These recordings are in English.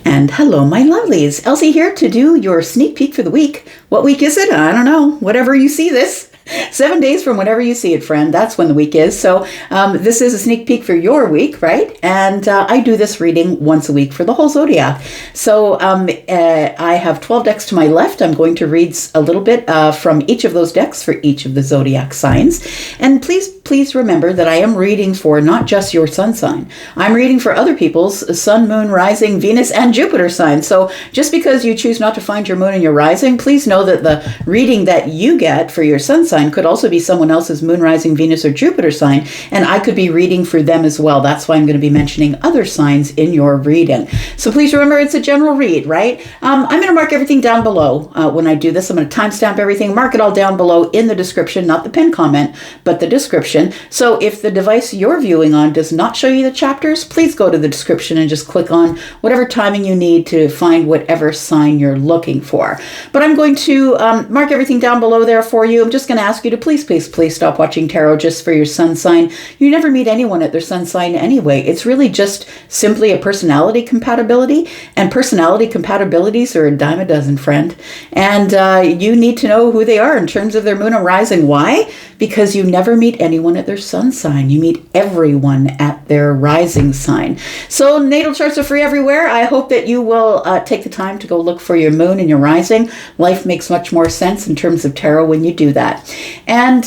And hello, my lovelies. Elsie here to do your sneak peek for the week. What week is it? I don't know. Whatever you see this. 7 days from whenever you see it, friend. That's when the week is. So this is a sneak peek for your week, right? And I do this reading once a week for the whole Zodiac. So I have 12 decks to my left. I'm going to read a little bit from each of those decks for each of the Zodiac signs. And please remember that I am reading for not just your sun sign. I'm reading for other people's sun, moon, rising, Venus, and Jupiter signs. So just because you choose not to find your moon and your rising, please know that the reading that you get for your sun sign could also be someone else's moon, rising, Venus, or Jupiter sign, and I could be reading for them as well. That's why I'm going to be mentioning other signs in your reading. So please remember, it's a general read, right? I'm going to mark everything down below when I do this. I'm going to timestamp everything, mark it all down below in the description, not the pinned comment, but the description. So if the device you're viewing on does not show you the chapters, please go to the description and just click on whatever timing you need to find whatever sign you're looking for. But I'm going to mark everything down below there for you. I'm just going to ask you to please stop watching tarot just for your sun sign. You never meet anyone at their sun sign anyway. It's really just simply a personality compatibility, and personality compatibilities are a dime a dozen, friend. And you need to know who they are in terms of their moon and rising. Why? Because you never meet anyone at their sun sign. You meet everyone at their rising sign. So natal charts are free everywhere. I hope that you will take the time to go look for your moon and your rising. Life makes much more sense in terms of tarot when you do that. And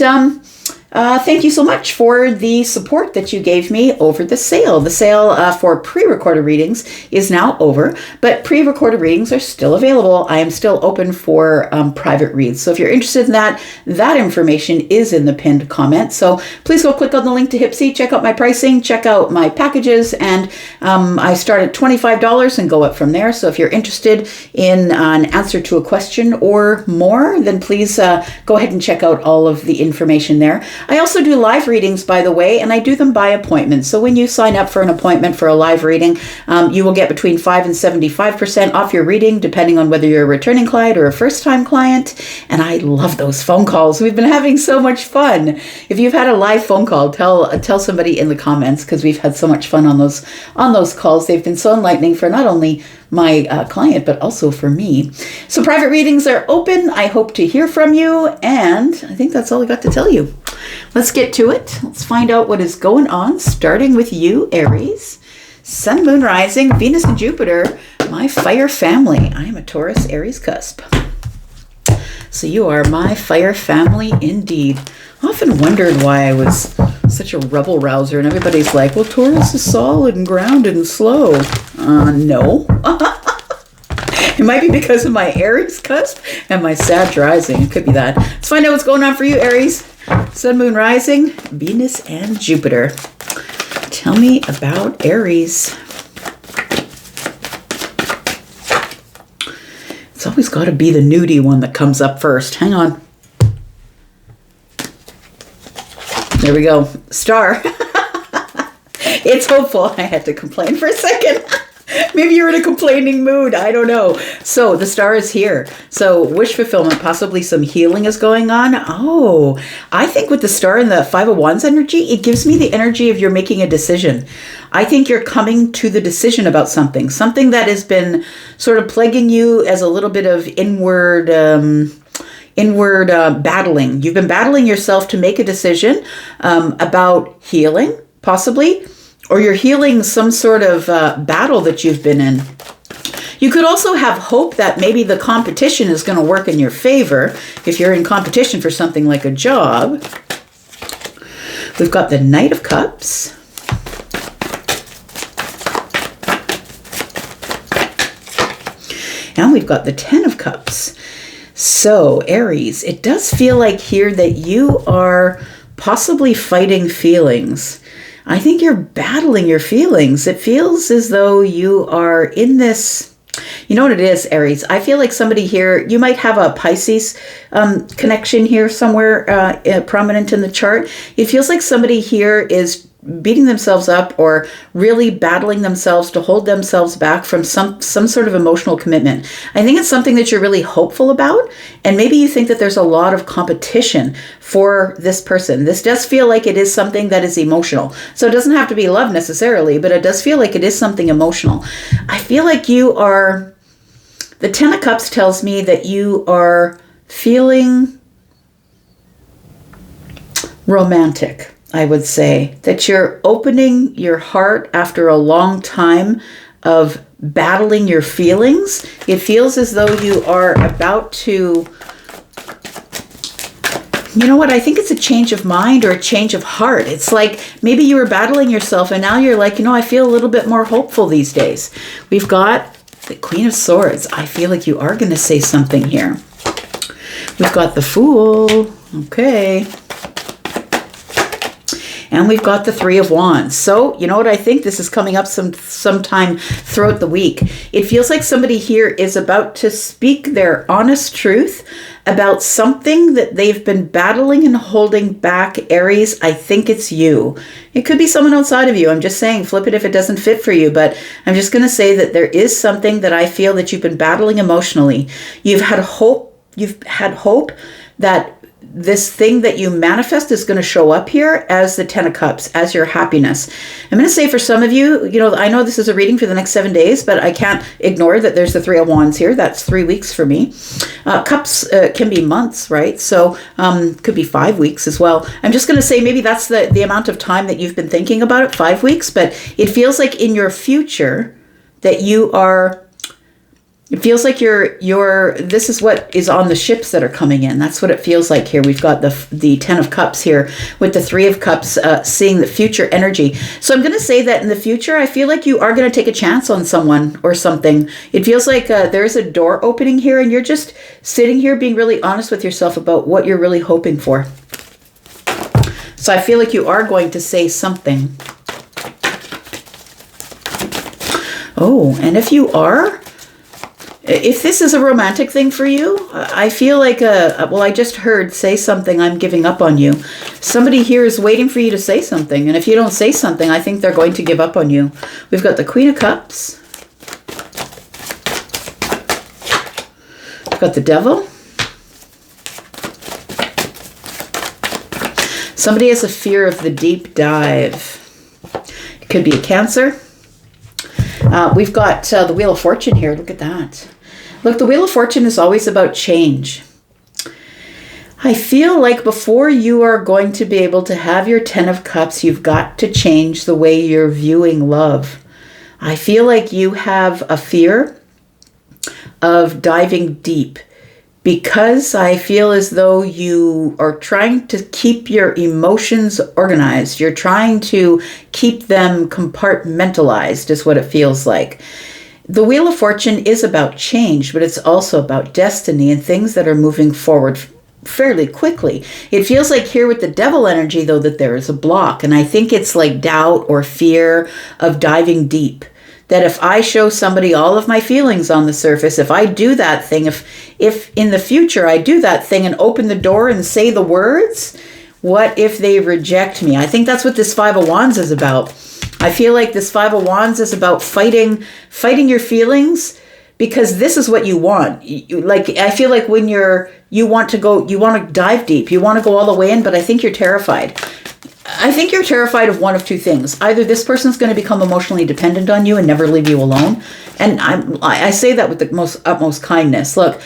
thank you so much for the support that you gave me over the sale. The sale for pre-recorded readings is now over, but pre-recorded readings are still available. I am still open for private reads. So if you're interested in that, that information is in the pinned comment. So please go click on the link to Hipsy, check out my pricing, check out my packages, and I start at $25 and go up from there. So if you're interested in an answer to a question or more, then please go ahead and check out all of the information there. I also do live readings, by the way, and I do them by appointment. So when you sign up for an appointment for a live reading, you will get between 5 and 75% off your reading, depending on whether you're a returning client or a first-time client. And I love those phone calls. We've been having so much fun. If you've had a live phone call, tell somebody in the comments, because we've had so much fun on those calls. They've been so enlightening for not only my client, but also for me. So private readings are open. I hope to hear from you. And I think that's all I got to tell you. Let's get to it. Let's find out what is going on, starting with you, Aries. Sun, moon, rising, Venus, and Jupiter, my fire family. I am a Taurus, Aries cusp. So you are my fire family indeed. I often wondered why I was such a rebel rouser, and everybody's like, well, Taurus is solid and grounded and slow. No. It might be because of my Aries cusp and my Sag rising. It could be that. Let's find out what's going on for you, Aries. Sun, moon, rising, Venus, and Jupiter. Tell me about Aries. It's always got to be the nudie one that comes up first. Hang on. There we go. Star. It's hopeful. I had to complain for a second. Maybe you're in a complaining mood. I don't know. So the star is here. So wish fulfillment, possibly some healing is going on. Oh, I think with the star and the Five of Wands energy, it gives me the energy of you're making a decision. I think you're coming to the decision about something that has been sort of plaguing you as a little bit of inward battling. You've been battling yourself to make a decision about healing, possibly, or you're healing some sort of battle that you've been in. You could also have hope that maybe the competition is going to work in your favor if you're in competition for something like a job. We've got the Knight of Cups. And we've got the Ten of Cups. So, Aries, it does feel like here that you are possibly fighting feelings. I think you're battling your feelings. It feels as though you are in this, you know what it is, Aries? I feel like somebody here, you might have a Pisces connection here somewhere prominent in the chart. It feels like somebody here is beating themselves up or really battling themselves to hold themselves back from some sort of emotional commitment. I think it's something that you're really hopeful about, and maybe you think that there's a lot of competition for this person. This does feel like it is something that is emotional. So it doesn't have to be love necessarily, but it does feel like it is something emotional. I feel like the Ten of Cups tells me that you are feeling romantic. I would say that you're opening your heart after a long time of battling your feelings. It feels as though you are about to, you know what, I think it's a change of mind or a change of heart. It's like maybe you were battling yourself and now you're like, I feel a little bit more hopeful these days. We've got the Queen of Swords. I feel like you are going to say something here. We've got the Fool. Okay. And we've got the Three of Wands. So, you know what? I think this is coming up sometime throughout the week. It feels like somebody here is about to speak their honest truth about something that they've been battling and holding back. Aries, I think it's you. It could be someone outside of you. I'm just saying, flip it if it doesn't fit for you. But I'm just going to say that there is something that I feel that you've been battling emotionally. You've had hope that this thing that you manifest is going to show up here as the Ten of Cups, as your happiness. I'm going to say for some of you, I know this is a reading for the next 7 days, but I can't ignore that there's the Three of Wands here. That's 3 weeks for me. Cups can be months, right? So could be 5 weeks as well. I'm just going to say maybe that's the amount of time that you've been thinking about it, 5 weeks, but it feels like in your future that you are... It feels like this is what is on the ships that are coming in. That's what it feels like here. We've got the Ten of Cups here with the Three of Cups, seeing the future energy. So I'm going to say that in the future, I feel like you are going to take a chance on someone or something. It feels like there's a door opening here and you're just sitting here being really honest with yourself about what you're really hoping for. So I feel like you are going to say something. Oh, and if you are... If this is a romantic thing for you, I feel like, I just heard, say something, I'm giving up on you. Somebody here is waiting for you to say something. And if you don't say something, I think they're going to give up on you. We've got the Queen of Cups. We've got the Devil. Somebody has a fear of the deep dive. It could be a Cancer. We've got the Wheel of Fortune here. Look at that. Look, the Wheel of Fortune is always about change. I feel like before you are going to be able to have your Ten of Cups, you've got to change the way you're viewing love. I feel like you have a fear of diving deep because I feel as though you are trying to keep your emotions organized. You're trying to keep them compartmentalized is what it feels like. The Wheel of Fortune is about change, but it's also about destiny and things that are moving forward fairly quickly. It feels like here with the Devil energy, though, that there is a block. And I think it's like doubt or fear of diving deep. That if I show somebody all of my feelings on the surface, if I do that thing, if in the future I do that thing and open the door and say the words, what if they reject me? I think that's what this Five of Wands is about. I feel like this Five of Wands is about fighting your feelings because this is what you want. I feel like when you want to dive deep, you want to go all the way in, but I think you're terrified. I think you're terrified of one of two things. Either this person's going to become emotionally dependent on you and never leave you alone. And I say that with the utmost kindness. Look,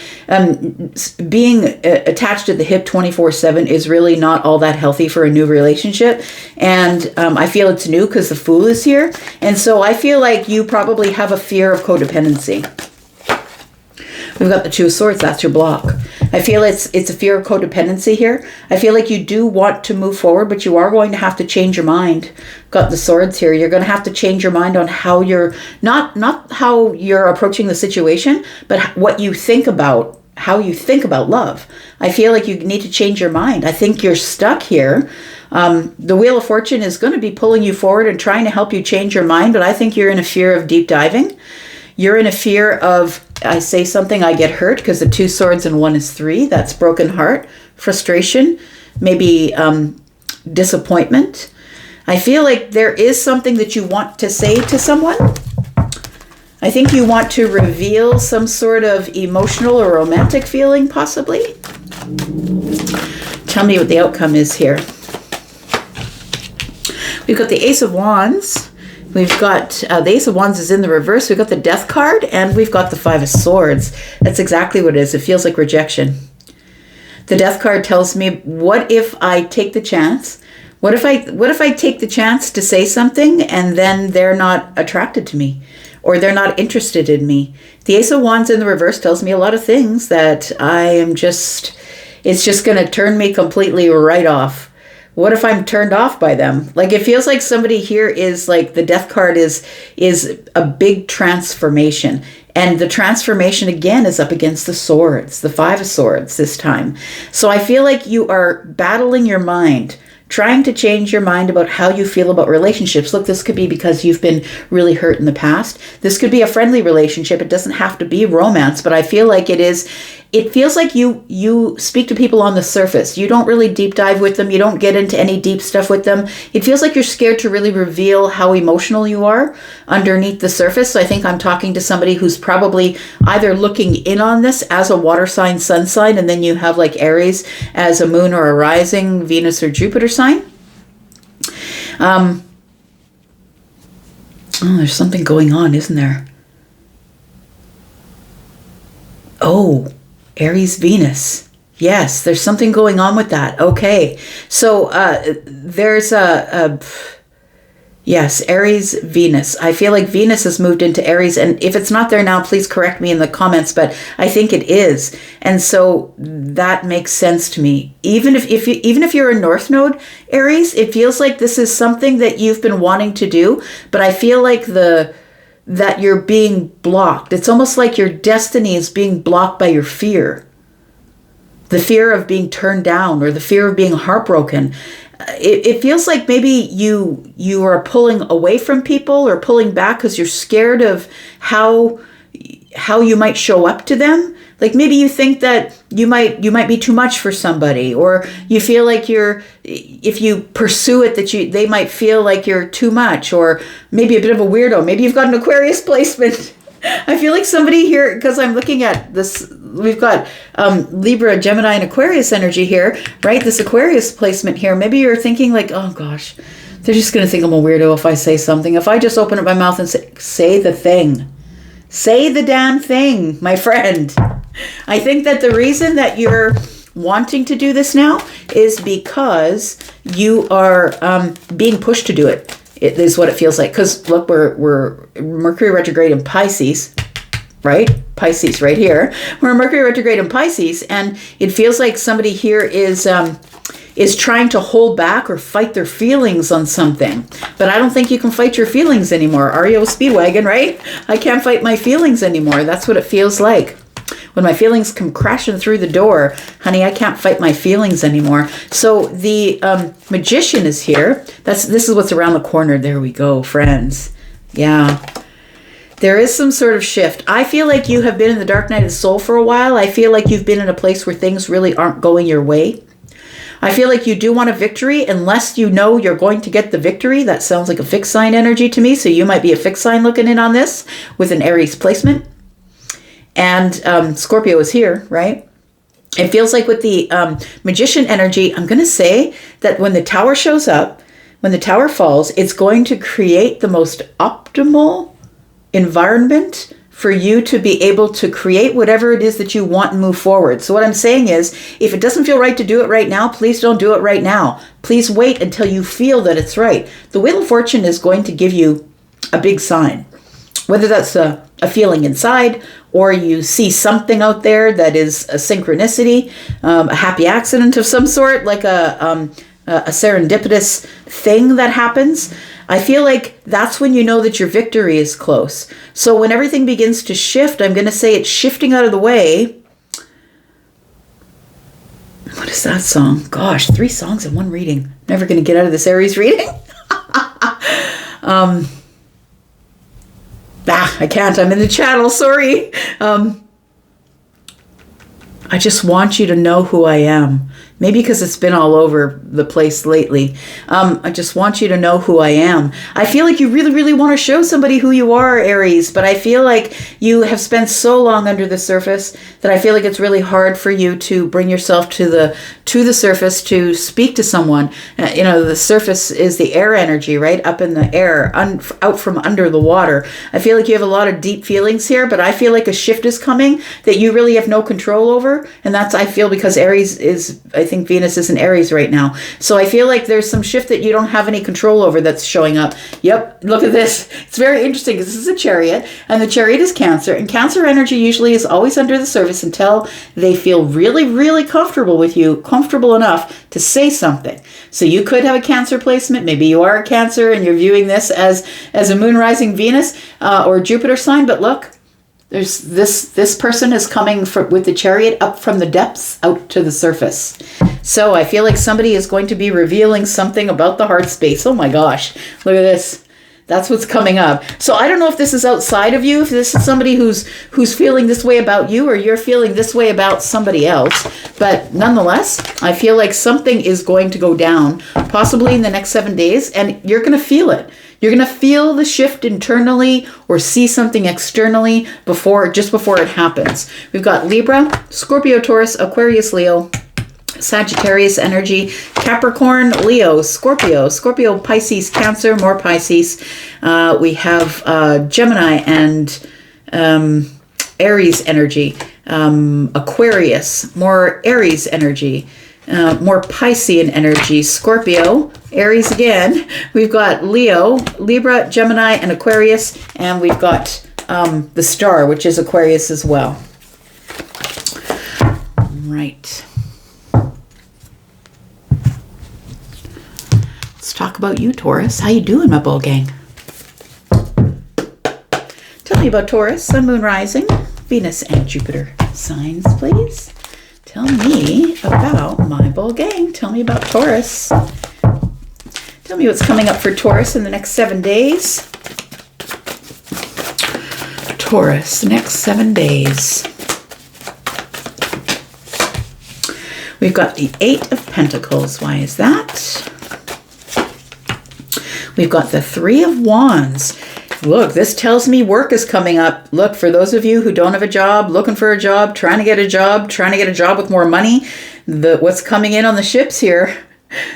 being attached to the hip 24/7 is really not all that healthy for a new relationship. And I feel it's new because the Fool is here. And so I feel like you probably have a fear of codependency. We've got the Two of Swords. That's your block. I feel it's a fear of codependency here. I feel like you do want to move forward, but you are going to have to change your mind. Got the Swords here. You're going to have to change your mind on how you're, not how you're approaching the situation, but what you think about, how you think about love. I feel like you need to change your mind. I think you're stuck here. The Wheel of Fortune is going to be pulling you forward and trying to help you change your mind, but I think you're in a fear of deep diving. You're in a fear of, I say something, I get hurt, because the Two Swords and 1 is 3. That's broken heart, frustration, maybe disappointment. I feel like there is something that you want to say to someone. I think you want to reveal some sort of emotional or romantic feeling, possibly. Tell me what the outcome is here. We've got the Ace of Wands. We've got the Ace of Wands is in the reverse. We've got the Death card, and we've got the Five of Swords. That's exactly what it is. It feels like rejection. The Death card tells me, what if I take the chance? What if I take the chance to say something and then they're not attracted to me, or they're not interested in me? The Ace of Wands in the reverse tells me a lot of things that it's just going to turn me completely right off. What if I'm turned off by them? Like, it feels like somebody here is like, the Death card is a big transformation. And the transformation again is up against the Swords, the Five of Swords this time. So I feel like you are battling your mind, trying to change your mind about how you feel about relationships. Look, this could be because you've been really hurt in the past. This could be a friendly relationship. It doesn't have to be romance, but I feel like it feels like you speak to people on the surface. You don't really deep dive with them. You don't get into any deep stuff with them. It feels like you're scared to really reveal how emotional you are underneath the surface. So I think I'm talking to somebody who's probably either looking in on this as a water sign, sun sign, and then you have like Aries as a moon or a rising, Venus or Jupiter sign. Oh, there's something going on, isn't there? Oh, Aries, Venus. Yes, there's something going on with that. Okay. So there's yes, Aries, Venus. I feel like Venus has moved into Aries, and if it's not there now, please correct me in the comments, but I think it is. And so that makes sense to me. Even if you're a North Node Aries, it feels like this is something that you've been wanting to do, but I feel like that you're being blocked. It's almost like your destiny is being blocked by your fear. The fear of being turned down, or the fear of being heartbroken. It feels like maybe you are pulling away from people or pulling back because you're scared of how you might show up to them. Like, maybe you think that you might be too much for somebody, or you feel like if you pursue it, that they might feel like you're too much, or maybe a bit of a weirdo. Maybe you've got an Aquarius placement. I feel like somebody here, because I'm looking at this, we've got Libra, Gemini, and Aquarius energy here, right? This Aquarius placement here. Maybe you're thinking like, oh gosh, they're just going to think I'm a weirdo if I say something. If I just open up my mouth and say the thing. Say the damn thing, my friend. I think that the reason that you're wanting to do this now is because you are being pushed to do it. It is what it feels like. Because look, we're Mercury retrograde in Pisces, right? Pisces right here. We're Mercury retrograde in Pisces, and it feels like somebody here is trying to hold back or fight their feelings on something. But I don't think you can fight your feelings anymore. REO Speedwagon, right? I can't fight my feelings anymore. That's what it feels like. When my feelings come crashing through the door, honey, I can't fight my feelings anymore. So the Magician is here. This is what's around the corner. There we go, friends. Yeah. There is some sort of shift. I feel like you have been in the dark night of the soul for a while. I feel like you've been in a place where things really aren't going your way. I feel like you do want a victory, unless you know you're going to get the victory. That sounds like a fixed sign energy to me. So you might be a fixed sign looking in on this with an Aries placement. And Scorpio is here, right? It feels like with the Magician energy, I'm going to say that when the Tower shows up, when the Tower falls, it's going to create the most optimal environment for you to be able to create whatever it is that you want and move forward. So what I'm saying is, if it doesn't feel right to do it right now, please don't do it right now. Please wait until you feel that it's right. The Wheel of Fortune is going to give you a big sign, whether that's a feeling inside, or you see something out there that is a synchronicity, a happy accident of some sort, like a serendipitous thing that happens. I feel like that's when you know that your victory is close. So when everything begins to shift, I'm going to say it's shifting out of the way. What is that song? Gosh, 3 songs in one reading. Never going to get out of this Aries reading. I can't. I'm in the channel. Sorry. I just want you to know who I am. Maybe because it's been all over the place lately. I just want you to know who I am. I feel like you really, really want to show somebody who you are, Aries, but I feel like you have spent so long under the surface that I feel like it's really hard for you to bring yourself to the surface to speak to someone. The surface is the air energy, right? Up in the air, out from under the water. I feel like you have a lot of deep feelings here, but I feel like a shift is coming that you really have no control over. And that's, I feel, because Aries is, I think Venus is in Aries right now. So I feel like there's some shift that you don't have any control over that's showing up. Yep, look at this. It's very interesting because this is a chariot, and the chariot is Cancer, and Cancer energy usually is always under the surface until they feel really, really comfortable with you, comfortable enough to say something. So you could have a Cancer placement. Maybe you are a Cancer and you're viewing this as a moon rising Venus or Jupiter sign, but look, there's this person is coming with the chariot up from the depths out to the surface. So I feel like somebody is going to be revealing something about the heart space. Oh my gosh, look at this. That's what's coming up. So I don't know if this is outside of you, if this is somebody who's feeling this way about you, or you're feeling this way about somebody else. But nonetheless, I feel like something is going to go down, possibly in the next 7 days, and you're going to feel it. You're going to feel the shift internally or see something externally just before it happens. We've got Libra, Scorpio, Taurus, Aquarius, Leo, Sagittarius energy, Capricorn, Leo, Scorpio, Pisces, Cancer, more Pisces. We have Gemini and Aries energy, Aquarius, more Aries energy. More Piscean energy, Scorpio, Aries again. We've got Leo, Libra, Gemini, and Aquarius. And we've got the star, which is Aquarius as well. Right. Let's talk about you, Taurus. How you doing, my bull gang? Tell me about Taurus, Sun, Moon, Rising, Venus, and Jupiter signs, please. Tell me about my bull gang. Tell me about Taurus. Tell me what's coming up for Taurus in the next 7 days. Taurus, next 7 days. We've got the 8 of Pentacles. Why is that? We've got the 3 of Wands. Look, this tells me work is coming up. Look, for those of you who don't have a job, looking for a job, trying to get a job with more money, what's coming in on the ships here,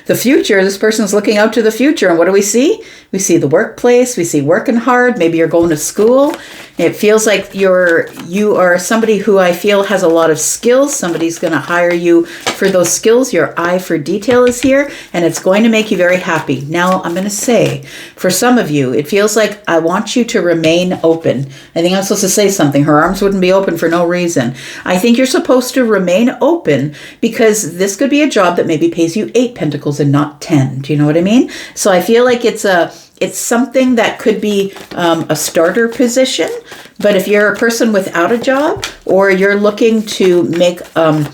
the future, this person's looking out to the future. And what do we see? We see the workplace. We see working hard. Maybe you're going to school. It feels like you are somebody who I feel has a lot of skills. Somebody's going to hire you for those skills. Your eye for detail is here, and it's going to make you very happy. Now, I'm going to say, for some of you, it feels like I want you to remain open. I think I'm supposed to say something. Her arms wouldn't be open for no reason. I think you're supposed to remain open because this could be a job that maybe pays you 8 pentacles and not 10. Do you know what I mean? So I feel like it's something that could be a starter position, but if you're a person without a job or you're looking to make a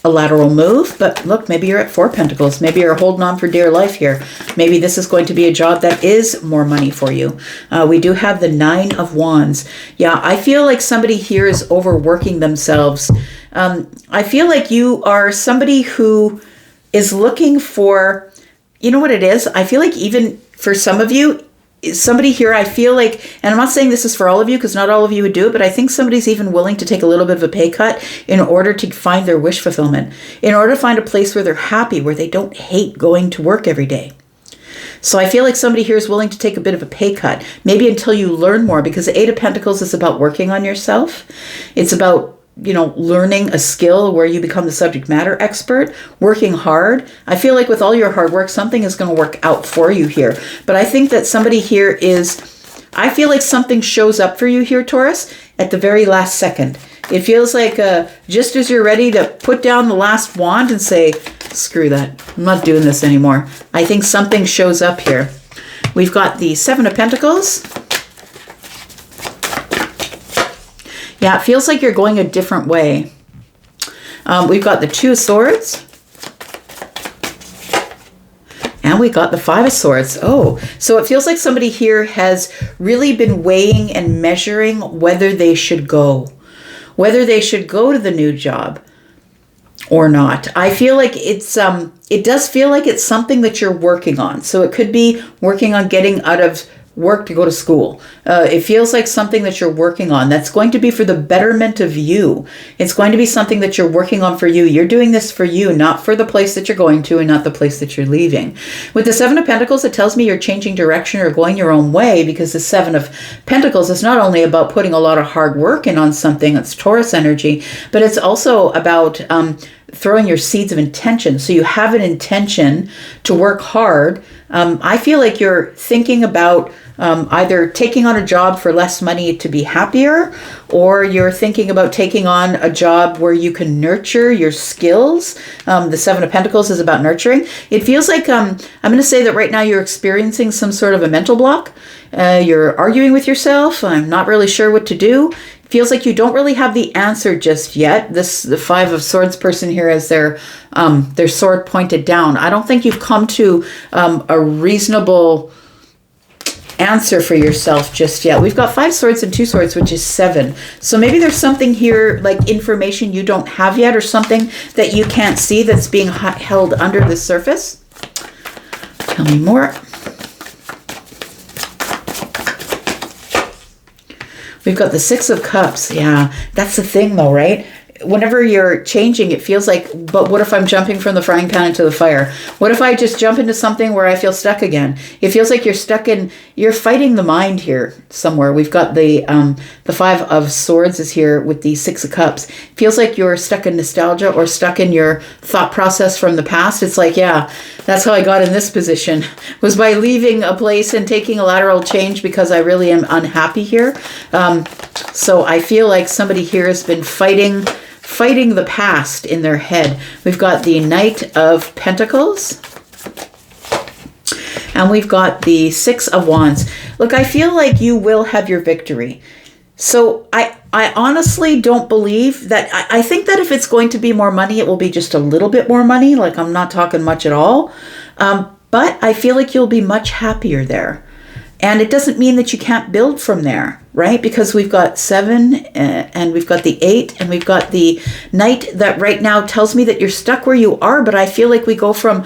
lateral move, but look, maybe you're at 4 pentacles, maybe you're holding on for dear life here. Maybe this is going to be a job that is more money for you. We do have the 9 of Wands. Yeah, I feel like somebody here is overworking themselves. I feel like you are somebody who is looking for, you know what it is? I feel like even for some of you, somebody here, I feel like, and I'm not saying this is for all of you because not all of you would do it, but I think somebody's even willing to take a little bit of a pay cut in order to find their wish fulfillment, in order to find a place where they're happy, where they don't hate going to work every day. So I feel like somebody here is willing to take a bit of a pay cut, maybe until you learn more, because the 8 of Pentacles is about working on yourself. It's about learning a skill where you become the subject matter expert, working hard. I feel like with all your hard work, something is going to work out for you here. But I think that somebody here I feel like something shows up for you here, Taurus, at the very last second. It feels like just as you're ready to put down the last wand and say, screw that, I'm not doing this anymore. I think something shows up here. We've got the 7 of Pentacles. Yeah, it feels like you're going a different way. We've got the 2 of Swords. And we got the 5 of Swords. Oh, so it feels like somebody here has really been weighing and measuring whether they should go. Whether they should go to the new job. or not. I feel like it does feel like it's something that you're working on. So it could be working on getting out of work to go to school. It feels like something that you're working on that's going to be for the betterment of you. It's going to be something that you're working on for you. You're doing this for you, not for the place that you're going to and not the place that you're leaving. With the Seven of Pentacles, it tells me you're changing direction or going your own way, because the Seven of Pentacles is not only about putting a lot of hard work in on something, it's Taurus energy, but it's also about throwing your seeds of intention. So you have an intention to work hard. I feel like you're thinking about either taking on a job for less money to be happier, or you're thinking about taking on a job where you can nurture your skills. The Seven of Pentacles is about nurturing. It feels like, I'm going to say that right now you're experiencing some sort of a mental block. You're arguing with yourself. I'm not really sure what to do. Feels like you don't really have the answer just yet. The Five of Swords person here has their sword pointed down. I don't think you've come to a reasonable answer for yourself just yet. We've got 5 swords and 2 swords, which is 7. So maybe there's something here, like information you don't have yet, or something that you can't see that's being held under the surface. Tell me more. We've got the 6 of Cups. Yeah, that's the thing though, right? Whenever you're changing, it feels like, but what if I'm jumping from the frying pan into the fire? What if I just jump into something where I feel stuck again? It feels like you're fighting the mind here somewhere. We've got the 5 of Swords is here with the 6 of Cups. It feels like you're stuck in nostalgia or stuck in your thought process from the past. It's like, yeah, that's how I got in this position, was by leaving a place and taking a lateral change because I really am unhappy here. So I feel like somebody here has been fighting the past in their head. We've got the Knight of Pentacles. And we've got the 6 of Wands. Look, I feel like you will have your victory. So I honestly don't believe that. I think that if it's going to be more money, it will be just a little bit more money. Like, I'm not talking much at all. But I feel like you'll be much happier there. And it doesn't mean that you can't build from there, right? Because we've got 7 and we've got the 8 and we've got the Knight that right now tells me that you're stuck where you are. But I feel like we go from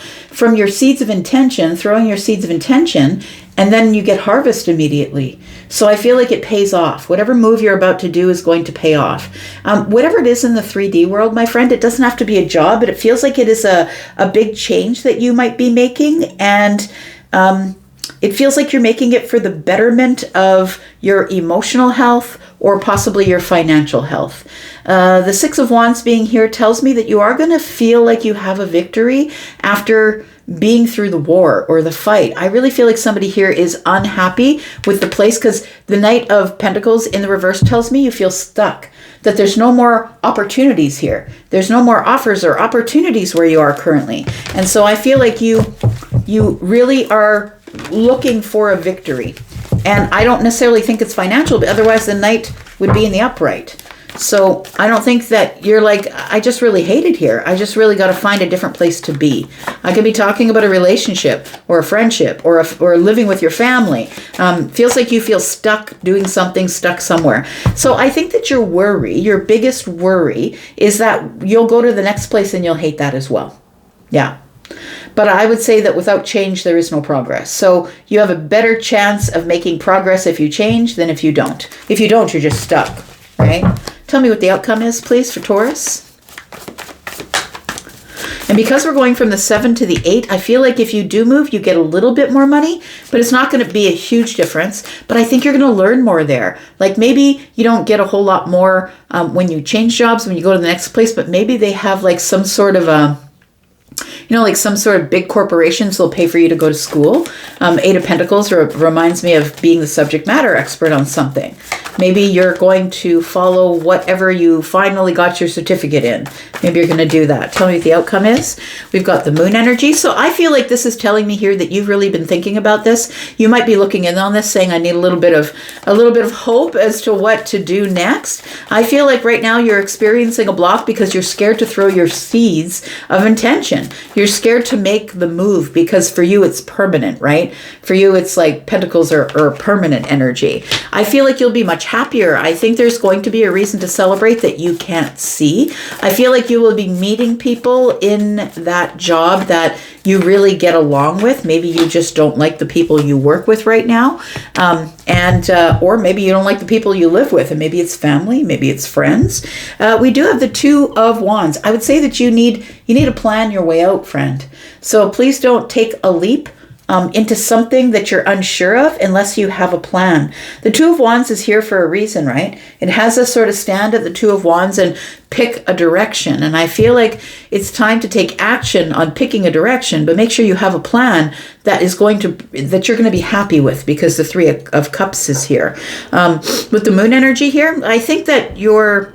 your seeds of intention, throwing your seeds of intention, and then you get harvest immediately. So I feel like it pays off. Whatever move you're about to do is going to pay off. Whatever it is in the 3D world, my friend, it doesn't have to be a job, but it feels like it is a big change that you might be making. And it feels like you're making it for the betterment of your emotional health or possibly your financial health. The 6 of Wands being here tells me that you are going to feel like you have a victory after being through the war or the fight. I really feel like somebody here is unhappy with the place, because the Knight of Pentacles in the reverse tells me you feel stuck, that there's no more opportunities here. There's no more offers or opportunities where you are currently. And so I feel like you really are looking for a victory. And I don't necessarily think it's financial, but otherwise the Knight would be in the upright. So I don't think that you're like, I just really hate it here. I just really got to find a different place to be. I could be talking about a relationship or a friendship or living with your family. Feels like you feel stuck doing something, stuck somewhere. So I think that your biggest worry is that you'll go to the next place and you'll hate that as well. Yeah. But I would say that without change, there is no progress. So you have a better chance of making progress if you change than if you don't. If you don't, you're just stuck, right? Tell me what the outcome is, please, for Taurus. And because we're going from the 7 to the 8, I feel like if you do move, you get a little bit more money, but it's not going to be a huge difference. But I think you're going to learn more there. Like, maybe you don't get a whole lot more when you change jobs, when you go to the next place, but maybe they have like some sort of like some sort of big corporations will pay for you to go to school. 8 of Pentacles reminds me of being the subject matter expert on something. Maybe you're going to follow whatever you finally got your certificate in. Maybe you're going to do that. Tell me what the outcome is. We've got the moon energy. So I feel like this is telling me here that you've really been thinking about this. You might be looking in on this saying, I need a little bit of hope as to what to do next. I feel like right now you're experiencing a block because you're scared to throw your seeds of intention. You're scared to make the move because for you it's permanent, right? For you it's like pentacles are permanent energy. I feel like you'll be much happier. I think there's going to be a reason to celebrate that you can't see. I feel like you will be meeting people in that job that you really get along with. Maybe you just don't like the people you work with right now. Or maybe you don't like the people you live with, and maybe it's family, maybe it's friends. We do have the Two of Wands. I would say that you need to plan your way out, friend. So please don't take a leap into something that you're unsure of unless you have a plan. The Two of Wands is here for a reason, right? It has us sort of stand at the Two of Wands and pick a direction. And I feel like it's time to take action on picking a direction, but make sure you have a plan that you're going to be happy with, because the Three of Cups is here. With the Moon energy here, I think that you're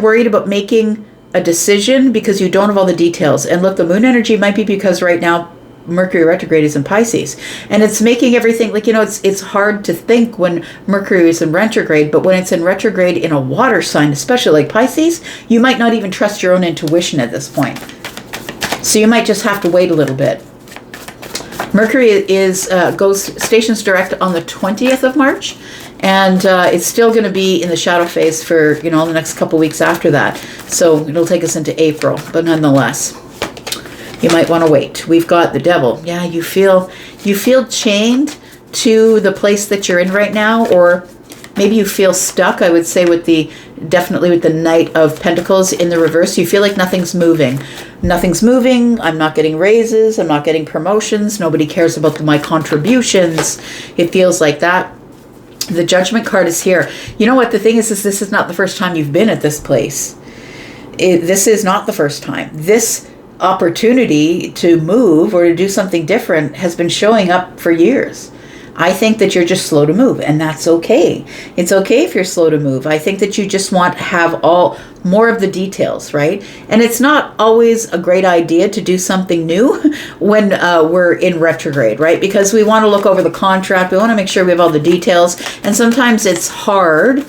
worried about making a decision because you don't have all the details. And look, the Moon energy might be because right now Mercury retrograde is in Pisces, and it's making everything like, it's hard to think when Mercury is in retrograde, but when it's in retrograde in a water sign, especially like Pisces, you might not even trust your own intuition at this point. So you might just have to wait a little bit. Mercury stations direct on the 20th of March, and it's still going to be in the shadow phase for the next couple weeks after that. So it'll take us into April, but nonetheless, you might want to wait. We've got the Devil. Yeah, you feel chained to the place that you're in right now, or maybe you feel stuck. I would say definitely with the Knight of Pentacles in the reverse, you feel like nothing's moving. Nothing's moving. I'm not getting raises. I'm not getting promotions. Nobody cares about my contributions. It feels like that. The Judgment card is here. You know what the thing is this is not the first time you've been at this place. This is not the first time. This opportunity to move or to do something different has been showing up for years. I think that you're just slow to move, and that's okay. It's okay if you're slow to move. I think that you just want to have more of the details, right? And it's not always a great idea to do something new when we're in retrograde, right? Because we want to look over the contract. We want to make sure we have all the details. And sometimes it's hard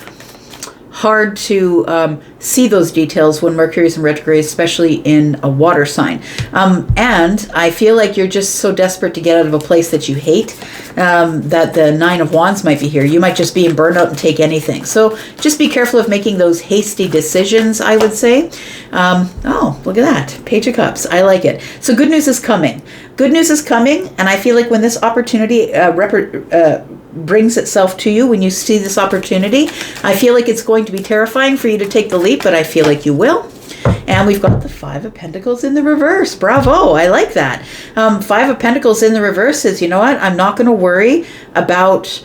to see those details when Mercury is in retrograde, especially in a water sign. And I feel like you're just so desperate to get out of a place that you hate that the Nine of Wands might be here. You might just be in burnout and take anything. So just be careful of making those hasty decisions, I would say. Oh, look at that. Page of Cups. I like it. So good news is coming. Good news is coming, and I feel like when this opportunity brings itself to you, when you see this opportunity, I feel like it's going to be terrifying for you to take the leap, but I feel like you will. And we've got the Five of Pentacles in the reverse. Bravo. I like that. Five of Pentacles in the reverse is, you know what? I'm not going to worry about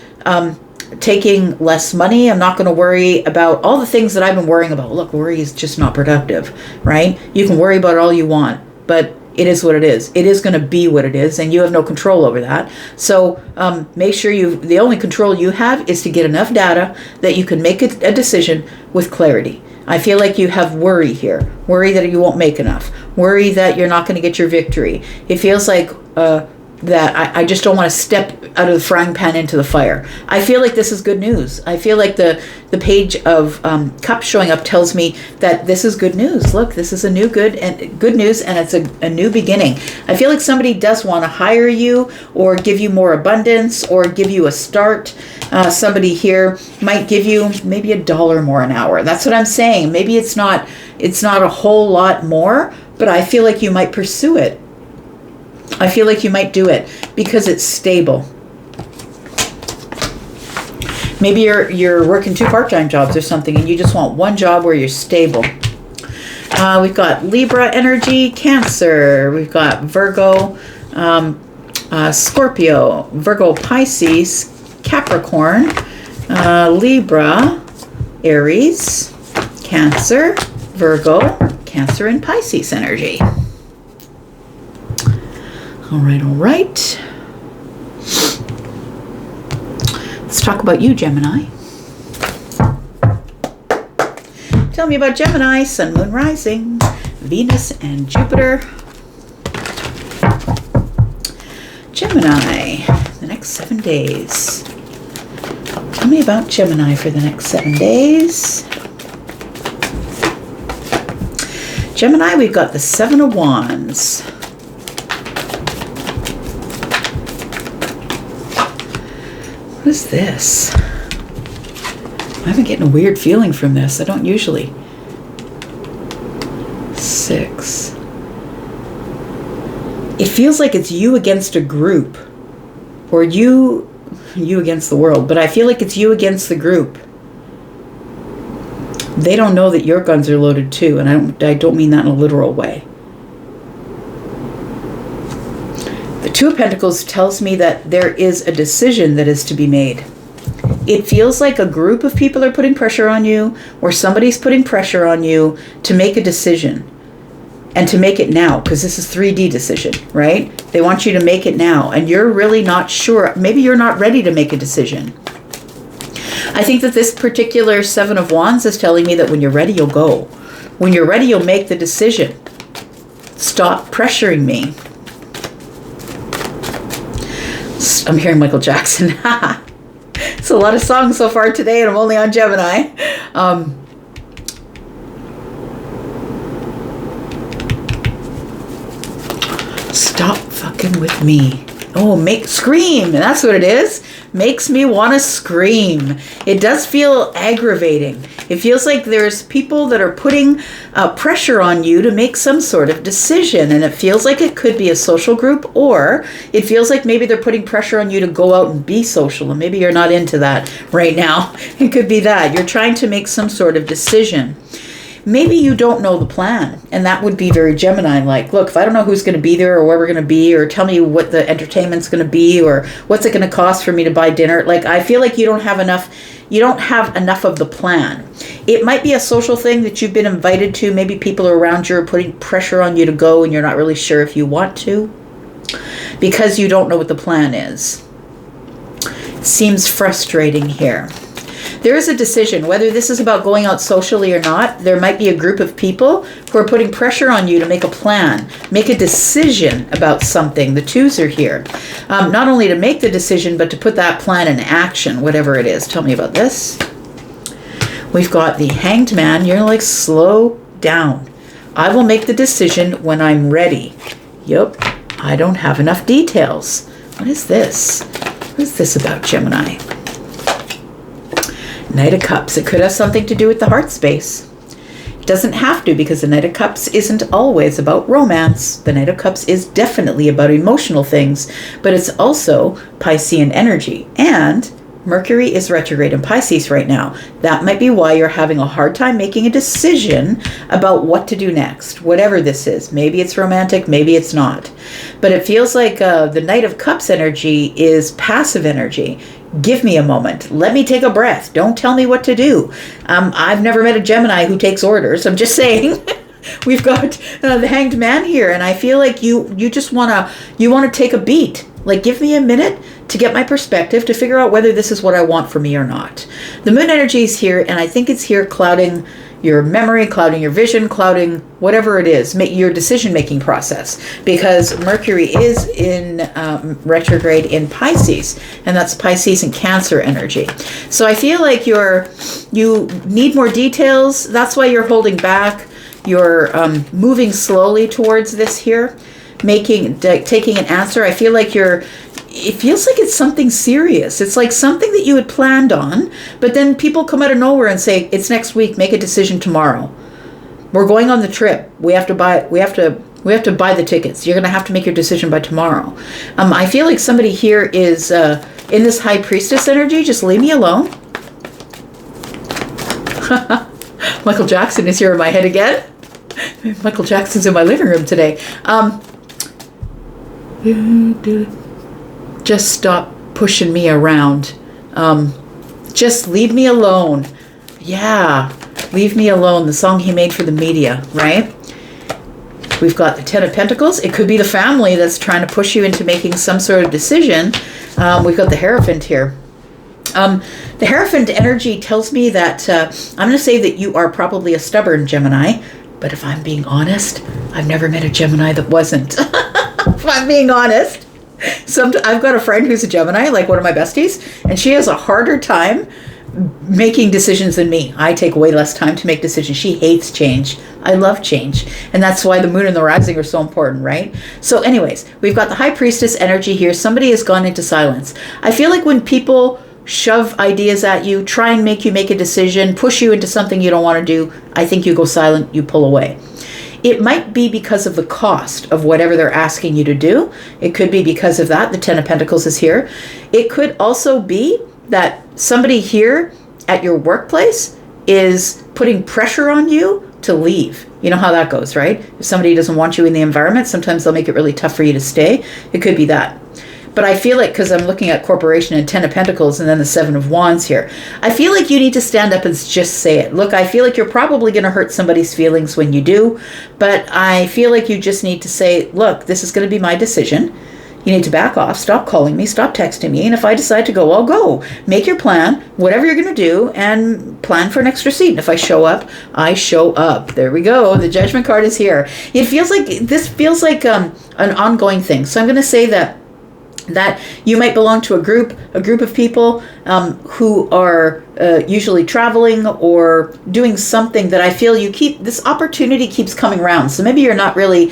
taking less money. I'm not going to worry about all the things that I've been worrying about. Look, worry is just not productive, right? You can worry about all you want, but it is what it is. It is going to be what it is, and you have no control over that. So make sure the only control you have is to get enough data that you can make a decision with clarity. I feel like you have worry here. Worry that you won't make enough. Worry that you're not going to get your victory. It feels like that I just don't want to step out of the frying pan into the fire. I feel like this is good news. I feel like the Page of Cups showing up tells me that this is good news. Look, this is a new good news, and it's a new beginning. I feel like somebody does want to hire you or give you more abundance or give you a start. Somebody here might give you maybe $1 more an hour. That's what I'm saying. Maybe it's not a whole lot more, but I feel like you might pursue it. I feel like you might do it because it's stable. Maybe you're working 2 part-time jobs or something, and you just want one job where you're stable. We've got Libra energy, Cancer. We've got Virgo, Scorpio, Virgo, Pisces, Capricorn, Libra, Aries, Cancer, Virgo, Cancer, and Pisces energy. All right. Let's talk about you, Gemini. Tell me about Gemini, Sun, Moon, Rising, Venus, and Jupiter. Gemini, the next 7 days. Tell me about Gemini for the next 7 days. Gemini, we've got the Seven of Wands. What is this? I've been getting a weird feeling from this. I don't usually. 6. It feels like it's you against a group. Or you against the world. But I feel like it's you against the group. They don't know that your guns are loaded too. And I don't mean that in a literal way. The Two of Pentacles tells me that there is a decision that is to be made. It feels like a group of people are putting pressure on you, or somebody's putting pressure on you to make a decision. And to make it now, because this is 3D decision, right? They want you to make it now, and you're really not sure. Maybe you're not ready to make a decision. I think that this particular Seven of Wands is telling me that when you're ready, you'll go. When you're ready, you'll make the decision. Stop pressuring me. I'm hearing Michael Jackson. It's a lot of songs so far today, and I'm only on Gemini. Stop fucking with me. Oh, scream. That's what it is. Makes me want to scream. It does feel aggravating. It feels like there's people that are putting pressure on you to make some sort of decision. And it feels like it could be a social group, or it feels like maybe they're putting pressure on you to go out and be social. And maybe you're not into that right now. It could be that. You're trying to make some sort of decision. Maybe you don't know the plan, and that would be very Gemini-like. Look, if I don't know who's going to be there or where we're going to be, or tell me what the entertainment's going to be, or what's it going to cost for me to buy dinner, like I feel like you don't have enough of the plan. It might be a social thing that you've been invited to. Maybe people around you are putting pressure on you to go, and you're not really sure if you want to, because you don't know what the plan is. It seems frustrating here. There is a decision, whether this is about going out socially or not. There might be a group of people who are putting pressure on you to make a plan, make a decision about something. The twos are here. Not only to make the decision, but to put that plan in action, whatever it is. Tell me about this. We've got the Hanged Man. You're like, slow down. I will make the decision when I'm ready. Yep, I don't have enough details. What is this? What is this about Gemini? Knight of Cups. It could have something to do with the heart space. It doesn't have to, because the Knight of Cups isn't always about romance. The Knight of Cups is definitely about emotional things, but it's also Piscean energy. And Mercury is retrograde in Pisces right now. That might be why you're having a hard time making a decision about what to do next, whatever this is. Maybe it's romantic, maybe it's not. But it feels like the Knight of Cups energy is passive energy. Give me a moment. Let me take a breath. Don't tell me what to do. I've never met a Gemini who takes orders. I'm just saying. We've got the Hanged Man here, and I feel like you just want to take a beat. Like, give me a minute to get my perspective, to figure out whether this is what I want for me or not. The Moon energy is here, and I think it's here clouding your memory, clouding your vision, clouding whatever it is, your decision-making process, because Mercury is in retrograde in Pisces, and that's Pisces and Cancer energy. So I feel like you need more details. That's why you're holding back. You're moving slowly towards this here, taking an answer. I feel like it feels like it's something serious. It's like something that you had planned on, but then people come out of nowhere and say, it's next week, make a decision tomorrow. We're going on the trip. We have to buy the tickets. You're going to have to make your decision by tomorrow. I feel like somebody here is in this High Priestess energy. Just leave me alone. Michael Jackson is here in my head again. Michael Jackson's in my living room today. Just stop pushing me around. Just leave me alone. Yeah, leave me alone. The song he made for the media, right? We've got the Ten of Pentacles. It could be the family that's trying to push you into making some sort of decision. We've got the Hierophant here. The Hierophant energy tells me that I'm going to say that you are probably a stubborn Gemini, but if I'm being honest, I've never met a Gemini that wasn't. If I'm being honest. I've got a friend who's a Gemini, like one of my besties, and she has a harder time making decisions than me. I take way less time to make decisions. She hates change. I love change. And that's why the moon and the rising are so important, right? So anyways, we've got the high priestess energy here. Somebody has gone into silence. I feel like when people shove ideas at you, try and make you make a decision, push you into something you don't want to do, I think you go silent, you pull away. It might be because of the cost of whatever they're asking you to do. It could be because of that. The Ten of Pentacles is here. It could also be that somebody here at your workplace is putting pressure on you to leave. You know how that goes, right? If somebody doesn't want you in the environment, sometimes they'll make it really tough for you to stay. It could be that. But I feel like, because I'm looking at corporation and Ten of Pentacles and then the Seven of Wands here, I feel like you need to stand up and just say it. Look, I feel like you're probably going to hurt somebody's feelings when you do, but I feel like you just need to say, look, this is going to be my decision. You need to back off, stop calling me, stop texting me, and if I decide to go, I'll go. Make your plan, whatever you're going to do, and plan for an extra seat. And if I show up, I show up. There we go. The Judgment card is here. This feels like an ongoing thing. So I'm going to say that you might belong to a group of people who are usually traveling or doing something that I feel this opportunity keeps coming around. So maybe you're not really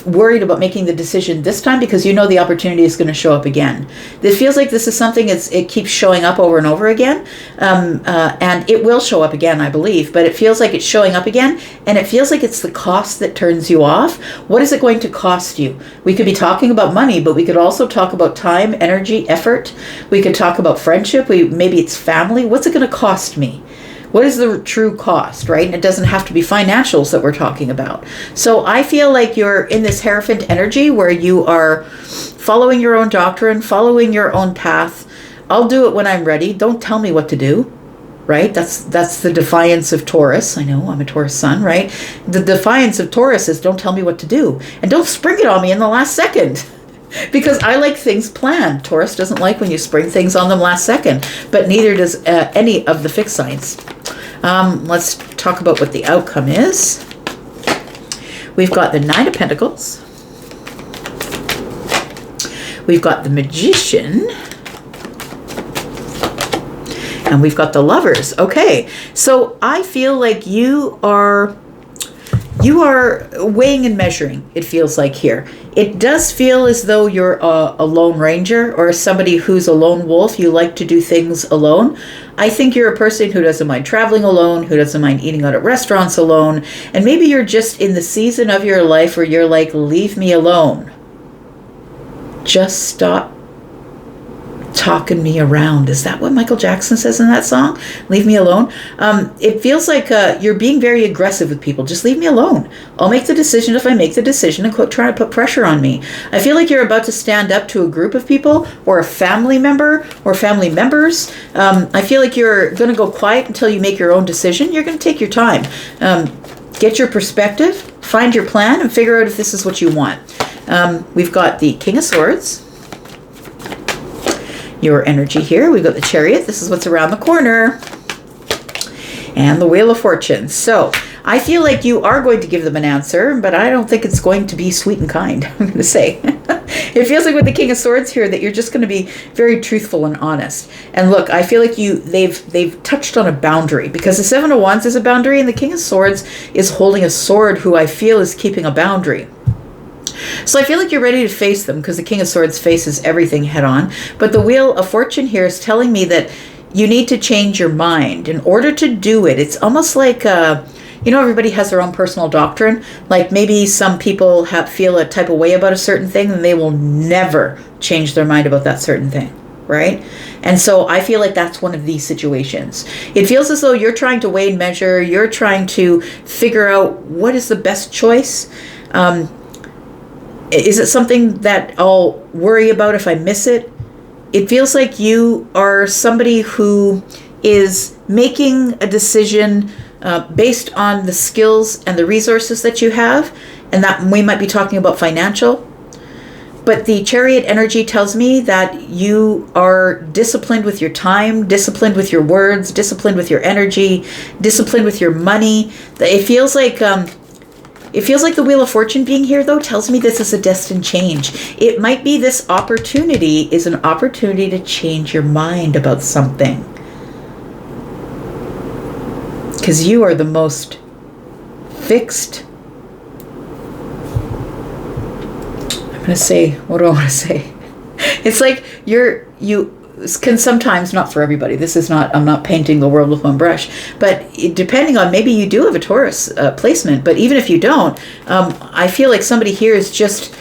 worried about making the decision this time because you know the opportunity is going to show up again. It feels like this is something it keeps showing up over and over again, and it will show up again, I believe, but it feels like it's showing up again, and it feels like it's the cost that turns you off. What is it going to cost you? We could be talking about money, but we could also talk about time, energy, effort. We could talk about friendship. Maybe it's family. What's it going to cost me? What is the true cost, right? And it doesn't have to be financials that we're talking about. So I feel like you're in this Hierophant energy where you are following your own doctrine, following your own path. I'll do it when I'm ready. Don't tell me what to do, right? That's the defiance of Taurus. I know I'm a Taurus sun, right? The defiance of Taurus is don't tell me what to do. And don't spring it on me in the last second. Because I like things planned. Taurus doesn't like when you spring things on them last second, but neither does any of the fixed signs. Let's talk about what the outcome is. We've got the Nine of Pentacles. We've got the Magician. And we've got the Lovers. Okay, so I feel like you are weighing and measuring, it feels like here. It does feel as though you're a lone ranger or somebody who's a lone wolf. You like to do things alone. I think you're a person who doesn't mind traveling alone, who doesn't mind eating out at restaurants alone. And maybe you're just in the season of your life where you're like, leave me alone. Just stop talking me around. Is that what Michael Jackson says in that song? Leave me alone. It feels like you're being very aggressive with people. Just leave me alone. I'll make the decision if I make the decision and try to put pressure on me. I feel like you're about to stand up to a group of people or a family member or family members. I feel like you're going to go quiet until you make your own decision. You're going to take your time. Get your perspective, find your plan, and figure out if this is what you want. We've got the King of Swords. Your energy here. We've got the Chariot. This is what's around the corner. And the Wheel of Fortune. So I feel like you are going to give them an answer, but I don't think it's going to be sweet and kind, I'm going to say. It feels like with the King of Swords here that you're just going to be very truthful and honest. And look, I feel like they've touched on a boundary, because the Seven of Wands is a boundary and the King of Swords is holding a sword who I feel is keeping a boundary. So I feel like you're ready to face them because the King of Swords faces everything head on. But the Wheel of Fortune here is telling me that you need to change your mind. In order to do it, it's almost like, everybody has their own personal doctrine. Like maybe some people feel a type of way about a certain thing and they will never change their mind about that certain thing, right? And so I feel like that's one of these situations. It feels as though you're trying to weigh and measure. You're trying to figure out what is the best choice. Is it something that I'll worry about if I miss it? It feels like you are somebody who is making a decision based on the skills and the resources that you have, and that we might be talking about financial. But the Chariot energy tells me that you are disciplined with your time, disciplined with your words, disciplined with your energy, disciplined with your money. It feels like the Wheel of Fortune being here, though, tells me this is a destined change. It might be this opportunity is an opportunity to change your mind about something. Because you are the most fixed. I'm going to say, what do I want to say? It's like you can sometimes, not for everybody, this is not, I'm not painting the world with one brush, but depending on, maybe you do have a Taurus placement, but even if you don't, I feel like somebody here is just,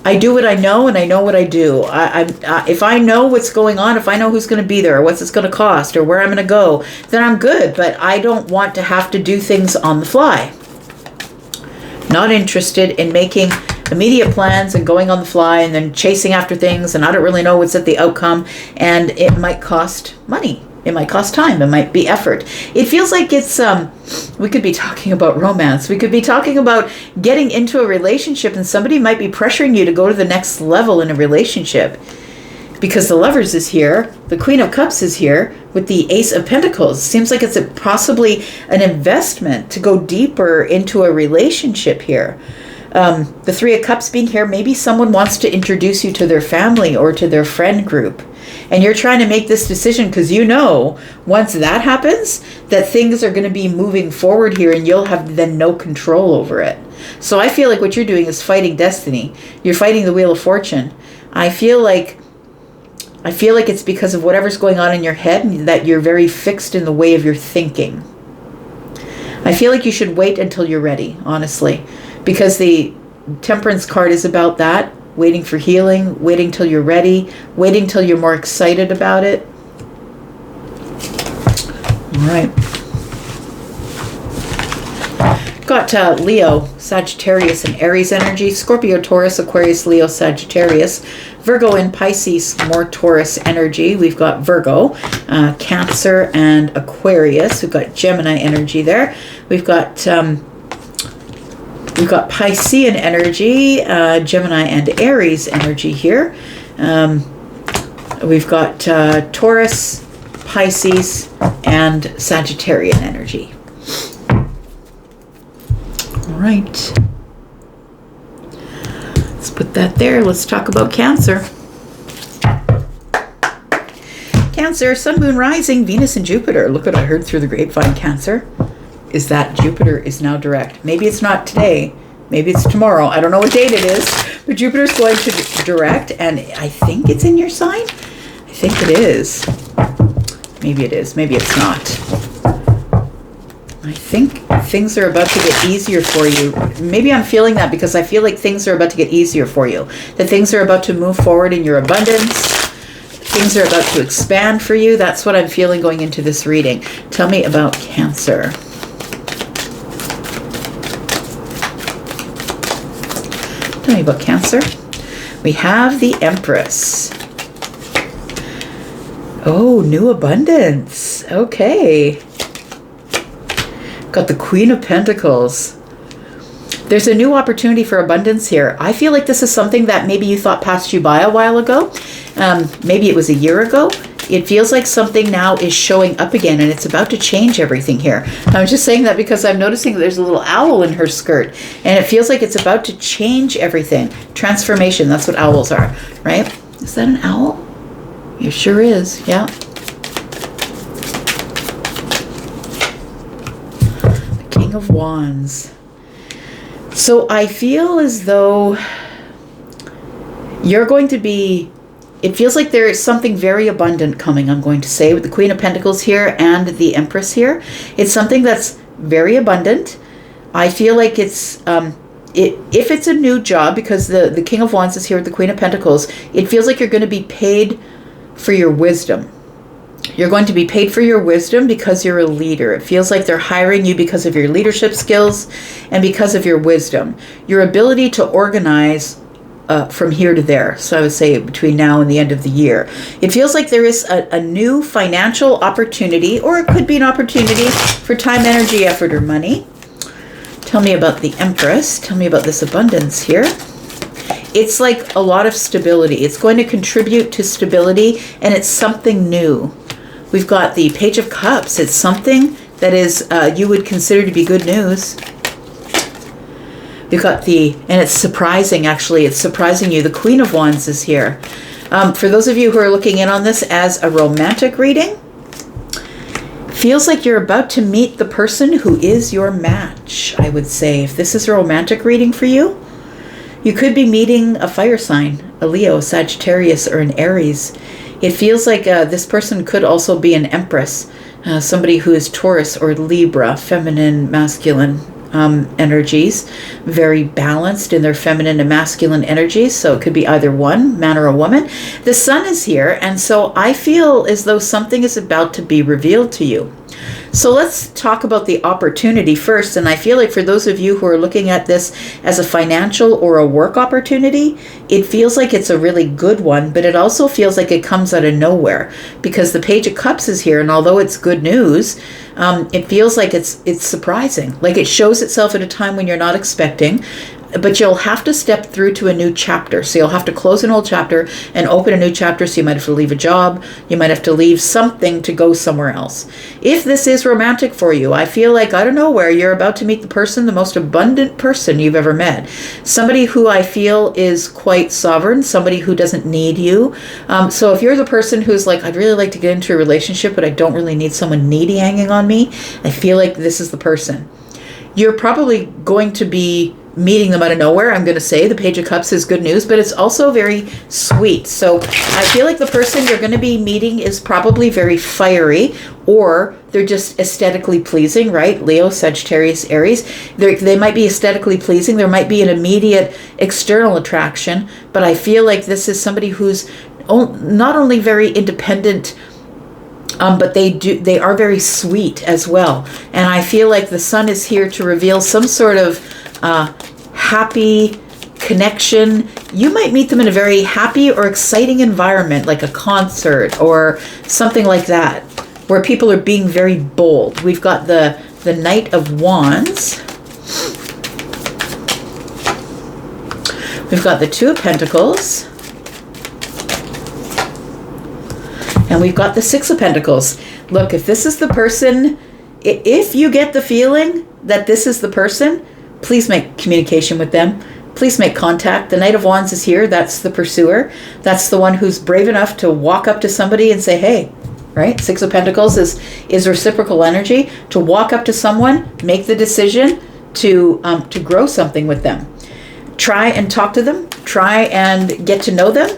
I do what I know and I know what I do. If I know what's going on, if I know who's going to be there or what's it's going to cost or where I'm going to go, then I'm good, but I don't want to have to do things on the fly. Not interested in making immediate plans and going on the fly and then chasing after things, and I don't really know what's at the outcome, and it might cost money, it might cost time, it might be effort. It feels like it's we could be talking about romance, we could be talking about getting into a relationship, and somebody might be pressuring you to go to the next level in a relationship, because the Lovers is here, the Queen of Cups is here with the Ace of Pentacles. It seems like it's possibly an investment to go deeper into a relationship here. The Three of Cups being here, maybe someone wants to introduce you to their family or to their friend group. And you're trying to make this decision because you know once that happens, that things are going to be moving forward here and you'll have then no control over it. So I feel like what you're doing is fighting destiny. You're fighting the Wheel of Fortune. I feel like it's because of whatever's going on in your head that you're very fixed in the way of your thinking. I feel like you should wait until you're ready, honestly. Because the Temperance card is about that, waiting for healing, waiting till you're ready, waiting till you're more excited about it. All right. Got Leo, Sagittarius, and Aries energy, Scorpio, Taurus, Aquarius, Leo, Sagittarius, Virgo and Pisces, more Taurus energy. We've got Virgo, Cancer, and Aquarius. We've got Gemini energy there. We've got Piscean energy, Gemini and Aries energy here. We've got Taurus, Pisces, and Sagittarian energy. All right. Let's put that there. Let's talk about Cancer. Cancer, Sun, Moon, Rising, Venus, and Jupiter. Look what I heard through the grapevine, Cancer. Is that Jupiter is now direct. Maybe it's not today. Maybe it's tomorrow. I don't know what date it is. But Jupiter's going to direct, and I think it's in your sign. I think it is. Maybe it is. Maybe it's not. I think things are about to get easier for you. Maybe I'm feeling that because I feel like things are about to get easier for you. That things are about to move forward in your abundance. Things are about to expand for you. That's what I'm feeling going into this reading. Tell me about Cancer. Tell me about Cancer. We have the Empress. Oh, new abundance. Okay. Got the Queen of Pentacles. There's a new opportunity for abundance here. I feel like this is something that maybe you thought passed you by a while ago. Maybe it was a year ago. It feels like something now is showing up again, and it's about to change everything here. I'm just saying that because I'm noticing there's a little owl in her skirt, and it feels like it's about to change everything. Transformation, that's what owls are, right? Is that an owl? It sure is, yeah. The King of Wands. So I feel as though you're going to be, it feels like there is something very abundant coming, I'm going to say, with the Queen of Pentacles here and the Empress here. It's something that's very abundant. I feel like it's, if it's a new job, because the King of Wands is here with the Queen of Pentacles, it feels like you're going to be paid for your wisdom. You're going to be paid for your wisdom because you're a leader. It feels like they're hiring you because of your leadership skills and because of your wisdom. Your ability to organize from here to there. So I would say between now and the end of the year. It feels like there is a new financial opportunity, or it could be an opportunity for time, energy, effort, or money. Tell me about the Empress. Tell me about this abundance here. It's like a lot of stability. It's going to contribute to stability, and it's something new. We've got the Page of Cups. It's something that is you would consider to be good news. You've got and it's surprising, actually. It's surprising you. The Queen of Wands is here. For those of you who are looking in on this as a romantic reading, Feels like you're about to meet the person who is your match, I would say. If this is a romantic reading for you, you could be meeting a fire sign, a Leo, Sagittarius, or an Aries. It feels like this person could also be an Empress, somebody who is Taurus or Libra, feminine, masculine energies, very balanced in their feminine and masculine energies. So it could be either one, man or a woman. The sun is here, and so I feel as though something is about to be revealed to you. So let's talk about the opportunity first. And I feel like for those of you who are looking at this as a financial or a work opportunity, it feels like it's a really good one, but it also feels like it comes out of nowhere because the Page of Cups is here. And although it's good news, it feels like it's surprising. Like it shows itself at a time when you're not expecting. But you'll have to step through to a new chapter. So you'll have to close an old chapter and open a new chapter. So you might have to leave a job. You might have to leave something to go somewhere else. If this is romantic for you, I feel like out of nowhere, you're about to meet the person, the most abundant person you've ever met. Somebody who I feel is quite sovereign, somebody who doesn't need you. So if you're the person who's like, I'd really like to get into a relationship, but I don't really need someone needy hanging on me, I feel like this is the person. You're probably going to be meeting them out of nowhere. I'm going to say the Page of Cups is good news, but it's also very sweet. So I feel like the person you're going to be meeting is probably very fiery, or they're just aesthetically pleasing, right? Leo, Sagittarius, Aries. They might be aesthetically pleasing. There might be an immediate external attraction, but I feel like this is somebody who's not only very independent, but they are very sweet as well. And I feel like the sun is here to reveal some sort of happy connection. You might meet them in a very happy or exciting environment, like a concert or something like that, where people are being very bold. We've got the Knight of Wands. We've got the Two of Pentacles. And we've got the Six of Pentacles. Look, if this is the person, if you get the feeling that this is the person, please make communication with them. Please make contact. The Knight of Wands is here. That's the pursuer. That's the one who's brave enough to walk up to somebody and say, hey, right? Six of Pentacles is reciprocal energy. To walk up to someone, make the decision to grow something with them. Try and talk to them. Try and get to know them.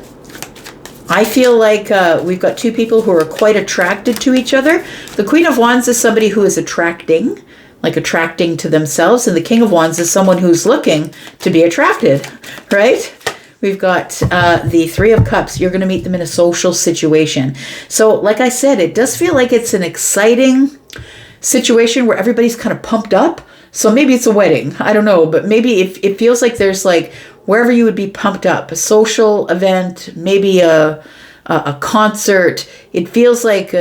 I feel like we've got two people who are quite attracted to each other. The Queen of Wands is somebody who is attracting to themselves. And the King of Wands is someone who's looking to be attracted, right? We've got the Three of Cups. You're going to meet them in a social situation. So like I said, it does feel like it's an exciting situation where everybody's kind of pumped up. So maybe it's a wedding. I don't know. But maybe it feels like there's like wherever you would be pumped up, a social event, maybe a concert. It feels like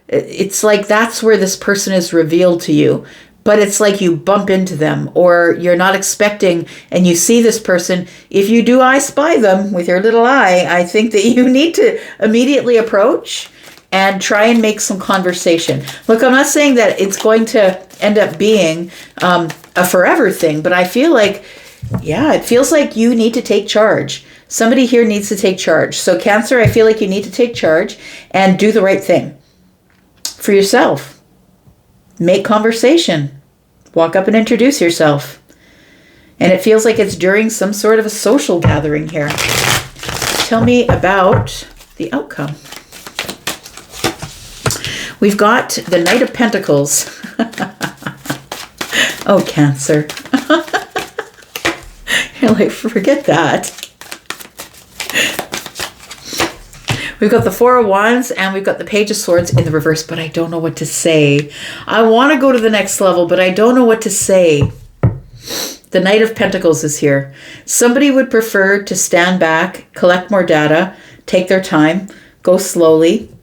it's like that's where this person is revealed to you. But it's like you bump into them or you're not expecting and you see this person. If you do I spy them with your little eye, I think that you need to immediately approach and try and make some conversation. Look, I'm not saying that it's going to end up being a forever thing, but I feel like, yeah, it feels like you need to take charge. Somebody here needs to take charge. So Cancer, I feel like you need to take charge and do the right thing for yourself. Make conversation. Walk up and introduce yourself. And it feels like it's during some sort of a social gathering here. Tell me about the outcome. We've got the Knight of Pentacles. Oh, Cancer. You're like, forget that. We've got the Four of Wands and we've got the Page of Swords in the reverse, but I don't know what to say. I want to go to the next level, but I don't know what to say. The Knight of Pentacles is here. Somebody would prefer to stand back, collect more data, take their time, go slowly.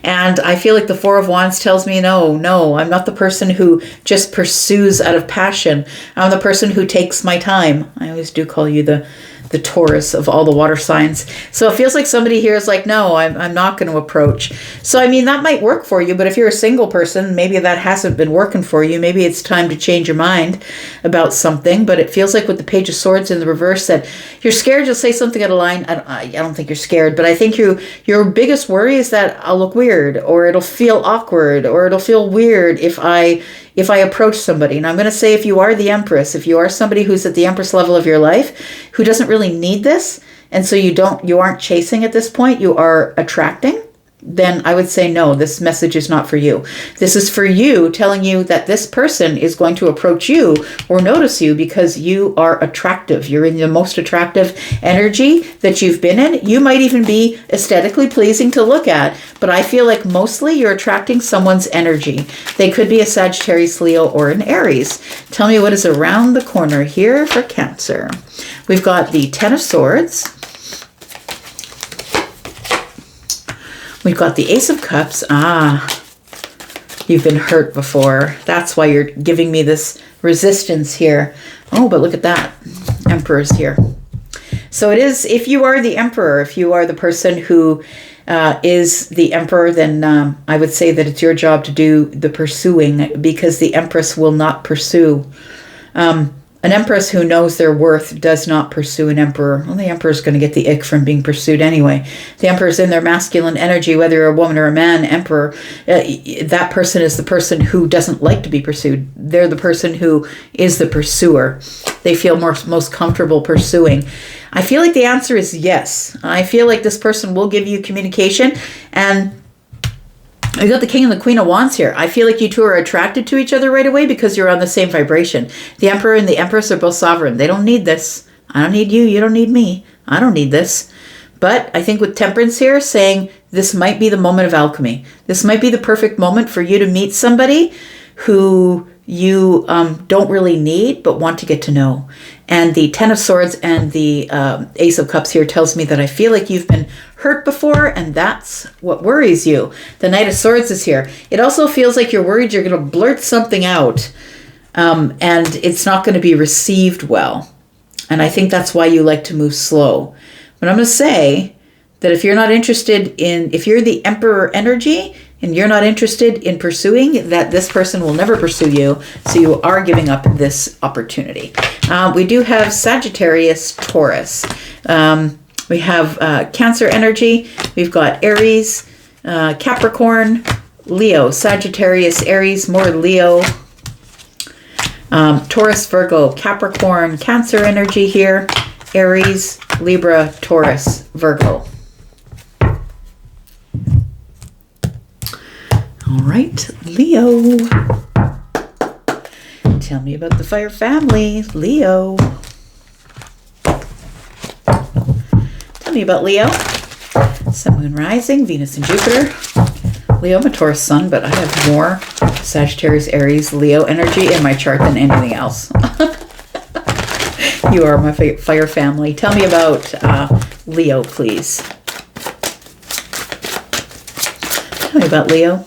And I feel like the Four of Wands tells me, no, I'm not the person who just pursues out of passion. I'm the person who takes my time. I always do call you the the Taurus of all the water signs. So it feels like somebody here is like, no, I'm not going to approach. So, I mean, that might work for you, but if you're a single person, maybe that hasn't been working for you. Maybe it's time to change your mind about something. But it feels like with the Page of Swords in the reverse that you're scared you'll say something out of line. I don't think you're scared, but I think your biggest worry is that I'll look weird, or it'll feel awkward, or it'll feel weird if I approach somebody. And I'm going to say, if you are the Empress, if you are somebody who's at the Empress level of your life, who doesn't really need this, and so you aren't chasing at this point, you are attracting, then I would say, no, this message is not for you. This is for you, telling you that this person is going to approach you or notice you because you are attractive. You're in the most attractive energy that you've been in. You might even be aesthetically pleasing to look at, but I feel like mostly you're attracting someone's energy. They could be a Sagittarius, Leo, or an Aries. Tell me what is around the corner here for Cancer. We've got the Ten of Swords. We've got the Ace of Cups. You've been hurt before. That's why you're giving me this resistance here. Oh, but look at that. Emperor's here. So it is, if you are the Emperor, if you are the person who is the Emperor, then I would say that it's your job to do the pursuing, because the Empress will not pursue. An Empress who knows their worth does not pursue an Emperor. Well, the Emperor's going to get the ick from being pursued anyway. The Emperor's in their masculine energy, whether you're a woman or a man, Emperor. That person is the person who doesn't like to be pursued. They're the person who is the pursuer. They feel most comfortable pursuing. I feel like the answer is yes. I feel like this person will give you communication, and I got the King and the Queen of Wands here. I feel like you two are attracted to each other right away because you're on the same vibration. The Emperor and the Empress are both sovereign. They don't need this. I don't need you. You don't need me. I don't need this. But I think with Temperance here saying this might be the moment of alchemy. This might be the perfect moment for you to meet somebody who you don't really need but want to get to know. And the Ten of Swords and the Ace of Cups here tells me that I feel like you've been hurt before, and that's what worries you. The Knight of Swords is here. It also feels like you're worried you're going to blurt something out, and it's not going to be received well. And I think that's why you like to move slow. But I'm going to say that if you're not interested in, if you're the Emperor energy, and you're not interested in pursuing, that this person will never pursue you, so you are giving up this opportunity. We do have Sagittarius, Taurus. We have Cancer energy. We've got Aries, Capricorn, Leo, Sagittarius, Aries, more Leo, Taurus, Virgo, Capricorn, Cancer energy here, Aries, Libra, Taurus, Virgo. All right, Leo. Tell me about the fire family, Leo. Tell me about Leo. Sun, Moon, Rising, Venus and Jupiter. Leo, I'm a Taurus sun, but I have more Sagittarius, Aries, Leo energy in my chart than anything else. You are my fire family. Tell me about Leo, please. Tell me about Leo.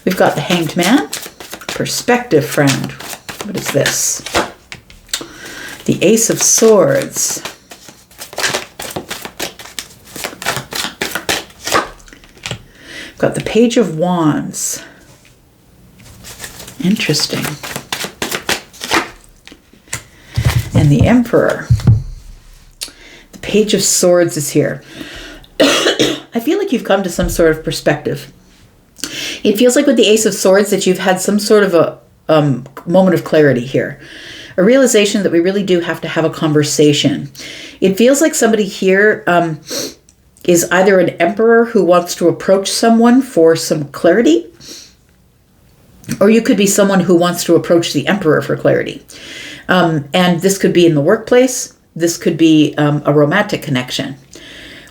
We've got the Hanged Man, Perspective Friend. What is this? The Ace of Swords. We've got the Page of Wands. Interesting. And the Emperor. The Page of Swords is here. I feel like you've come to some sort of perspective. It feels like with the Ace of Swords that you've had some sort of a moment of clarity here. A realization that we really do have to have a conversation. It feels like somebody here is either an Emperor who wants to approach someone for some clarity, or you could be someone who wants to approach the Emperor for clarity. And this could be in the workplace. This could be a romantic connection.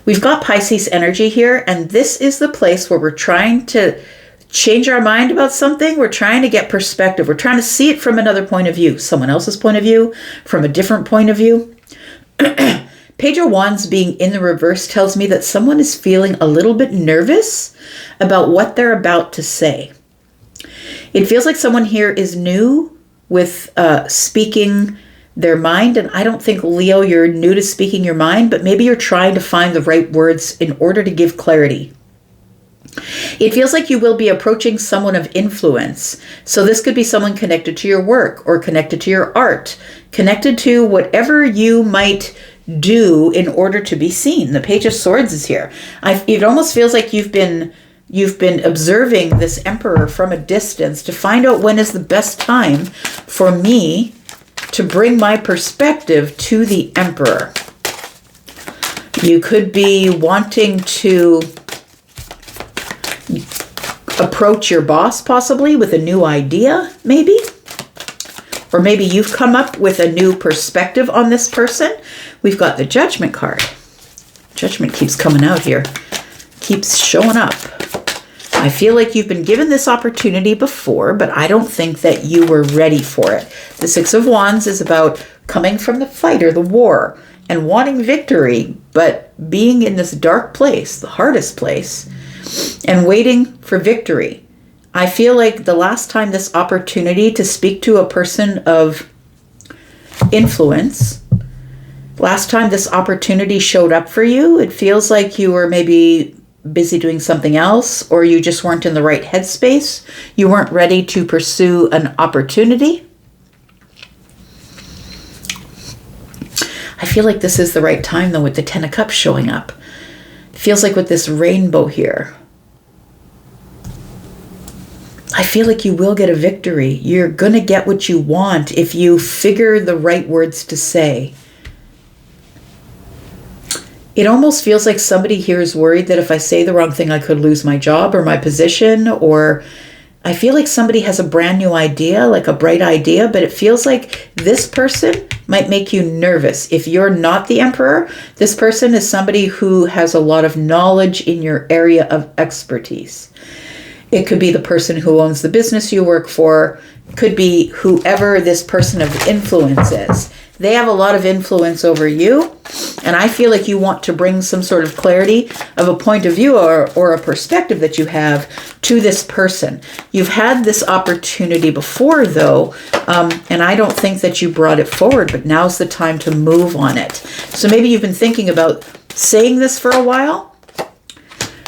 We've got Pisces energy here, and this is the place where we're trying to change our mind about something. We're trying to get perspective. We're trying to see it from another point of view, someone else's point of view, from a different point of view. Page of Wands being in the reverse tells me that someone is feeling a little bit nervous about what they're about to say. It feels like someone here is new with speaking their mind. And I don't think, Leo, you're new to speaking your mind, but maybe you're trying to find the right words in order to give clarity. It feels like you will be approaching someone of influence. So this could be someone connected to your work or connected to your art, connected to whatever you might do in order to be seen. The Page of Swords is here. It almost feels like you've been observing this Emperor from a distance to find out when is the best time for me to bring my perspective to the Emperor. You could be wanting to approach your boss possibly with a new idea, maybe. Or maybe you've come up with a new perspective on this person. We've got the Judgment card. Judgment keeps coming out here. Keeps showing up. I feel like you've been given this opportunity before, but I don't think that you were ready for it. The Six of Wands is about coming from the fight or the war and wanting victory, but being in this dark place, the hardest place, and waiting for victory. I feel like the last time this opportunity to speak to a person of influence, last time this opportunity showed up for you, it feels like you were maybe busy doing something else, or you just weren't in the right headspace. You weren't ready to pursue an opportunity. I feel like this is the right time though with the Ten of Cups showing up. It feels like with this rainbow here, I feel like you will get a victory. You're going to get what you want if you figure the right words to say. It almost feels like somebody here is worried that if I say the wrong thing, I could lose my job or my position, or I feel like somebody has a brand new idea, like a bright idea, but it feels like this person might make you nervous. If you're not the Emperor, this person is somebody who has a lot of knowledge in your area of expertise. It could be the person who owns the business you work for. It could be whoever this person of influence is. They have a lot of influence over you, and I feel like you want to bring some sort of clarity of a point of view or a perspective that you have to this person. You've had this opportunity before, though, and I don't think that you brought it forward, but now's the time to move on it. So maybe you've been thinking about saying this for a while,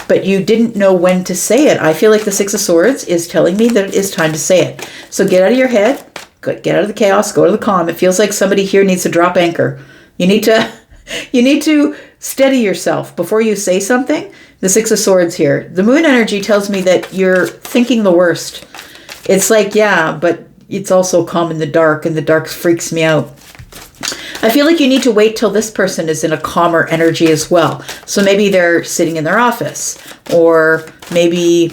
but you didn't know when to say it. I feel like the Six of Swords is telling me that it is time to say it. So get out of your head. Get out of the chaos, go to the calm. It feels like somebody here needs to drop anchor. You need to steady yourself before you say something. The Six of Swords here. The moon energy tells me that you're thinking the worst. It's like, yeah, but it's also calm in the dark, and the dark freaks me out. I feel like you need to wait till this person is in a calmer energy as well. So maybe they're sitting in their office, or maybe,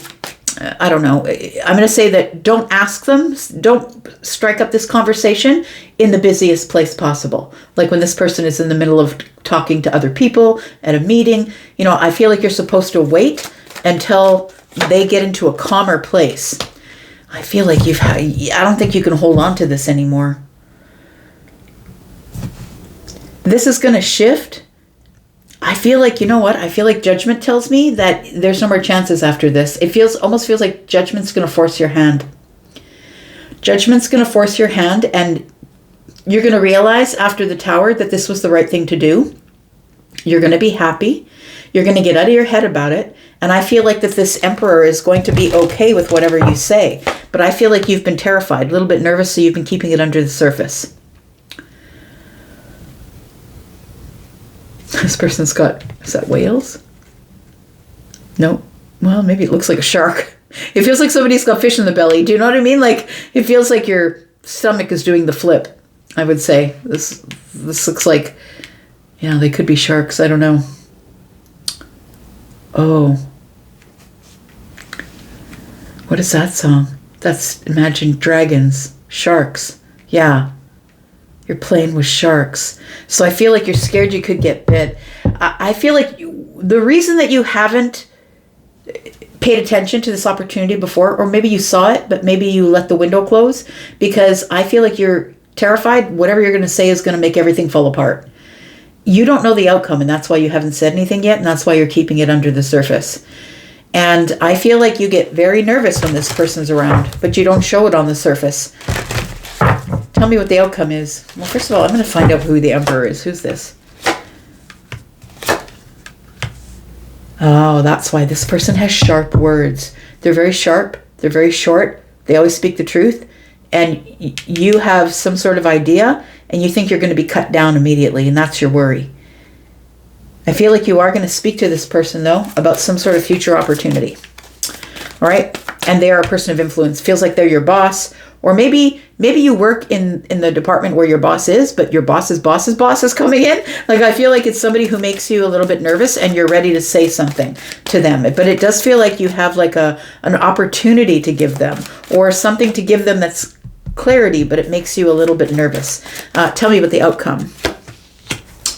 I don't know. I'm going to say that don't ask them, don't strike up this conversation in the busiest place possible. Like when this person is in the middle of talking to other people at a meeting, you know, I feel like you're supposed to wait until they get into a calmer place. I feel like I don't think you can hold on to this anymore. This is going to shift. I feel like, you know what? I feel like Judgment tells me that there's no more chances after this. It almost feels like Judgment's going to force your hand. Judgment's going to force your hand, and you're going to realize after the Tower that this was the right thing to do. You're going to be happy. You're going to get out of your head about it. And I feel like that this Emperor is going to be okay with whatever you say. But I feel like you've been terrified, a little bit nervous, so you've been keeping it under the surface. This person's got, is that whales? No. Well, maybe it looks like a shark. It feels like somebody's got fish in the belly. Do you know what I mean? Like, it feels like your stomach is doing the flip, I would say. This looks like, yeah, they could be sharks. I don't know. Oh. What is that song? That's Imagine Dragons. Sharks. Yeah. You're playing with sharks. So I feel like you're scared you could get bit. I feel like the reason that you haven't paid attention to this opportunity before, or maybe you saw it, but maybe you let the window close, because I feel like you're terrified whatever you're going to say is going to make everything fall apart. You don't know the outcome, and that's why you haven't said anything yet, and that's why you're keeping it under the surface. And I feel like you get very nervous when this person's around, but you don't show it on the surface. Tell me what the outcome is. Well, first of all, I'm going to find out who the Emperor is. Who's this? Oh, that's why this person has sharp words. They're very sharp. They're very short. They always speak the truth. And you have some sort of idea, and you think you're going to be cut down immediately, and that's your worry. I feel like you are going to speak to this person, though, about some sort of future opportunity. All right? And they are a person of influence. Feels like they're your boss. Or maybe you work in the department where your boss is, but your boss's boss is coming in. Like, I feel like it's somebody who makes you a little bit nervous and you're ready to say something to them. But it does feel like you have like an opportunity to give them, or something to give them that's clarity, but it makes you a little bit nervous. Tell me about the outcome.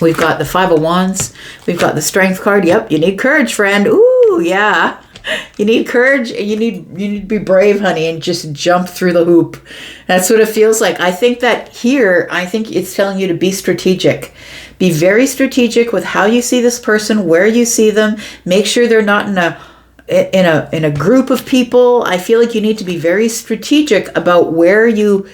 We've got the Five of Wands. We've got the Strength card. Yep, you need courage, friend. Ooh, yeah. You need courage, and you need to be brave, honey, and just jump through the hoop. That's what it feels like. I think it's telling you to be strategic. Be very strategic with how you see this person, where you see them. Make sure they're not in a group of people. I feel like you need to be very strategic about where you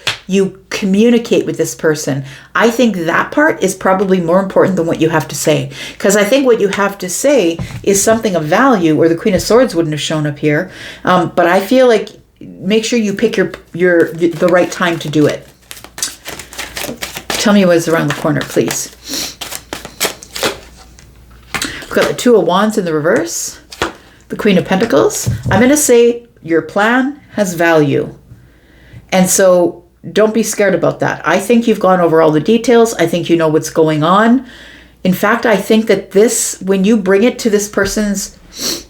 communicate with this person. I think that part is probably more important than what you have to say, because I think what you have to say is something of value, or the Queen of Swords wouldn't have shown up here. But I feel like make sure you pick the right time to do it. Tell me what's around the corner, please. We've got the Two of Wands in the reverse. The Queen of Pentacles. I'm going to say your plan has value. And so don't be scared about that. I think you've gone over all the details. I think you know what's going on. In fact, I think that when you bring it to this person's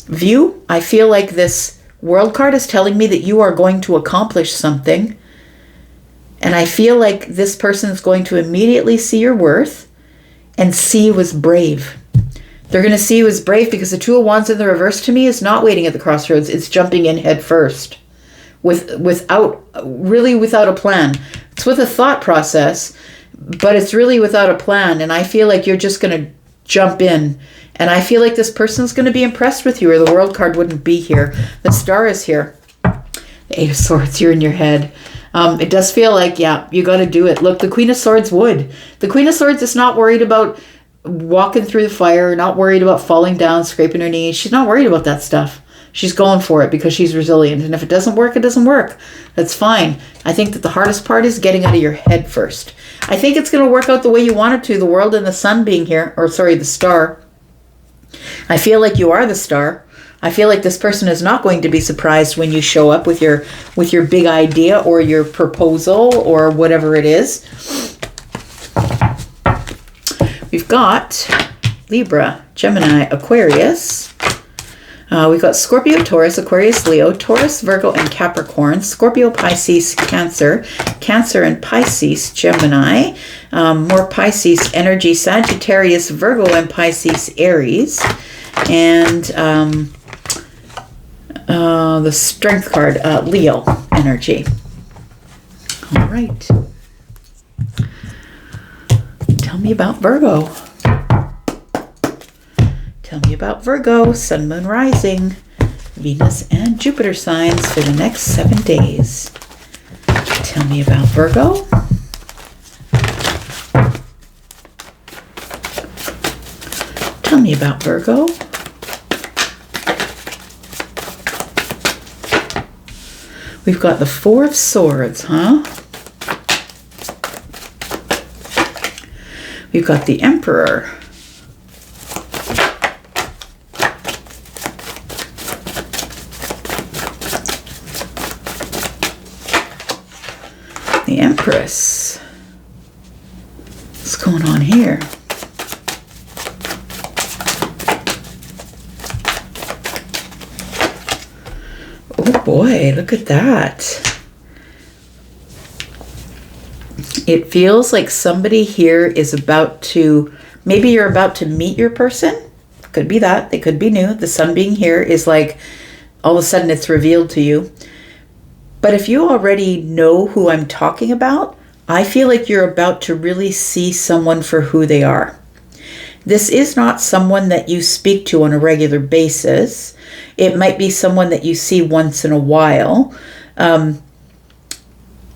view, I feel like this World card is telling me that you are going to accomplish something. And I feel like this person is going to immediately see your worth and see you as brave. They're going to see you as brave, because the Two of Wands in the reverse to me is not waiting at the crossroads. It's jumping in head first without a plan. It's with a thought process, but it's really without a plan. And I feel like you're just going to jump in. And I feel like this person's going to be impressed with you, or the World card wouldn't be here. The Star is here. The Eight of Swords, you're in your head. It does feel like, yeah, you got to do it. Look, the Queen of Swords would. The Queen of Swords is not worried about walking through the fire, not worried about falling down, scraping her knees. She's not worried about that stuff. She's going for it because she's resilient. And if it doesn't work, it doesn't work. That's fine. I think that the hardest part is getting out of your head first. I think it's going to work out the way you want it to. The World and the Sun being here, the Star. I feel like you are the Star. I feel like this person is not going to be surprised when you show up with your big idea or your proposal or whatever it is. We've got Libra, Gemini, Aquarius. We've got Scorpio, Taurus, Aquarius, Leo, Taurus, Virgo, and Capricorn. Scorpio, Pisces, Cancer. Cancer and Pisces, Gemini. More Pisces energy, Sagittarius, Virgo, and Pisces, Aries. And the Strength card, Leo energy. All right. Tell me about Virgo. Tell me about Virgo, Sun, Moon, Rising, Venus, and Jupiter signs for the next 7 days. Tell me about Virgo. Tell me about Virgo. We've got the Four of Swords, huh? We've got the Emperor. The Empress. What's going on here? Oh boy, look at that. It feels like somebody here is about to, maybe you're about to meet your person. Could be that. They could be new. The Sun being here is like, all of a sudden it's revealed to you. But if you already know who I'm talking about, I feel like you're about to really see someone for who they are. This is not someone that you speak to on a regular basis. It might be someone that you see once in a while.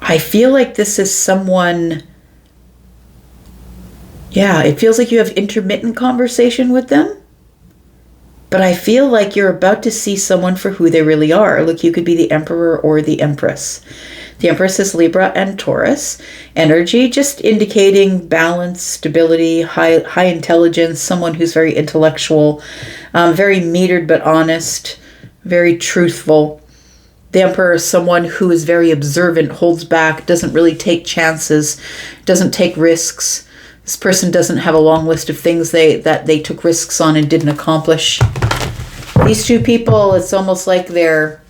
I feel like this is someone, yeah, it feels like you have intermittent conversation with them. But I feel like you're about to see someone for who they really are. Look, you could be the Emperor or the Empress. The Empress is Libra and Taurus energy, just indicating balance, stability, high intelligence, someone who's very intellectual, very metered but honest, very truthful. The Emperor is someone who is very observant, holds back, doesn't really take chances, doesn't take risks. This person doesn't have a long list of things that they took risks on and didn't accomplish. These two people, it's almost like they're,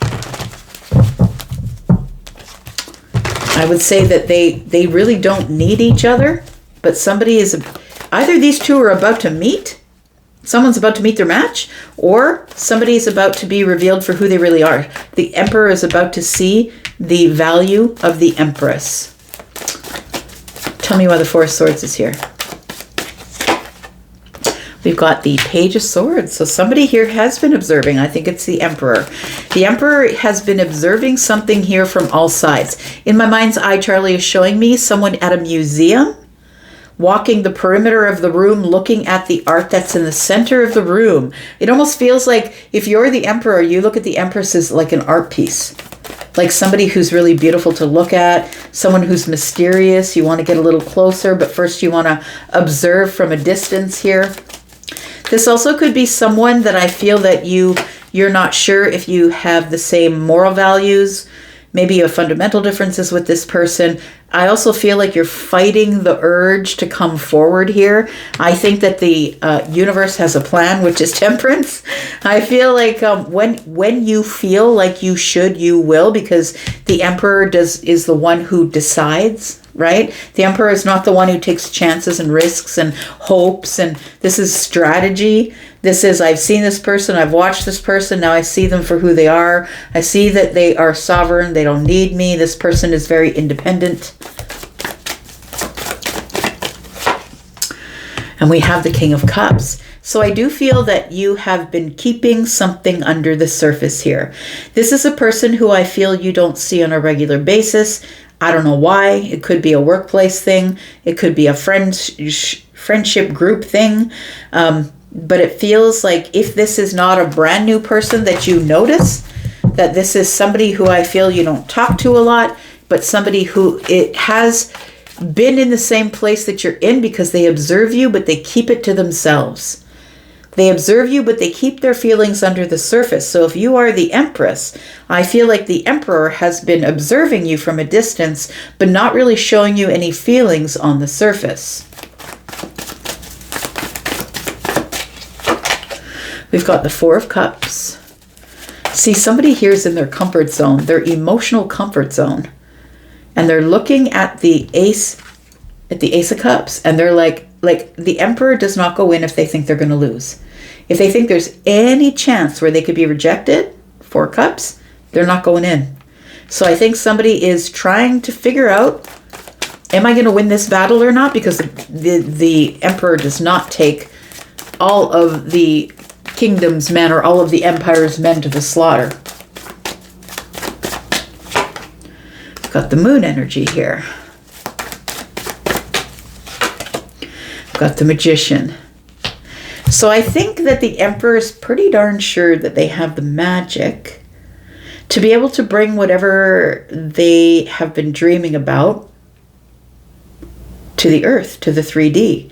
I would say that they really don't need each other, but somebody is, either these two are about to meet, someone's about to meet their match, or somebody is about to be revealed for who they really are. The Emperor is about to see the value of the Empress. Tell me why the Four of Swords is here. We've got the Page of Swords. So somebody here has been observing. I think it's the Emperor. The Emperor has been observing something here from all sides. In my mind's eye, Charlie is showing me someone at a museum, walking the perimeter of the room, looking at the art that's in the center of the room. It almost feels like if you're the Emperor, you look at the Empress as like an art piece. Like somebody who's really beautiful to look at, someone who's mysterious. You want to get a little closer, but first you want to observe from a distance here. This also could be someone that I feel that you're not sure if you have the same moral values. Maybe you have fundamental differences with this person. I also feel like you're fighting the urge to come forward here. I think that the universe has a plan, which is temperance. I feel like when you feel like you should, you will, because the Emperor is the one who decides, right? The Emperor is not the one who takes chances and risks and hopes, and this is strategy. This is, I've seen this person, I've watched this person, now I see them for who they are. I see that they are sovereign, they don't need me. This person is very independent. And we have the King of Cups. So I do feel that you have been keeping something under the surface here. This is a person who I feel you don't see on a regular basis. I don't know why. It could be a workplace thing. It could be a friendship group thing. But it feels like if this is not a brand new person that you notice, that this is somebody who I feel you don't talk to a lot, but somebody who it has been in the same place that you're in because they observe you, but they keep it to themselves. They observe you, but they keep their feelings under the surface. So if you are the Empress, I feel like the Emperor has been observing you from a distance, but not really showing you any feelings on the surface. We've got the Four of Cups. See, somebody here is in their comfort zone, their emotional comfort zone. And they're looking at the Ace of Cups. And they're like the Emperor does not go in if they think they're going to lose. If they think there's any chance where they could be rejected, Four Cups, they're not going in. So I think somebody is trying to figure out, am I going to win this battle or not? Because the Emperor does not take all of the kingdom's men or all of the empire's men to the slaughter. We've got the Moon energy here. We've got the Magician. So I think that the Emperor is pretty darn sure that they have the magic to be able to bring whatever they have been dreaming about to the earth, to the 3D.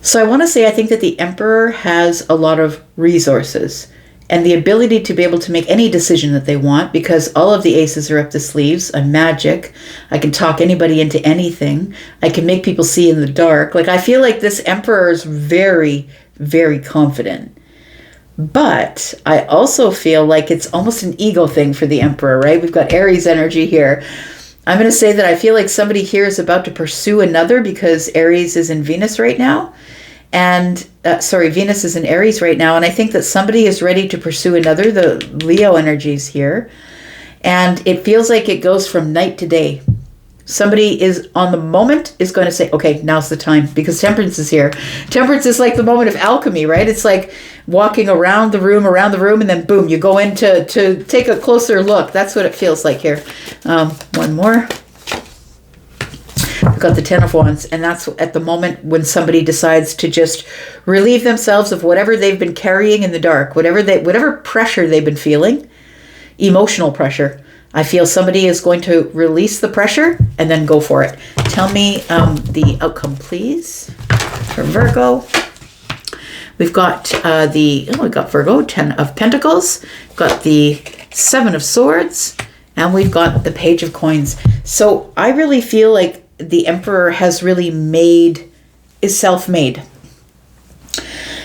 So I want to say I think that the Emperor has a lot of resources and the ability to be able to make any decision that they want because all of the aces are up the sleeves. I'm magic. I can talk anybody into anything. I can make people see in the dark. Like I feel like this Emperor is very, very confident. But I also feel like it's almost an ego thing for the Emperor, right? We've got Aries energy here. I'm going to say that I feel like somebody here is about to pursue another because Aries is in Venus right now. And, Venus is in Aries right now. And I think that somebody is ready to pursue another. The Leo energy is here. And it feels like it goes from night to day. Somebody is on the moment is going to say, okay, now's the time, because temperance is here. Temperance is like the moment of alchemy, right? It's like walking around the room, and then boom, you go in to take a closer look. That's what it feels like here. One more. We've got the Ten of Wands, and that's at the moment when somebody decides to just relieve themselves of whatever they've been carrying in the dark, whatever pressure they've been feeling, emotional pressure. I feel somebody is going to release the pressure and then go for it. Tell me the outcome, please, for Virgo. We've got we got Virgo, 10 of Pentacles, got the 7 of Swords, and we've got the Page of Coins. So I really feel like the Emperor has really is self-made.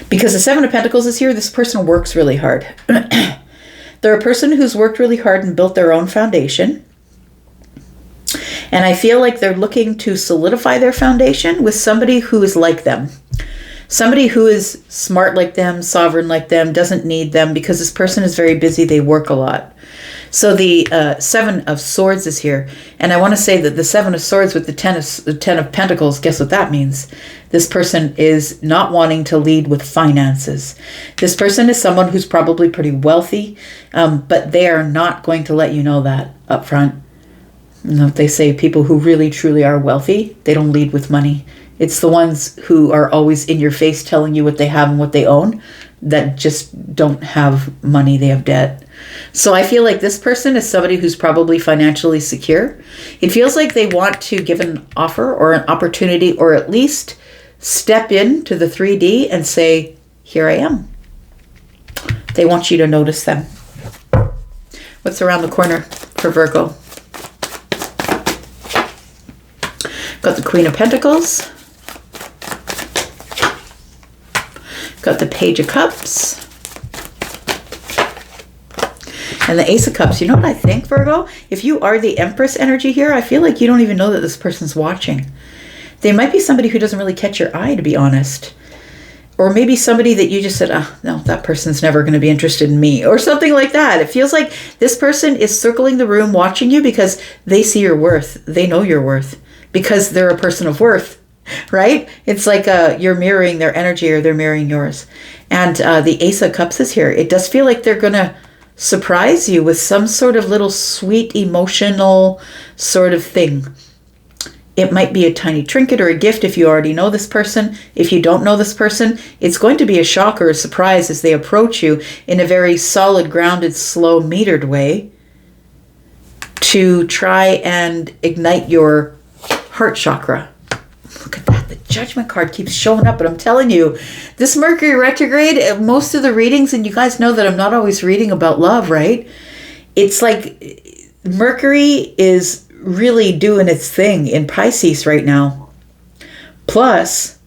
Because the 7 of Pentacles is here, this person works really hard. They're a person who's worked really hard and built their own foundation. And I feel like they're looking to solidify their foundation with somebody who is like them. Somebody who is smart like them, sovereign like them, doesn't need them, because this person is very busy. They work a lot. So the 7 of Swords is here. And I want to say that the 7 of Swords with the 10 of Pentacles, guess what that means? This person is not wanting to lead with finances. This person is someone who's probably pretty wealthy, but they are not going to let you know that up front. You know, they say people who really, truly are wealthy, they don't lead with money. It's the ones who are always in your face telling you what they have and what they own that just don't have money, they have debt. So I feel like this person is somebody who's probably financially secure. It feels like they want to give an offer or an opportunity, or at least step into the 3D and say, here I am. They want you to notice them. What's around the corner for Virgo? Got the Queen of Pentacles. Got the Page of Cups. And the Ace of Cups. You know what I think, Virgo? If you are the Empress energy here, I feel like you don't even know that this person's watching. They might be somebody who doesn't really catch your eye, to be honest. Or maybe somebody that you just said, no, that person's never going to be interested in me. Or something like that. It feels like this person is circling the room watching you because they see your worth. They know your worth. Because they're a person of worth. Right? It's like you're mirroring their energy, or they're mirroring yours. And the Ace of Cups is here. It does feel like they're going to surprise you with some sort of little sweet, emotional sort of thing. It might be a tiny trinket or a gift if you already know this person. If you don't know this person, it's going to be a shock or a surprise as they approach you in a very solid, grounded, slow, metered way to try and ignite your heart chakra. Look at that. The Judgment card keeps showing up, but I'm telling you, this Mercury retrograde, most of the readings, and you guys know that I'm not always reading about love, right? It's like Mercury is really doing its thing in Pisces right now. Plus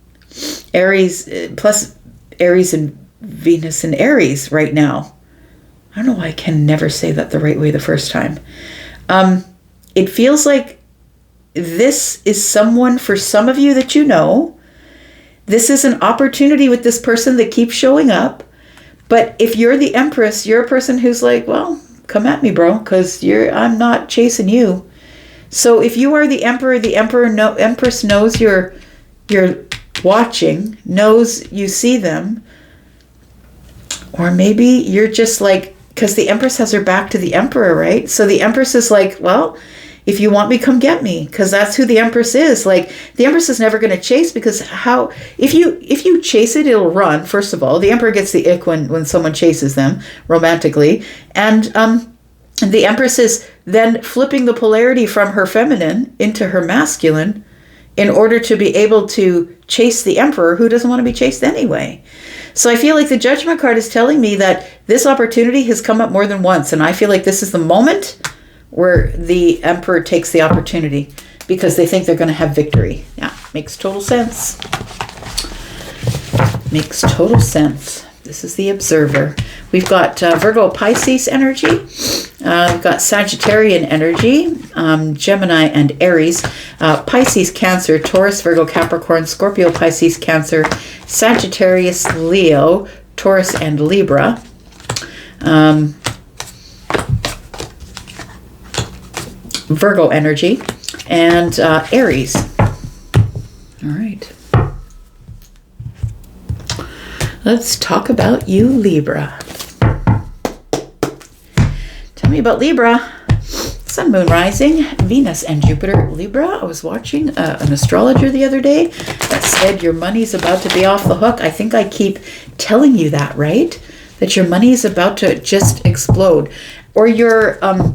Aries and Venus in Aries right now. I don't know why I can never say that the right way the first time. It feels like this is someone, for some of you that you know, this is an opportunity with this person that keeps showing up. But if you're the Empress, you're a person who's like, well, come at me, bro, because I'm not chasing you. So if you are the Emperor, Empress knows you're watching, knows you see them. Or maybe you're just like, because the Empress has her back to the Emperor, right? So the Empress is like, well, if you want me, come get me, because that's who the Empress is. Like, the Empress is never going to chase, because if you chase it, it'll run. First of all, the Emperor gets the ick when someone chases them romantically, and the Empress is then flipping the polarity from her feminine into her masculine in order to be able to chase the Emperor, who doesn't want to be chased anyway. So I feel like the Judgment card is telling me that this opportunity has come up more than once, and I feel like this is the moment where the Emperor takes the opportunity because they think they're going to have victory. Yeah, makes total sense. Makes total sense. This is the Observer. We've got Virgo Pisces energy. We've got Sagittarian energy, Gemini and Aries, Pisces, Cancer, Taurus, Virgo, Capricorn, Scorpio, Pisces, Cancer, Sagittarius, Leo, Taurus, and Libra. Virgo energy. and Aries. All right. Let's talk about you, Libra. Tell me about Libra. Sun, Moon, Rising, Venus, and Jupiter, Libra. I was watching an astrologer the other day that said your money's about to be off the hook. I think I keep telling you that, right? That your money is about to just explode. Or the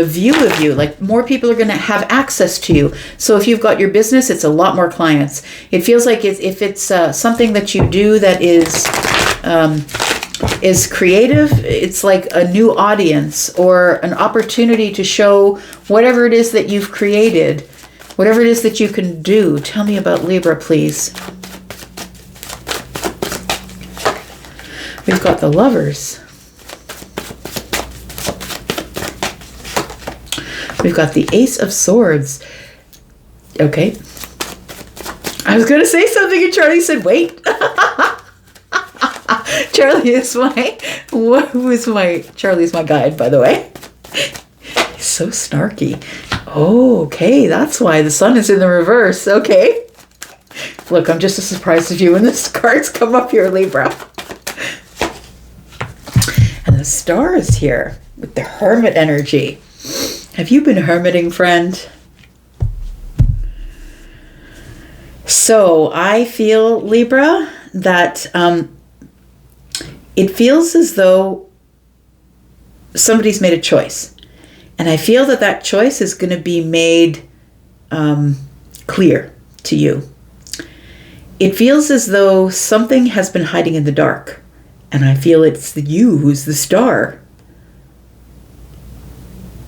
view of you, like more people are going to have access to you. So if you've got your business, it's a lot more clients. It feels like if it's something that you do that is creative, it's like a new audience or an opportunity to show whatever it is that you've created, whatever it is that you can do. Tell me about Libra, please. We've got the Lovers. We've got the Ace of Swords. Okay. I was going to say something and Charlie said, wait. Charlie's my guide, by the way. He's so snarky. Oh, okay. That's why the sun is in the reverse. Okay. Look, I'm just as surprised as you when the cards come up here, Libra. And the Star is here with the Hermit energy. Have you been hermiting, friend? So I feel, Libra, that it feels as though somebody's made a choice. And I feel that that choice is going to be made clear to you. It feels as though something has been hiding in the dark. And I feel it's you who's the star.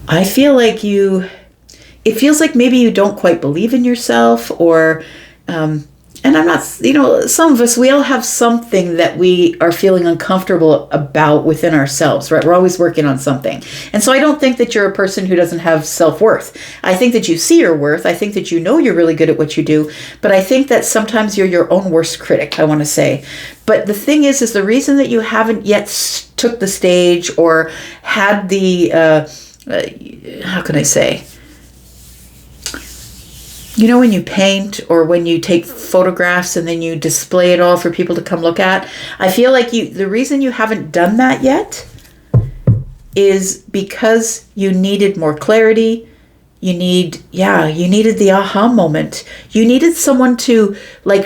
I feel like it feels like maybe you don't quite believe in yourself or, and I'm not, some of us, we all have something that we are feeling uncomfortable about within ourselves, right? We're always working on something. And so I don't think that you're a person who doesn't have self-worth. I think that you see your worth. I think that you know you're really good at what you do. But I think that sometimes you're your own worst critic, I want to say. But the thing is the reason that you haven't yet took the stage or had the, how can I say? When you paint or when you take photographs and then you display it all for people to come look at, I feel like the reason you haven't done that yet is because you needed more clarity. You needed the aha moment. You needed someone to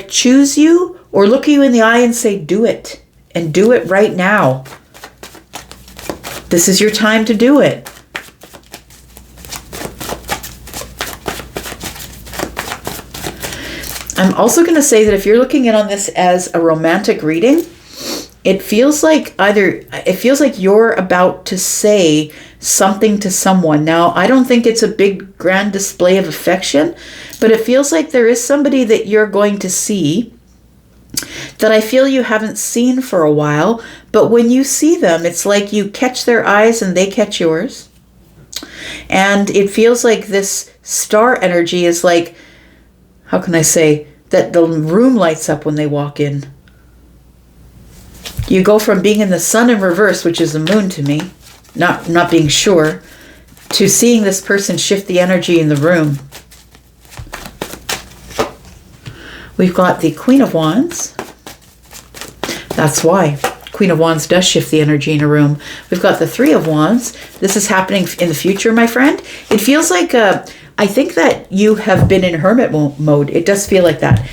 choose you or look you in the eye and say, do it, and do it right now. This is your time to do it. I'm also going to say that if you're looking in on this as a romantic reading, it feels like you're about to say something to someone. Now, I don't think it's a big grand display of affection, but it feels like there is somebody that you're going to see that I feel you haven't seen for a while, but when you see them, it's like you catch their eyes and they catch yours. And it feels like this star energy is like, how can I say, that the room lights up when they walk in. You go from being in the sun in reverse, which is the moon to me, not being sure, to seeing this person shift the energy in the room. We've got the Queen of Wands. That's why. Queen of Wands does shift the energy in a room. We've got the Three of Wands. This is happening in the future, my friend. It feels like, I think that you have been in hermit mode. It does feel like that.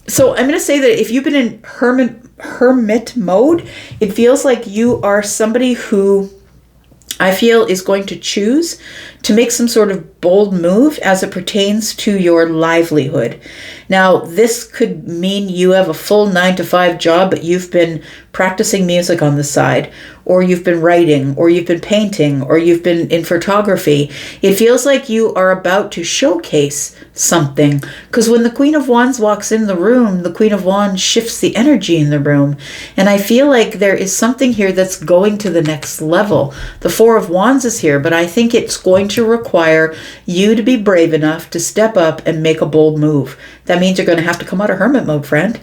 So I'm going to say that if you've been in hermit mode, it feels like you are somebody who I feel is going to choose to make some sort of bold move as it pertains to your livelihood. Now, this could mean you have a full 9-to-5 job, but you've been practicing music on the side, or you've been writing, or you've been painting, or you've been in photography. It feels like you are about to showcase something, because when the Queen of Wands walks in the room, the Queen of Wands shifts the energy in the room, and I feel like there is something here that's going to the next level. The Four of Wands is here, but I think it's going to require you to be brave enough to step up and make a bold move. That means you're going to have to come out of hermit mode, friend.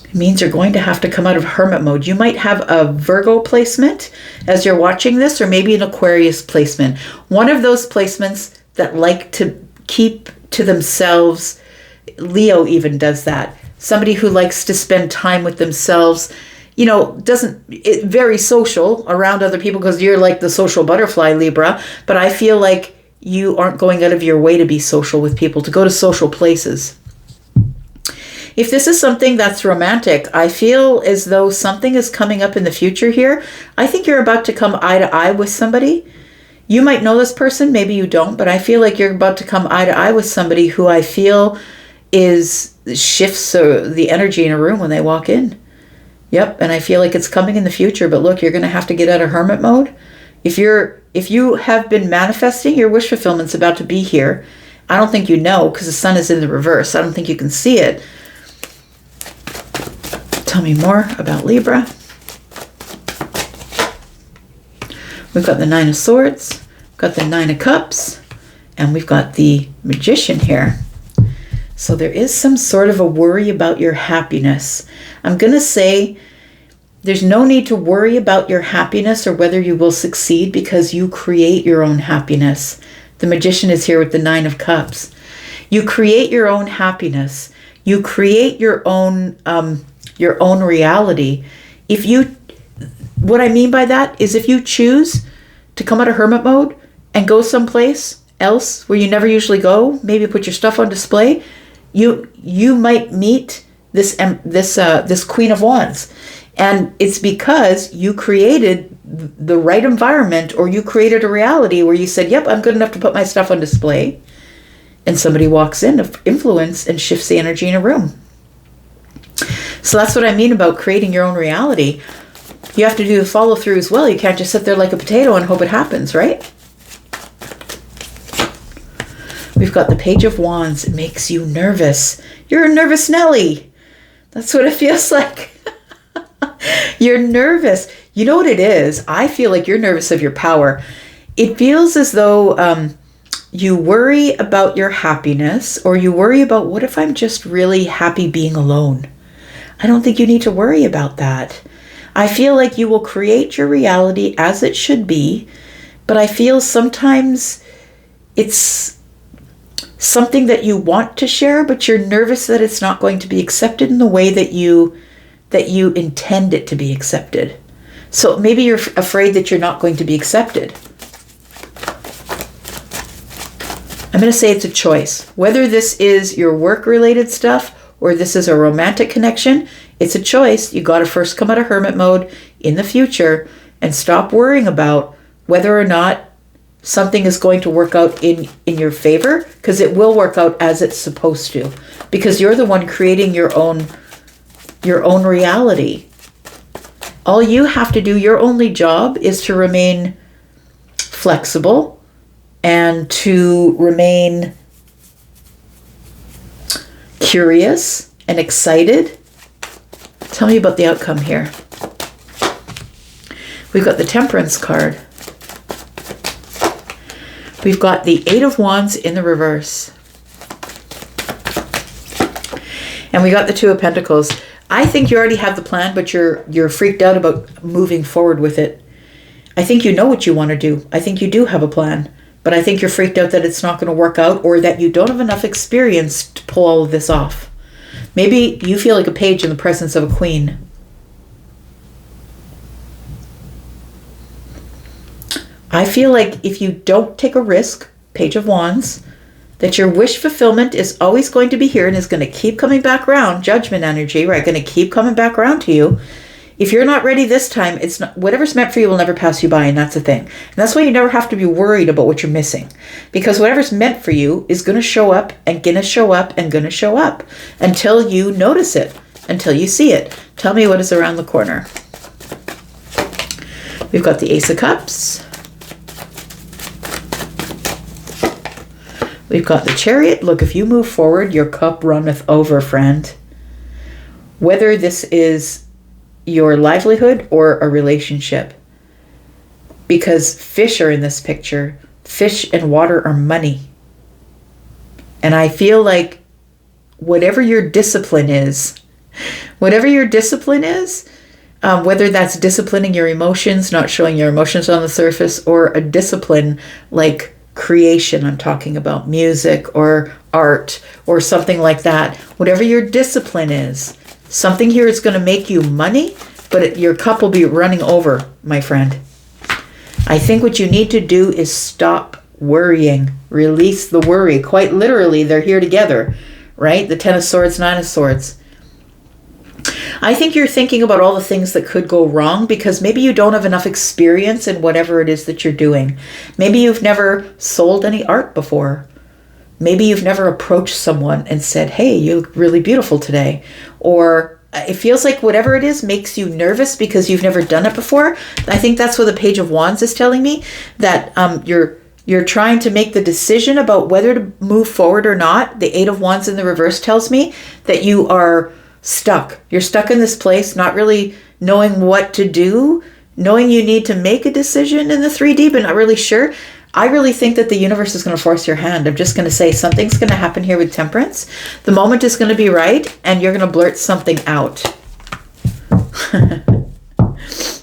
It means you're going to have to come out of hermit mode. You might have a Virgo placement as you're watching this, or maybe an Aquarius placement. One of those placements that like to keep to themselves. Leo even does that. Somebody who likes to spend time with themselves, very social around other people, because you're like the social butterfly, Libra. But I feel like you aren't going out of your way to be social with people, to go to social places. If this is something that's romantic, I feel as though something is coming up in the future here. I think you're about to come eye to eye with somebody. You might know this person, maybe you don't, but I feel like you're about to come eye to eye with somebody who I feel shifts the energy in a room when they walk in. Yep, and I feel like it's coming in the future, but look, you're going to have to get out of hermit mode. If you have been manifesting, your wish fulfillment's about to be here. I don't think you know, because the sun is in the reverse. I don't think you can see it. Tell me more about Libra. We've got the Nine of Swords, got the Nine of Cups, and we've got the Magician here. So there is some sort of a worry about your happiness. I'm going to say there's no need to worry about your happiness or whether you will succeed, because you create your own happiness. The Magician is here with the Nine of Cups. You create your own happiness. You create your own reality. What I mean by that is, if you choose to come out of hermit mode and go someplace else where you never usually go, maybe put your stuff on display, you might meet this Queen of Wands. And it's because you created the right environment, or you created a reality where you said, yep, I'm good enough to put my stuff on display. And somebody walks in of influence and shifts the energy in a room. So that's what I mean about creating your own reality. You have to do the follow through as well. You can't just sit there like a potato and hope it happens, right? We've got the Page of Wands. It makes you nervous. You're a nervous Nelly. That's what it feels like. You're nervous. You know what it is? I feel like you're nervous of your power. It feels as though you worry about your happiness, or you worry about, what if I'm just really happy being alone? I don't think you need to worry about that. I feel like you will create your reality as it should be, but I feel sometimes it's something that you want to share, but you're nervous that it's not going to be accepted in the way that you intend it to be accepted. So maybe you're afraid that you're not going to be accepted. I'm going to say it's a choice. Whether this is your work-related stuff or this is a romantic connection, it's a choice. You got to first come out of hermit mode in the future and stop worrying about whether or not something is going to work out in your favor, because it will work out as it's supposed to, because you're the one creating your own reality. All you have to do, your only job, is to remain flexible and to remain curious and excited. Tell me about the outcome here. We've got the Temperance card. We've got the Eight of Wands in the reverse. And we got the Two of Pentacles. I think you already have the plan, but you're freaked out about moving forward with it. I think you know what you want to do. I think you do have a plan, but I think you're freaked out that it's not going to work out, or that you don't have enough experience to pull all of this off. Maybe you feel like a page in the presence of a queen. I feel like if you don't take a risk, Page of Wands, that your wish fulfillment is always going to be here and is going to keep coming back around. Judgment energy, right? Going to keep coming back around to you. If you're not ready this time, it's not, whatever's meant for you will never pass you by, and that's the thing. And that's why you never have to be worried about what you're missing, because whatever's meant for you is going to show up and going to show up and going to show up until you notice it, until you see it. Tell me what is around the corner. We've got the Ace of Cups. We've got the Chariot. Look, if you move forward, your cup runneth over, friend. Whether this is your livelihood or a relationship. Because fish are in this picture. Fish and water are money. And I feel like whatever your discipline is Whatever your discipline is, whether that's disciplining your emotions, not showing your emotions on the surface, or a discipline like creation, I'm talking about music or art or something like that. Whatever your discipline is, something here is going to make you money, but your cup will be running over, my friend. I think what you need to do is stop worrying. Release the worry. Quite literally, they're here together, right? The 10 of Swords, 9 of Swords. I think you're thinking about all the things that could go wrong because maybe you don't have enough experience in whatever it is that you're doing. Maybe you've never sold any art before. Maybe you've never approached someone and said, hey, you look really beautiful today. Or it feels like whatever it is makes you nervous because you've never done it before. I think that's what the Page of Wands is telling me, that you're trying to make the decision about whether to move forward or not. The 8 of Wands in the reverse tells me that you are stuck. You're stuck in this place, not really knowing what to do, knowing you need to make a decision in the 3D, but not really sure. I really think that the universe is going to force your hand. I'm just going to say something's going to happen here with Temperance. The moment is going to be right, and you're going to blurt something out. The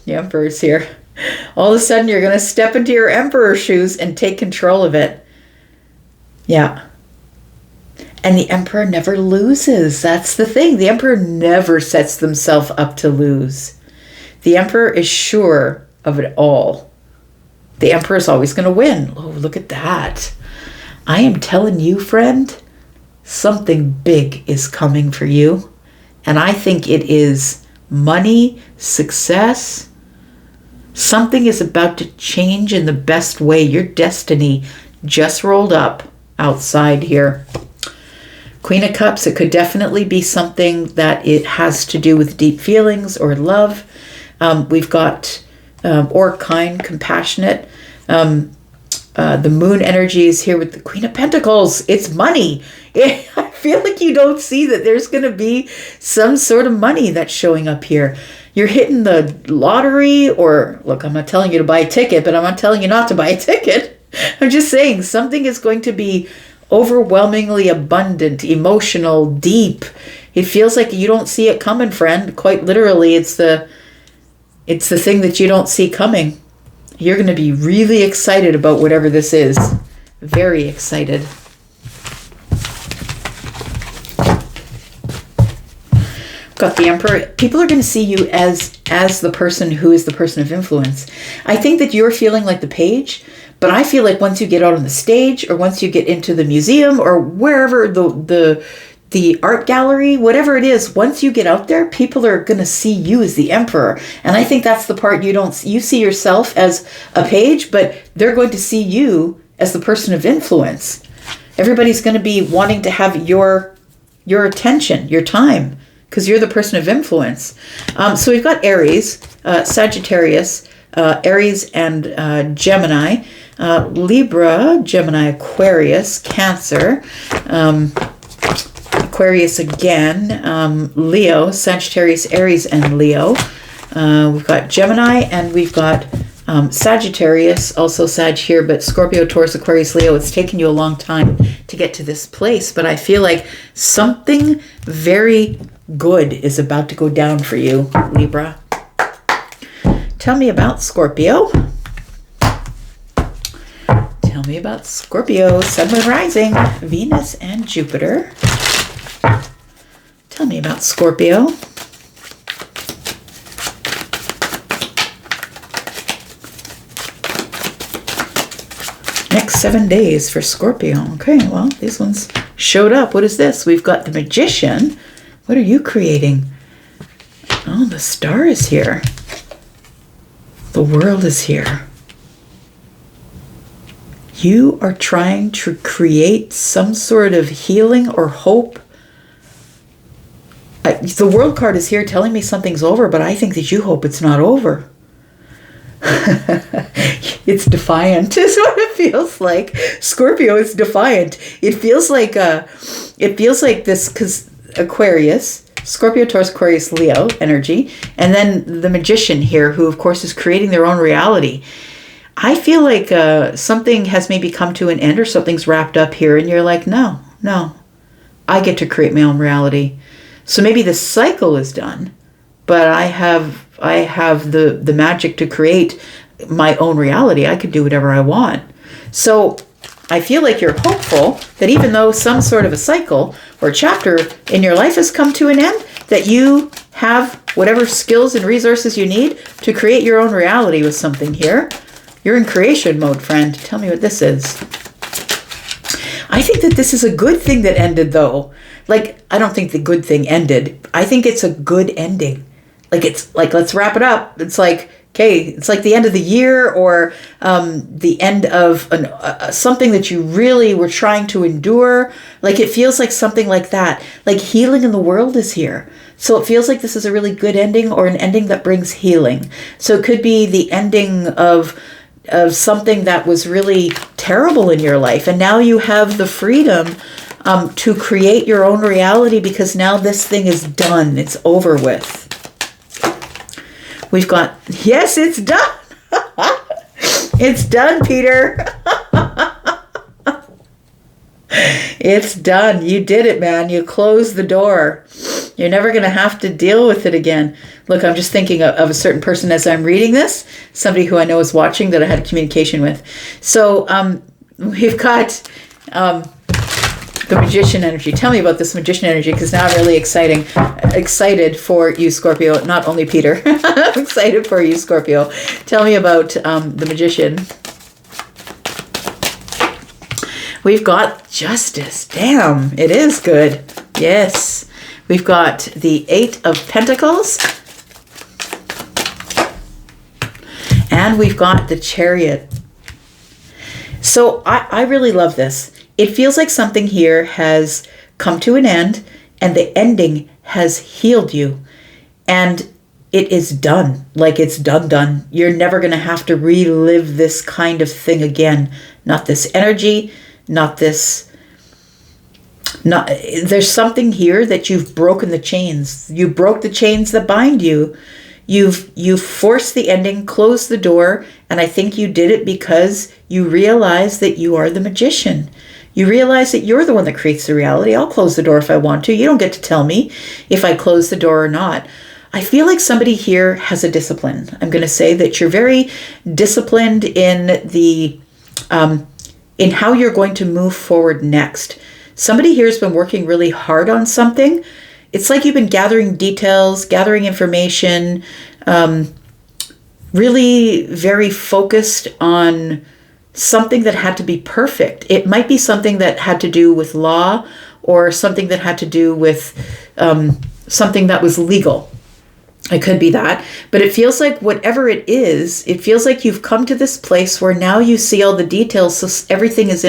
Emperor's here. All of a sudden, you're going to step into your Emperor shoes and take control of it. Yeah. And the Emperor never loses. That's the thing. The Emperor never sets themselves up to lose. The Emperor is sure of it all. The Emperor is always going to win. Oh, look at that. I am telling you, friend, something big is coming for you. And I think it is money, success. Something is about to change in the best way. Your destiny just rolled up outside here. Queen of Cups, it could definitely be something that it has to do with deep feelings or love. We've got, or kind, compassionate. The moon energy is here with the Queen of Pentacles. It's money. I feel like you don't see that there's going to be some sort of money that's showing up here. You're hitting the lottery, or look, I'm not telling you to buy a ticket, but I'm not telling you not to buy a ticket. I'm just saying something is going to be overwhelmingly abundant, emotional, deep. It feels like you don't see it coming, friend. Quite literally, it's the thing that you don't see coming. You're going to be really excited about whatever this is. Very excited. Got the Emperor. People are going to see you as the person who is the person of influence. I think that you're feeling like the Page, but I feel like once you get out on the stage, or once you get into the museum, or wherever the art gallery, whatever it is, once you get out there, people are going to see you as the Emperor. And I think that's the part you see yourself as a Page, but they're going to see you as the person of influence. Everybody's going to be wanting to have your attention, your time, because you're the person of influence. So we've got Aries, Sagittarius, Aries and Gemini, Libra, Gemini, Aquarius, Cancer, Aquarius again, Leo, Sagittarius, Aries, and Leo. We've got Gemini, and we've got Sagittarius, also Sag here, but Scorpio, Taurus, Aquarius, Leo. It's taken you a long time to get to this place, but I feel like something very good is about to go down for you, Libra. Tell me about Scorpio. Tell me about Scorpio, Sun, Moon, Rising, Venus, and Jupiter. Tell me about Scorpio. Next 7 days for Scorpio. Okay, well, these ones showed up. What is this? We've got the Magician. What are you creating? Oh, the Star is here. The World is here. You are trying to create some sort of healing or hope. The World card is here telling me something's over, but I think that you hope it's not over. It's defiant is what it feels like. Scorpio is defiant. It feels like this, because Aquarius, Scorpio, Taurus, Aquarius, Leo energy, and then the Magician here, who of course is creating their own reality. I feel like something has maybe come to an end, or something's wrapped up here, and you're like, no, I get to create my own reality. So maybe the cycle is done, but I have the magic to create my own reality. I could do whatever I want. So I feel like you're hopeful that even though some sort of a cycle or chapter in your life has come to an end, that you have whatever skills and resources you need to create your own reality with something here. You're in creation mode, friend. Tell me what this is. I think that this is a good thing that ended, though. Like, I don't think the good thing ended. I think it's a good ending. Like, it's like, let's wrap it up. It's like, okay, it's like the end of the year, or the end of something that you really were trying to endure. Like, it feels like something like that. Like, healing in the world is here. So it feels like this is a really good ending, or an ending that brings healing. So it could be the ending of something that was really terrible in your life. And now you have the freedom to create your own reality, because now this thing is done. It's over with. We've got, yes, it's done. It's done, Peter. It's done. You did it, man. You closed the door. You're never going to have to deal with it again. Look, I'm just thinking of a certain person as I'm reading this, somebody who I know is watching that I had communication with. So we've got the magician energy. Tell me about this magician energy, because now I'm really excited for you, Scorpio. Not only Peter. I'm excited for you, Scorpio. Tell me about the magician. We've got justice. Damn, it is good. Yes. We've got the 8 of Pentacles. And we've got the Chariot. So I really love this. It feels like something here has come to an end, and the ending has healed you. And it is done. Like, it's done. You're never going to have to relive this kind of thing again. Not this energy, not this... There's something here that you've broken the chains. You broke the chains that bind you. You've forced the ending, closed the door, and I think you did it because you realize that you are the magician. You realize that you're the one that creates the reality. I'll close the door if I want to. You don't get to tell me if I close the door or not. I feel like somebody here has a discipline. I'm going to say that you're very disciplined in the in how you're going to move forward next. Somebody here has been working really hard on something. It's like you've been gathering details, gathering information, really very focused on something that had to be perfect. It might be something that had to do with law, or something that had to do with something that was legal. It could be that. But it feels like whatever it is, it feels like you've come to this place where now you see all the details, so everything is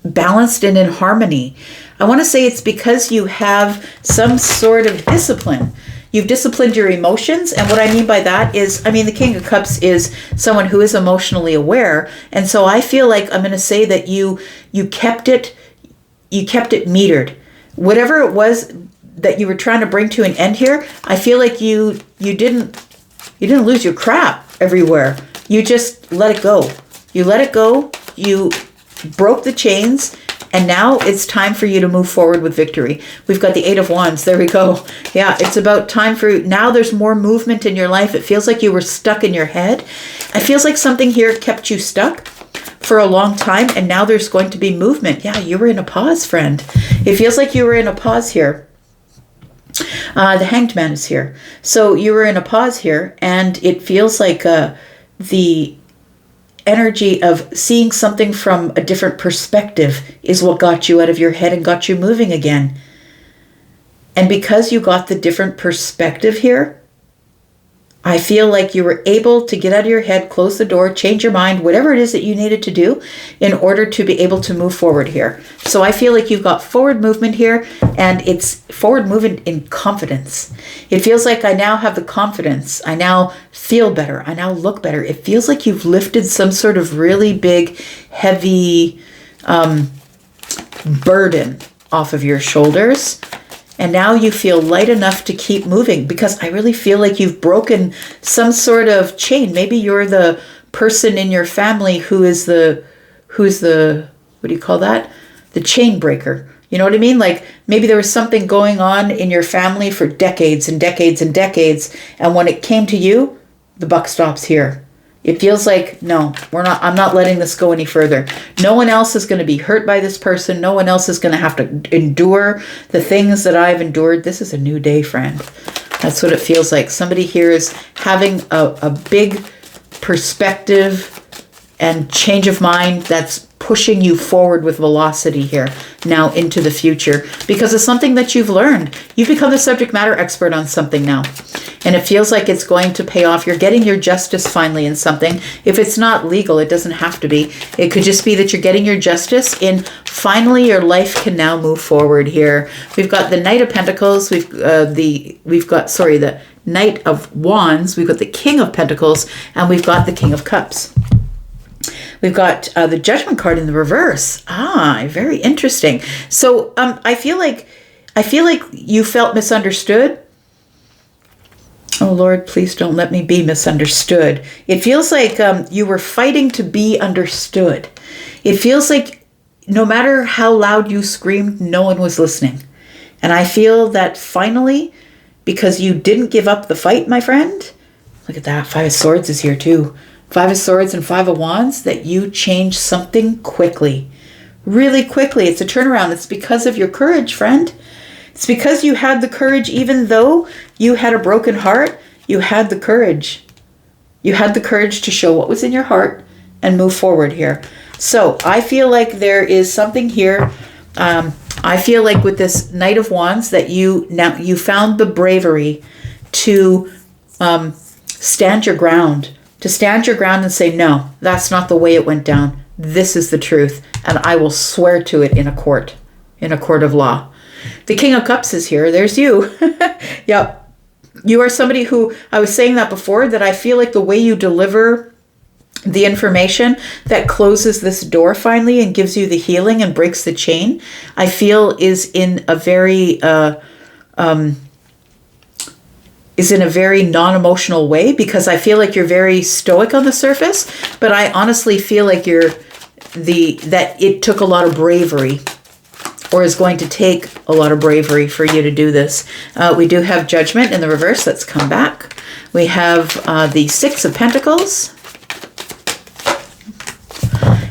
balanced and in harmony. I want to say it's because you have some sort of discipline. You've disciplined your emotions. And what I mean by that is, the King of Cups is someone who is emotionally aware. And so I feel like I'm going to say that you kept it metered. Whatever it was that you were trying to bring to an end here, I feel like you didn't lose your crap everywhere. You just let it go. You let it go. You broke the chains. And now it's time for you to move forward with victory. We've got the 8 of Wands. There we go. Yeah, it's about time for now. There's more movement in your life. It feels like you were stuck in your head. It feels like something here kept you stuck for a long time. And now there's going to be movement. Yeah, you were in a pause, friend. It feels like you were in a pause here. The Hanged Man is here. So you were in a pause here. And it feels like the energy of seeing something from a different perspective is what got you out of your head and got you moving again. And because you got the different perspective here, I feel like you were able to get out of your head, close the door, change your mind, whatever it is that you needed to do in order to be able to move forward here. So I feel like you've got forward movement here, and it's forward movement in confidence. It feels like I now have the confidence. I now feel better. I now look better. It feels like you've lifted some sort of really big, heavy burden off of your shoulders. And now you feel light enough to keep moving, because I really feel like you've broken some sort of chain. Maybe you're the person in your family who's the, what do you call that? the chain breaker. You know what I mean? Like maybe there was something going on in your family for decades and decades and decades. And when it came to you, the buck stops here. It feels like, no, I'm not letting this go any further. No one else is going to be hurt by this person. No one else is going to have to endure the things that I've endured. This is a new day, friend. That's what it feels like. Somebody here is having a big perspective and change of mind that's pushing you forward with velocity here now into the future because of something that you've learned. You've become a subject matter expert on something now. And it feels like it's going to pay off. You're getting your justice finally in something. If it's not legal, it doesn't have to be. It could just be that you're getting your justice in finally your life can now move forward here. We've got the Knight of Pentacles. We've got the Knight of Wands. We've got the King of Pentacles, and we've got the King of Cups. We've got the Judgment card in the reverse. Very interesting. So I feel like you felt misunderstood. Oh, Lord, please don't let me be misunderstood. It feels like you were fighting to be understood. It feels like no matter how loud you screamed, no one was listening. And I feel that finally, because you didn't give up the fight, my friend, look at that, 5 of Swords is here too. 5 of Swords and 5 of Wands, that you changed something quickly. Really quickly. It's a turnaround. It's because of your courage, friend. It's because you had the courage, even though you had a broken heart, you had the courage. You had the courage to show what was in your heart and move forward here. So I feel like there is something here. I feel like with this Knight of Wands that you found the bravery to stand your ground. To stand your ground and say, no, that's not the way it went down. This is the truth. And I will swear to it in a court of law. The King of Cups is here. There's you. Yep. You are somebody who, I was saying that before, that I feel like the way you deliver the information that closes this door finally and gives you the healing and breaks the chain, I feel is in a very non-emotional way, because I feel like you're very stoic on the surface, but I honestly feel like that it took a lot of bravery, or is going to take a lot of bravery for you to do this. We do have Judgment in the reverse. Let's come back. We have the 6 of Pentacles.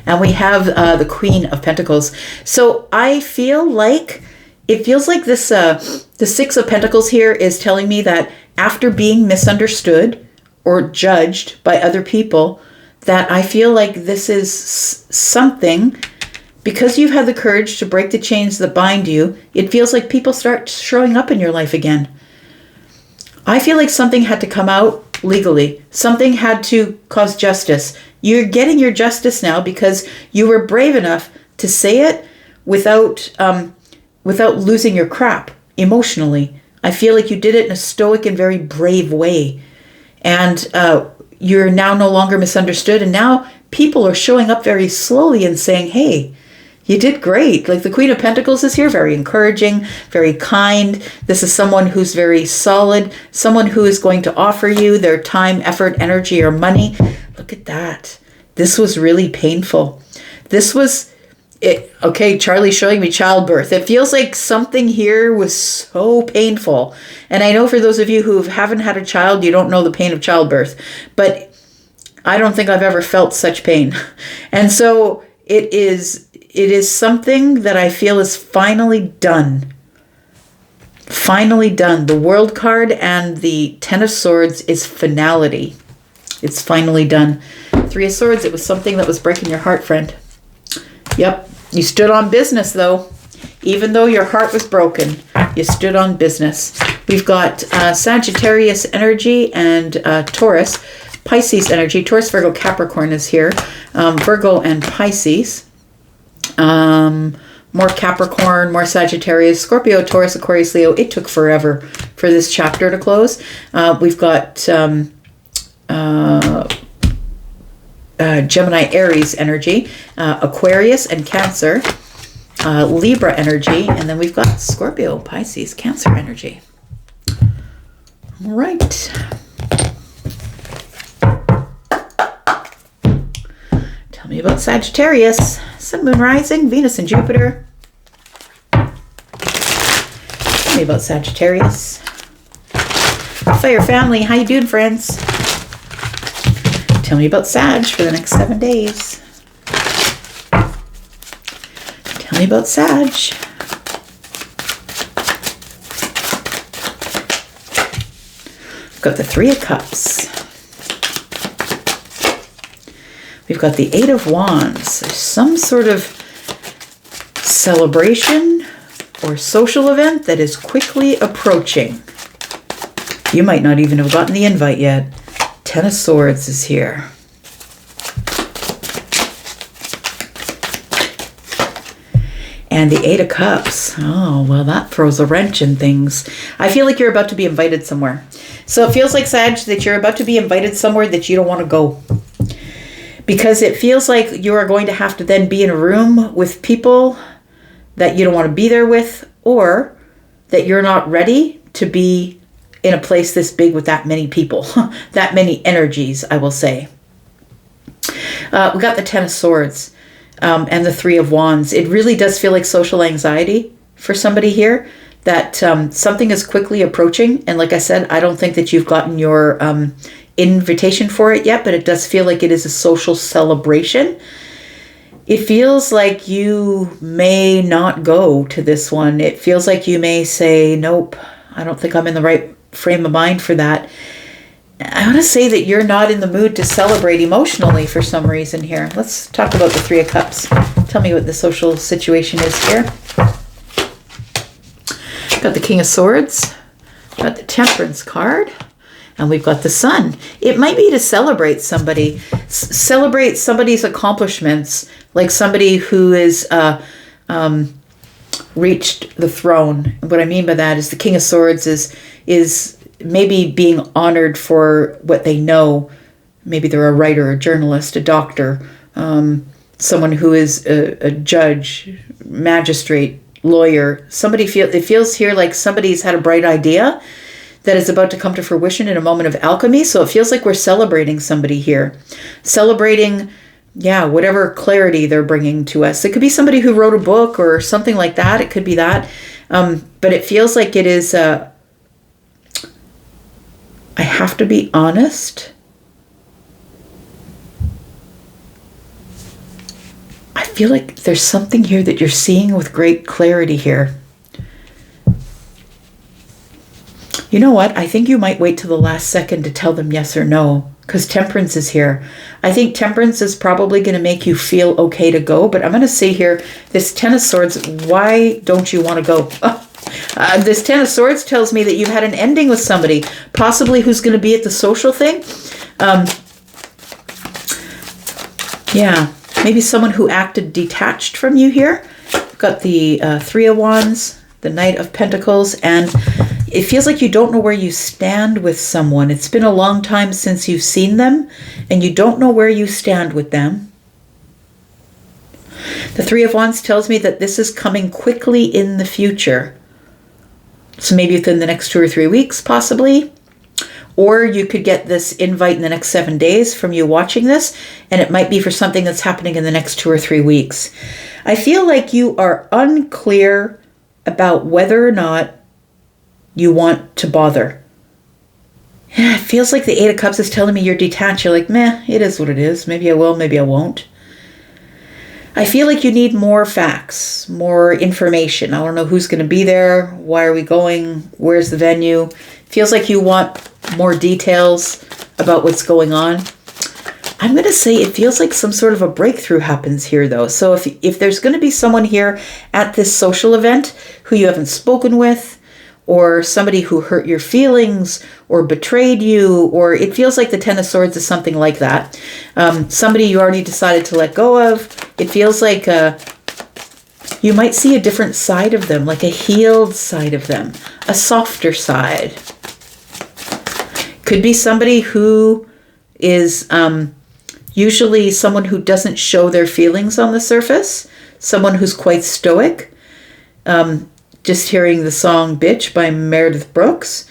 And we have the Queen of Pentacles. So I feel like, it feels like this, the 6 of Pentacles here is telling me that after being misunderstood or judged by other people, that I feel like this is something, because you've had the courage to break the chains that bind you, it feels like people start showing up in your life again. I feel like something had to come out legally. Something had to cause justice. You're getting your justice now because you were brave enough to say it without losing your crap emotionally. I feel like you did it in a stoic and very brave way. And you're now no longer misunderstood. And now people are showing up very slowly and saying, hey, you did great. Like the Queen of Pentacles is here, very encouraging, very kind. This is someone who's very solid, someone who is going to offer you their time, effort, energy, or money. Look at that. This was really painful. This was it. Okay, Charlie's showing me childbirth. It feels like something here was so painful. And I know for those of you who haven't had a child, you don't know the pain of childbirth. But I don't think I've ever felt such pain. And so it is something that I feel is finally done. Finally done. The World card and the 10 of Swords is finality. It's finally done. 3 of Swords, it was something that was breaking your heart, friend. Yep. You stood on business, though. Even though your heart was broken, you stood on business. We've got Sagittarius energy and Taurus. Pisces energy. Taurus, Virgo, Capricorn is here. Virgo and Pisces. More Capricorn, more Sagittarius, Scorpio, Taurus, Aquarius, Leo. It took forever for this chapter to close. We've got Gemini, Aries energy, Aquarius and Cancer, Libra energy, and then we've got Scorpio, Pisces, Cancer energy. All right. Tell me about Sagittarius. Sun, Moon, Rising, Venus and Jupiter. me about Sagittarius. Fire family, how you doing, friends? Tell me about Sag for the next 7 days. Tell me about Sag. Got the Three of Cups. We've got the Eight of Wands. There's some sort of celebration or social event that is quickly approaching. You might not even have gotten the invite yet. Ten of Swords is here. And the Eight of Cups. Oh, well, that throws a wrench in things. I feel like you're about to be invited somewhere. So it feels like, Sag, that you're about to be invited somewhere that you don't want to go. Because it feels like you are going to have to then be in a room with people that you don't want to be there with, or that you're not ready to be in a place this big with that many people, that many energies, I will say. We got the Ten of Swords and the Three of Wands. It really does feel like social anxiety for somebody here, that something is quickly approaching. And like I said, I don't think that you've gotten your invitation for it yet, but it does feel like it is a social celebration. It feels like you may not go to this one. It feels like you may say, nope, I don't think I'm in the right frame of mind for that. I want to say that you're not in the mood to celebrate emotionally for some reason here. Let's talk about the Three of Cups. Tell me what the social situation is here. Got the King of Swords. Got the Temperance card. And we've got the Sun. It might be to celebrate somebody. Celebrate somebody's accomplishments. Like somebody who is reached the throne. What I mean by that is the King of Swords is maybe being honored for what they know. Maybe they're a writer, a journalist, a doctor, someone who is a judge, magistrate, lawyer. It feels here like somebody's had a bright idea that is about to come to fruition in a moment of alchemy. So it feels like we're celebrating somebody here. Celebrating, whatever clarity they're bringing to us. It could be somebody who wrote a book or something like that. It could be that. But it feels like it is... I have to be honest. I feel like there's something here that you're seeing with great clarity here. You know what? I think you might wait till the last second to tell them yes or no, because Temperance is here. I think Temperance is probably going to make you feel okay to go, but I'm going to say here, this Ten of Swords, why don't you want to go? This Ten of Swords tells me that you've had an ending with somebody, possibly who's going to be at the social thing. Maybe someone who acted detached from you here. We've got the Three of Wands, the Knight of Pentacles, and it feels like you don't know where you stand with someone. It's been a long time since you've seen them, and you don't know where you stand with them. The Three of Wands tells me that this is coming quickly in the future. So maybe within the next 2 or 3 weeks, possibly. Or you could get this invite in the next 7 days from you watching this, and it might be for something that's happening in the next 2 or 3 weeks. I feel like you are unclear about whether or not you want to bother. It feels like the Eight of Cups is telling me you're detached. You're like, meh, it is what it is. Maybe I will, maybe I won't. I feel like you need more facts, more information. I don't know who's going to be there. Why are we going? Where's the venue? Feels like you want more details about what's going on. I'm going to say it feels like some sort of a breakthrough happens here, though. So if there's going to be someone here at this social event who you haven't spoken with, or somebody who hurt your feelings or betrayed you, or it feels like the Ten of Swords is something like that. Somebody you already decided to let go of. It feels like you might see a different side of them, like a healed side of them, a softer side. Could be somebody who is usually someone who doesn't show their feelings on the surface, someone who's quite stoic. Just hearing the song Bitch by Meredith Brooks.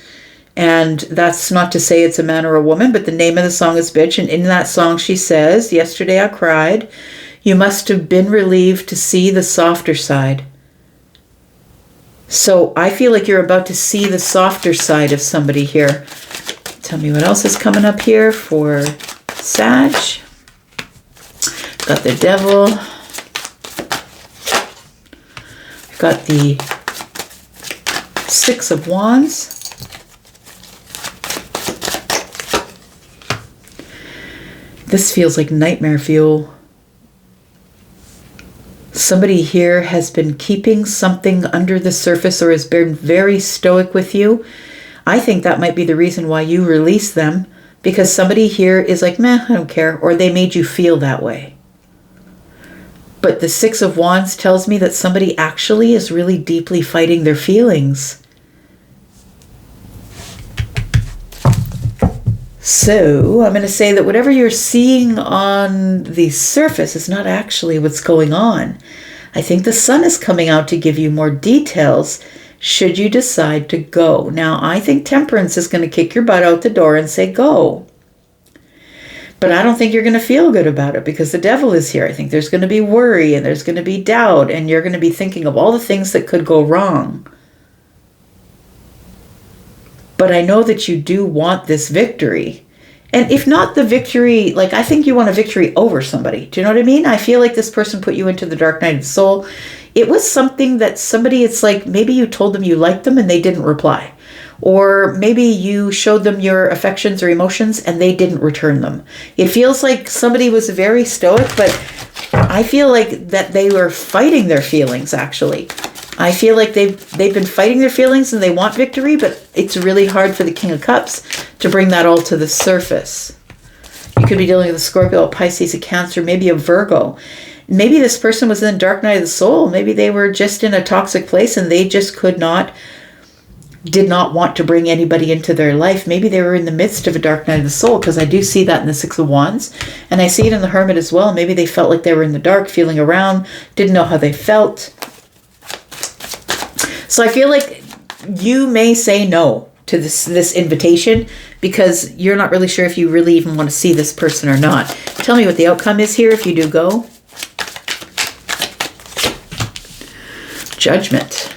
And that's not to say it's a man or a woman, but the name of the song is Bitch. And in that song she says, yesterday I cried. You must have been relieved to see the softer side. So I feel like you're about to see the softer side of somebody here. Tell me what else is coming up here for Sag. Got the Devil. Got the Six of Wands. This feels like nightmare fuel. Somebody here has been keeping something under the surface or has been very stoic with you. I think that might be the reason why you release them, because somebody here is like, meh, I don't care, or they made you feel that way. But the Six of Wands tells me that somebody actually is really deeply fighting their feelings. So I'm going to say that whatever you're seeing on the surface is not actually what's going on. I think the sun is coming out to give you more details should you decide to go. Now, I think Temperance is going to kick your butt out the door and say go. But I don't think you're going to feel good about it because the Devil is here. I think there's going to be worry and there's going to be doubt and you're going to be thinking of all the things that could go wrong. But I know that you do want this victory. And if not the victory, like I think you want a victory over somebody. Do you know what I mean? I feel like this person put you into the dark night of the soul. It was something that somebody, it's like maybe you told them you liked them and they didn't reply. Or maybe you showed them your affections or emotions and they didn't return them. It feels like somebody was very stoic, but I feel like that they were fighting their feelings actually. I feel like they've been fighting their feelings and they want victory, but it's really hard for the King of Cups to bring that all to the surface. You could be dealing with a Scorpio, a Pisces, a Cancer, maybe a Virgo. Maybe this person was in the dark night of the soul. Maybe they were just in a toxic place and they just did not want to bring anybody into their life. Maybe they were in the midst of a dark night of the soul, because I do see that in the Six of Wands. And I see it in the Hermit as well. Maybe they felt like they were in the dark, feeling around, didn't know how they felt. So I feel like you may say no to this invitation because you're not really sure if you really even want to see this person or not. Tell me what the outcome is here if you do go. Judgment.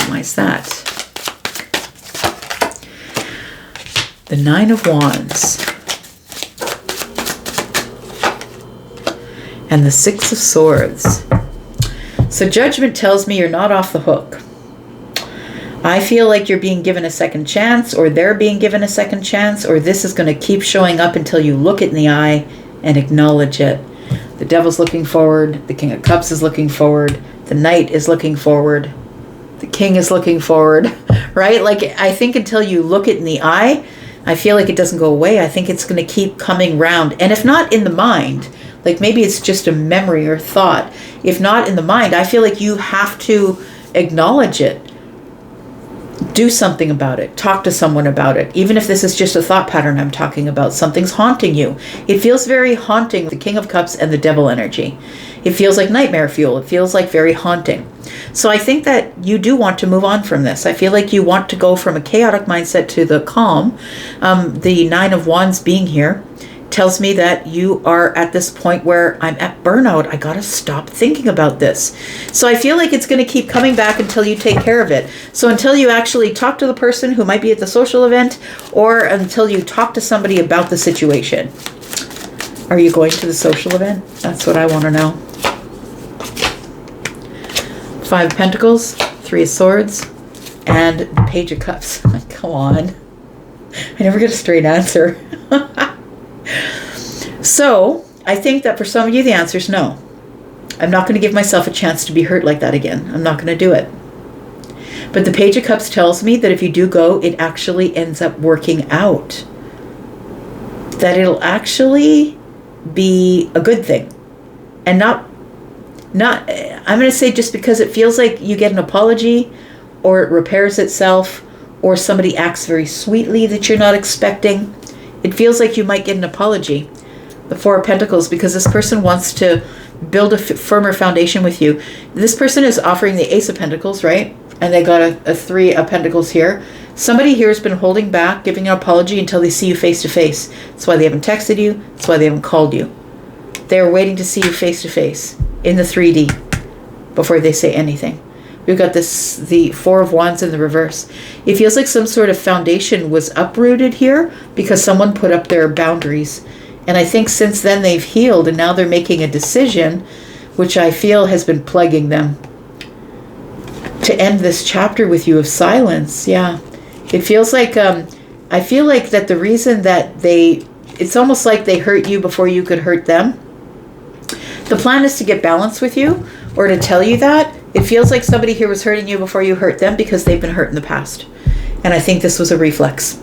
Why is that? The Nine of Wands. And the Six of Swords. So Judgment tells me you're not off the hook. I feel like you're being given a second chance, or they're being given a second chance, or this is going to keep showing up until you look it in the eye and acknowledge it. The Devil's looking forward. The King of Cups is looking forward. The Knight is looking forward. The King is looking forward, right? Like, I think until you look it in the eye, I feel like it doesn't go away. I think it's going to keep coming round. And if not in the mind, like maybe it's just a memory or thought. If not in the mind, I feel like you have to acknowledge it. Do something about it. Talk to someone about it. Even if this is just a thought pattern I'm talking about. Something's haunting you. It feels very haunting, the King of Cups and the Devil energy. It feels like nightmare fuel. It feels like very haunting. So I think that you do want to move on from this. I feel like you want to go from a chaotic mindset to the calm. The Nine of Wands being here tells me that you are at this point where I'm at burnout. I got to stop thinking about this. So I feel like it's going to keep coming back until you take care of it. So until you actually talk to the person who might be at the social event, or until you talk to somebody about the situation. Are you going to the social event? That's what I want to know. Five of Pentacles, Three of Swords, and the Page of Cups. Come on. I never get a straight answer. So, I think that for some of you, the answer is no. I'm not going to give myself a chance to be hurt like that again. I'm not going to do it. But the Page of Cups tells me that if you do go, it actually ends up working out. That it'll actually be a good thing. And not I'm going to say just because it feels like you get an apology, or it repairs itself, or somebody acts very sweetly that you're not expecting. It feels like you might get an apology. The Four of Pentacles, because this person wants to build a firmer foundation with you. This person is offering the Ace of Pentacles, right? And they got a Three of Pentacles here. Somebody here has been holding back, giving an apology until they see you face to face. That's why they haven't texted you. That's why they haven't called you. They're waiting to see you face to face in the 3D before they say anything. We've got this, the Four of Wands in the reverse. It feels like some sort of foundation was uprooted here because someone put up their boundaries. And I think since then they've healed and now they're making a decision, which I feel has been plaguing them, to end this chapter with you of silence. Yeah. It feels like, I feel like that the reason that it's almost like they hurt you before you could hurt them. The plan is to get balance with you, or to tell you that. It feels like somebody here was hurting you before you hurt them because they've been hurt in the past. And I think this was a reflex.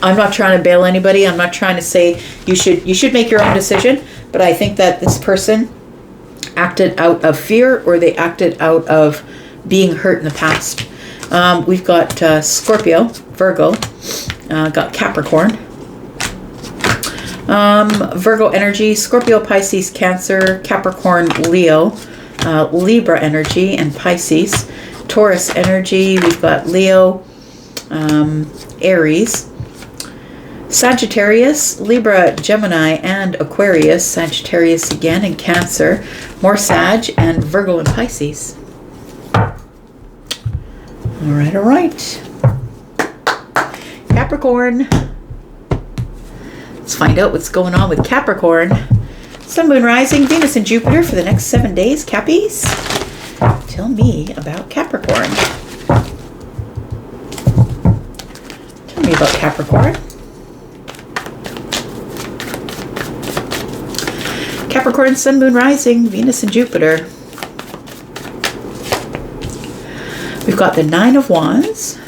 I'm not trying to bail anybody. I'm not trying to say you should make your own decision. But I think that this person acted out of fear, or they acted out of being hurt in the past. We've got Scorpio, Virgo, got Capricorn. Virgo energy, Scorpio, Pisces, Cancer, Capricorn, Leo, Libra energy, and Pisces. Taurus energy, we've got Leo, Aries, Sagittarius, Libra, Gemini, and Aquarius. Sagittarius again, and Cancer. More Sag, and Virgo and Pisces. All right. Capricorn. Let's find out what's going on with Capricorn. Sun, Moon, Rising, Venus, and Jupiter for the next 7 days. Cappies, tell me about Capricorn. Tell me about Capricorn. Capricorn, Sun, Moon, Rising, Venus, and Jupiter. We've got the Nine of Wands.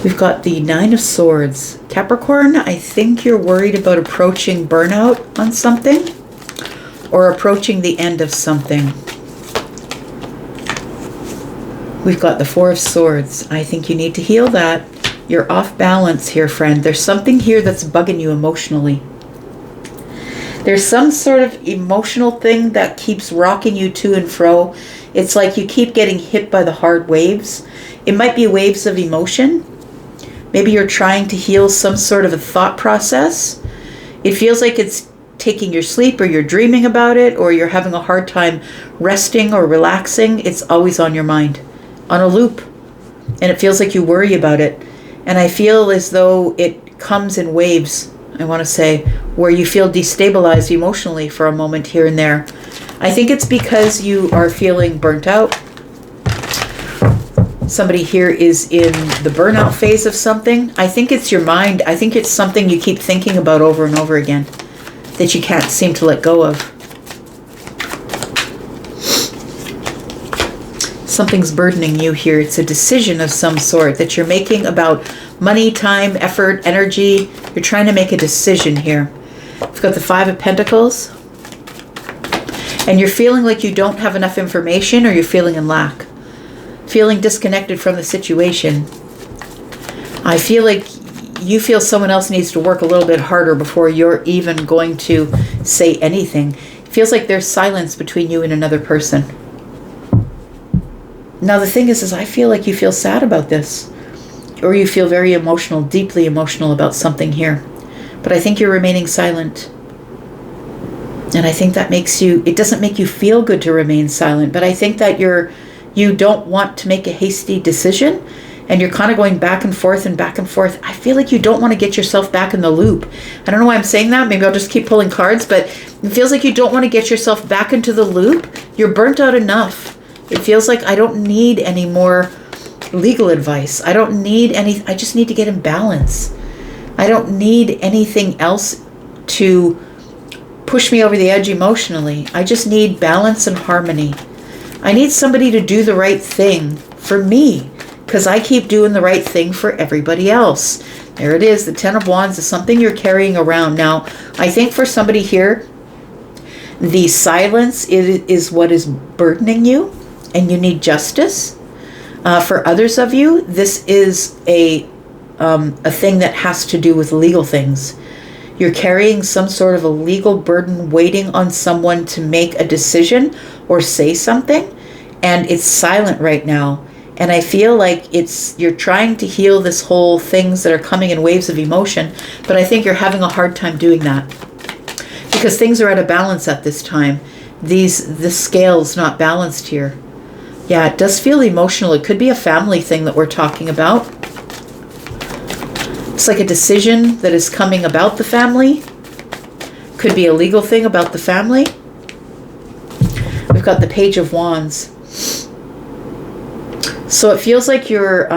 We've got the Nine of Swords. Capricorn, I think you're worried about approaching burnout on something, or approaching the end of something. We've got the Four of Swords. I think you need to heal that. You're off balance here, friend. There's something here that's bugging you emotionally. There's some sort of emotional thing that keeps rocking you to and fro. It's like you keep getting hit by the hard waves. It might be waves of emotion. Maybe you're trying to heal some sort of a thought process. It feels like it's taking your sleep, or you're dreaming about it, or you're having a hard time resting or relaxing. It's always on your mind, on a loop. And it feels like you worry about it. And I feel as though it comes in waves, I want to say, where you feel destabilized emotionally for a moment here and there. I think it's because you are feeling burnt out. Somebody here is in the burnout phase of something. I think it's your mind. I think it's something you keep thinking about over and over again that you can't seem to let go of. Something's burdening you here. It's a decision of some sort that you're making about money, time, effort, energy. You're trying to make a decision here. We've got the Five of Pentacles. And you're feeling like you don't have enough information, or you're feeling in lack. Feeling disconnected from the situation. I feel like you feel someone else needs to work a little bit harder before you're even going to say anything. It feels like there's silence between you and another person. Now the thing is I feel like you feel sad about this, or you feel very emotional, deeply emotional about something here. But I think you're remaining silent. And I think that makes you, it doesn't make you feel good to remain silent, but I think that you don't want to make a hasty decision, and you're kind of going back and forth and back and forth. I feel like you don't want to get yourself back in the loop. I don't know why I'm saying that. Maybe I'll just keep pulling cards, but it feels like you don't want to get yourself back into the loop. You're burnt out enough. It feels like I don't need any more legal advice. I don't need I just need to get in balance. I don't need anything else to push me over the edge emotionally. I just need balance and harmony. I need somebody to do the right thing for me, because I keep doing the right thing for everybody else. There it is. The Ten of Wands is something you're carrying around. Now, I think for somebody here, the silence is what is burdening you, and you need justice. For others of you, this is a thing that has to do with legal things. You're carrying some sort of a legal burden, waiting on someone to make a decision or say something, and it's silent right now. And I feel like you're trying to heal this whole things that are coming in waves of emotion, but I think you're having a hard time doing that. because things are out of balance at this time. The scale's not balanced here. Yeah, it does feel emotional. It could be a family thing that we're talking about. It's like a decision that is coming about the family. Could be a legal thing about the family. We've got the Page of Wands. So it feels like you're,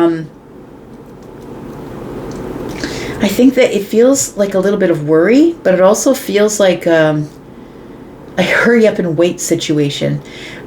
I think that it feels like a little bit of worry, but it also feels like a hurry up and wait situation.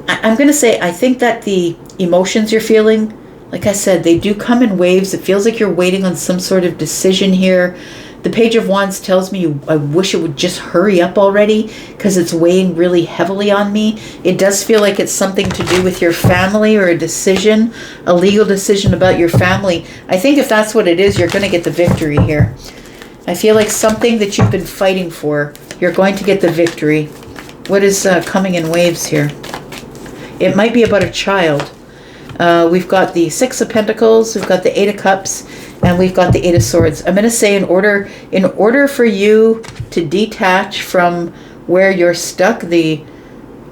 I'm going to say, I think that the emotions you're feeling, like I said, they do come in waves. It feels like you're waiting on some sort of decision here. The Page of Wands tells me I wish it would just hurry up already because it's weighing really heavily on me. It does feel like it's something to do with your family or a decision, a legal decision about your family. I think if that's what it is, you're going to get the victory here. I feel like something that you've been fighting for, you're going to get the victory. What is coming in waves here? It might be about a child. We've got the Six of Pentacles, we've got the Eight of Cups, and we've got the Eight of Swords. I'm going to say in order for you to detach from where you're stuck, the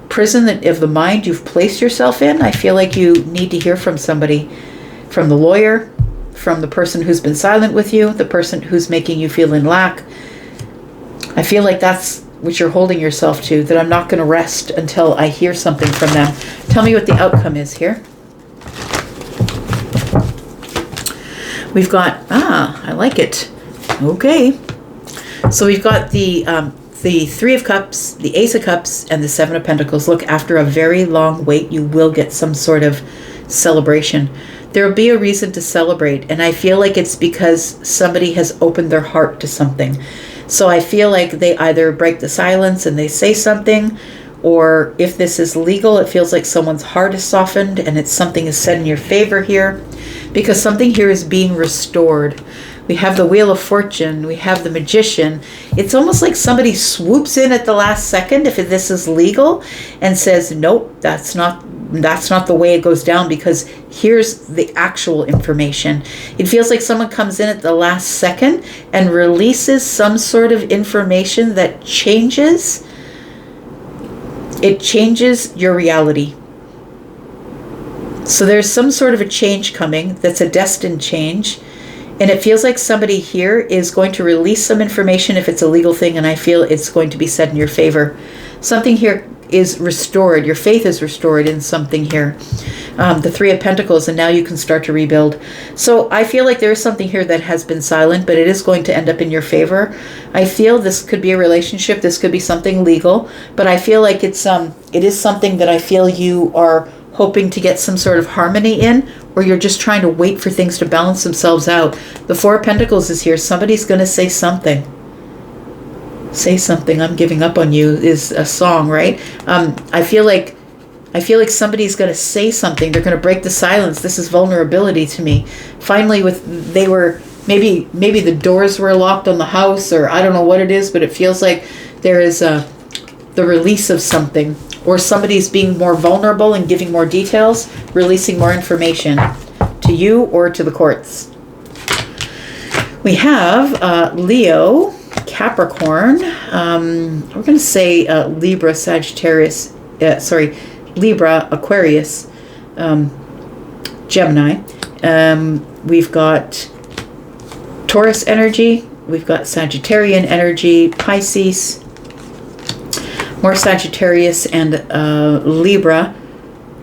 prison of the mind you've placed yourself in, I feel like you need to hear from somebody, from the lawyer, from the person who's been silent with you, the person who's making you feel in lack. I feel like that's what you're holding yourself to, that I'm not going to rest until I hear something from them. Tell me what the outcome is here. We've got, I like it. Okay. So we've got the Three of Cups, the Ace of Cups, and the Seven of Pentacles. Look, after a very long wait, you will get some sort of celebration. There will be a reason to celebrate, and I feel like it's because somebody has opened their heart to something. So I feel like they either break the silence and they say something, or if this is legal, it feels like someone's heart is softened and it's something is said in your favor here, because something here is being restored. We have the Wheel of Fortune, we have the Magician. It's almost like somebody swoops in at the last second if this is legal and says, nope, that's not the way it goes down, because here's the actual information. It feels like someone comes in at the last second and releases some sort of information that changes. It changes your reality. So there's some sort of a change coming that's a destined change. And it feels like somebody here is going to release some information if it's a legal thing, and I feel it's going to be said in your favor. Something here is restored. Your faith is restored in something here. The Three of Pentacles, and now you can start to rebuild. So I feel like there is something here that has been silent, but it is going to end up in your favor. I feel this could be a relationship. This could be something legal, but I feel like it is something that I feel you are hoping to get some sort of harmony in, or you're just trying to wait for things to balance themselves out. The Four of Pentacles is here. Somebody's going to say something. Say something, I'm giving up on you is a song, right? I feel like somebody's going to say something. They're going to break the silence. This is vulnerability to me. Finally, maybe the doors were locked on the house, or I don't know what it is, but it feels like there is the release of something, or somebody's being more vulnerable and giving more details, releasing more information to you or to the courts. We have Leo, Capricorn, we're going to say Libra, Sagittarius, Libra, Aquarius, Gemini. We've got Taurus energy, we've got Sagittarian energy, Pisces, more Sagittarius and Libra,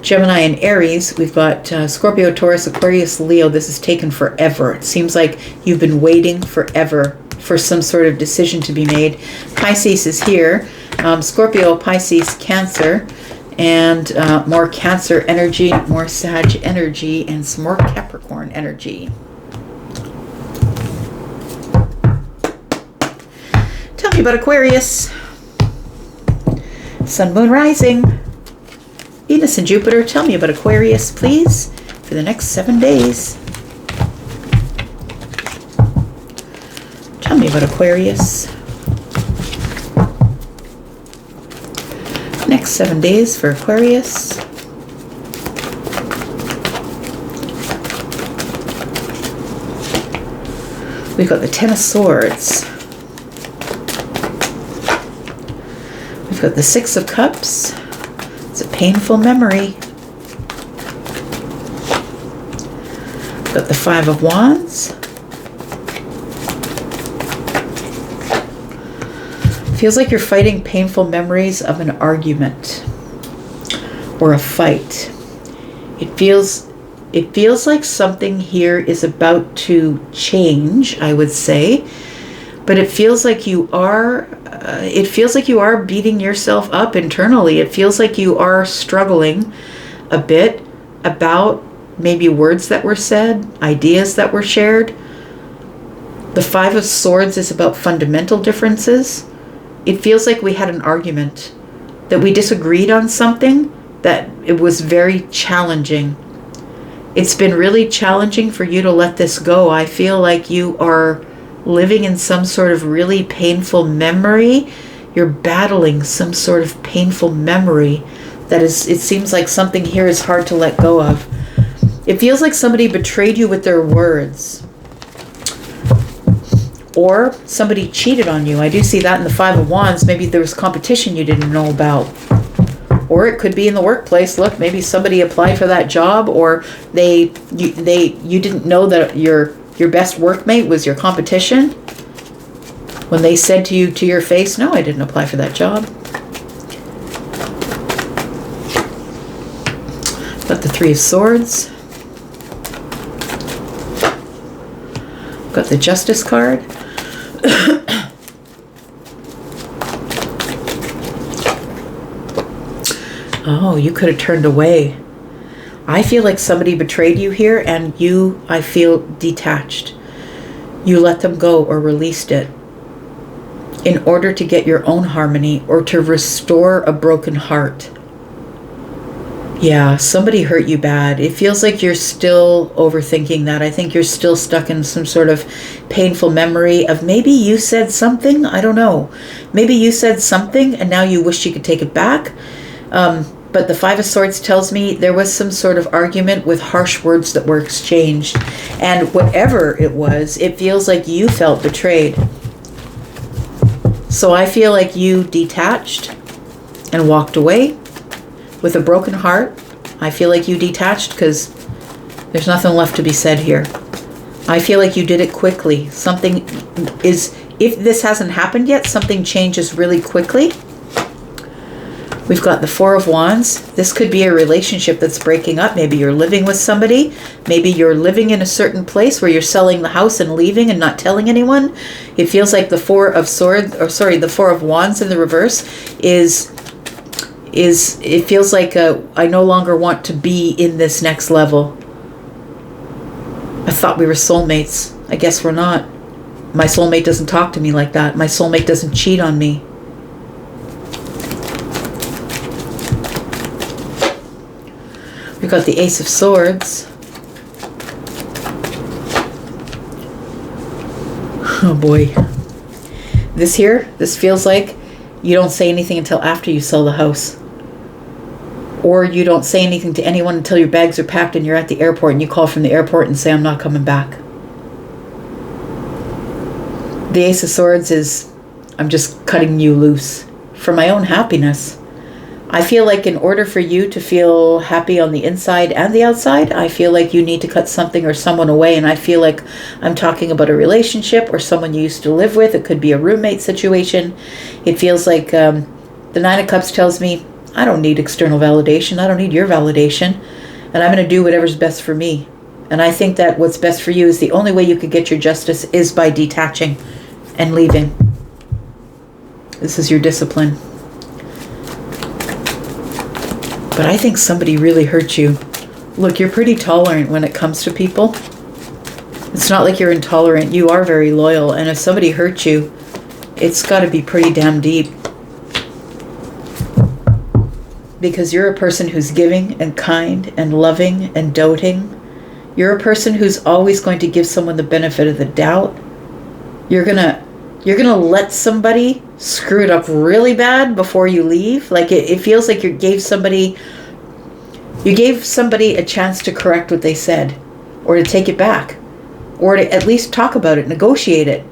Gemini and Aries. We've got Scorpio, Taurus, Aquarius, Leo. This has taken forever. It seems like you've been waiting forever for some sort of decision to be made. Pisces is here. Scorpio, Pisces, Cancer, and more Cancer energy, more Sag energy, and some more Capricorn energy. Tell me about Aquarius. Sun, Moon, Rising. Venus and Jupiter. Tell me about Aquarius, please, for the next 7 days. Tell me about Aquarius. Next 7 days for Aquarius. We've got the Ten of Swords. We've got the Six of Cups. It's a painful memory. We've got the Five of Wands. Feels like you're fighting painful memories of an argument or a fight. It feels like something here is about to change, I would say, but it feels like you are beating yourself up internally. It feels like you are struggling a bit about maybe words that were said, ideas that were shared. The Five of Swords is about fundamental differences. It feels like we had an argument, that we disagreed on something, that it was very challenging. It's been really challenging for you to let this go. I feel like you are living in some sort of really painful memory. You're battling some sort of painful memory that is, it seems like something here is hard to let go of. It feels like somebody betrayed you with their words. Or somebody cheated on you. I do see that in the Five of Wands. Maybe there was competition you didn't know about. Or it could be in the workplace. Look, maybe somebody applied for that job, or you didn't know that your best workmate was your competition. When they said to you to your face, no, I didn't apply for that job. Got the Three of Swords. Got the Justice card. Oh, you could have turned away. I feel like somebody betrayed you here, and you, I feel, detached. You let them go or released it in order to get your own harmony or to restore a broken heart. Yeah, somebody hurt you bad. It feels like you're still overthinking that. I think you're still stuck in some sort of painful memory of maybe you said something. I don't know. Maybe you said something and now you wish you could take it back. But the Five of Swords tells me there was some sort of argument with harsh words that were exchanged. And whatever it was, it feels like you felt betrayed. So I feel like you detached and walked away with a broken heart. I feel like you detached because there's nothing left to be said here. I feel like you did it quickly. Something is, if this hasn't happened yet, something changes really quickly. We've got the Four of Wands. This could be a relationship that's breaking up. Maybe you're living with somebody. Maybe you're living in a certain place where you're selling the house and leaving and not telling anyone. It feels like the the Four of Wands in the reverse is it feels like I no longer want to be in this next level. I thought we were soulmates. I guess we're not. My soulmate doesn't talk to me like that. My soulmate doesn't cheat on me. We've got the Ace of Swords. Oh boy. This feels like you don't say anything until after you sell the house. Or you don't say anything to anyone until your bags are packed and you're at the airport and you call from the airport and say, I'm not coming back. The Ace of Swords is, I'm just cutting you loose for my own happiness. I feel like in order for you to feel happy on the inside and the outside, I feel like you need to cut something or someone away. And I feel like I'm talking about a relationship or someone you used to live with. It could be a roommate situation. It feels like the Nine of Cups tells me, I don't need external validation. I don't need your validation. And I'm going to do whatever's best for me. And I think that what's best for you is the only way you could get your justice is by detaching and leaving. This is your discipline. But I think somebody really hurt you. Look, you're pretty tolerant when it comes to people. It's not like you're intolerant. You are very loyal. And if somebody hurt you, it's got to be pretty damn deep. Because you're a person who's giving and kind and loving and doting. You're a person who's always going to give someone the benefit of the doubt. You're gonna let somebody screw it up really bad before you leave. Like it feels like you gave somebody a chance to correct what they said, or to take it back, or to at least talk about it, negotiate it.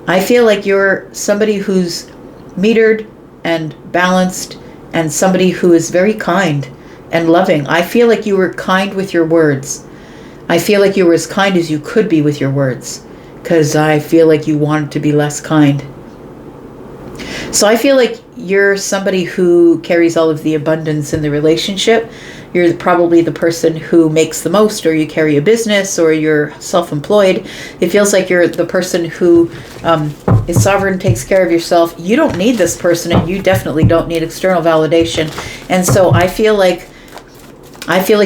I feel like you're somebody who's metered and balanced and somebody who is very kind and loving. I feel like you were kind with your words. I feel like you were as kind as you could be with your words, because I feel like you wanted to be less kind. So I feel like you're somebody who carries all of the abundance in the relationship. You're probably the person who makes the most, or you carry a business, or you're self-employed. It feels like you're the person who is sovereign, takes care of yourself. You don't need this person, and you definitely don't need external validation. And so I feel like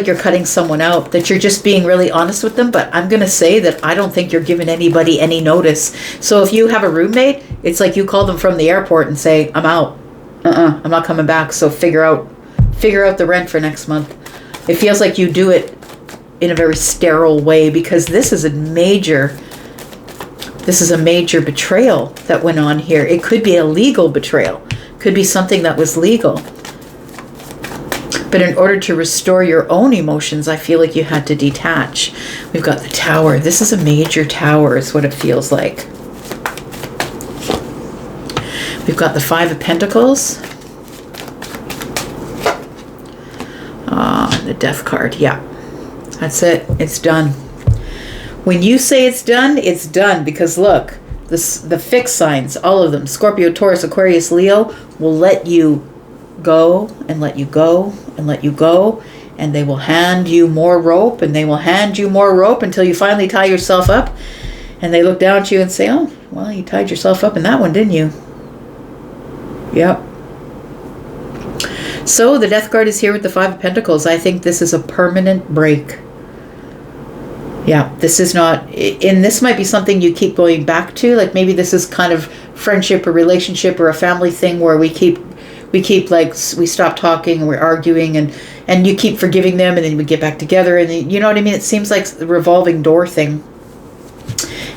you're cutting someone out, that you're just being really honest with them. But I'm going to say that I don't think you're giving anybody any notice. So if you have a roommate, it's like you call them from the airport and say, I'm out. I'm not coming back. So figure out the rent for next month. It feels like you do it in a very sterile way, because this is a major betrayal that went on here. It could be a legal betrayal. Could be something that was legal. But in order to restore your own emotions, I feel like you had to detach. We've got the Tower. This is a major tower, is what it feels like. We've got the Five of Pentacles. The Death card. Yeah, that's it. It's done. When you say it's done, because look, the fixed signs, all of them, Scorpio, Taurus, Aquarius, Leo, will let you go and let you go and let you go, and they will hand you more rope, and they will hand you more rope until you finally tie yourself up, and they look down at you and say, oh, well, you tied yourself up in that one, didn't you? Yep. So the Death card is here with the Five of Pentacles. I think this is a permanent break. Yeah, this is not, and this might be something you keep going back to. Like maybe this is kind of friendship or relationship or a family thing where we keep like, we stop talking and we're arguing, and you keep forgiving them, and then we get back together, and then, you know what I mean? It seems like a revolving door thing.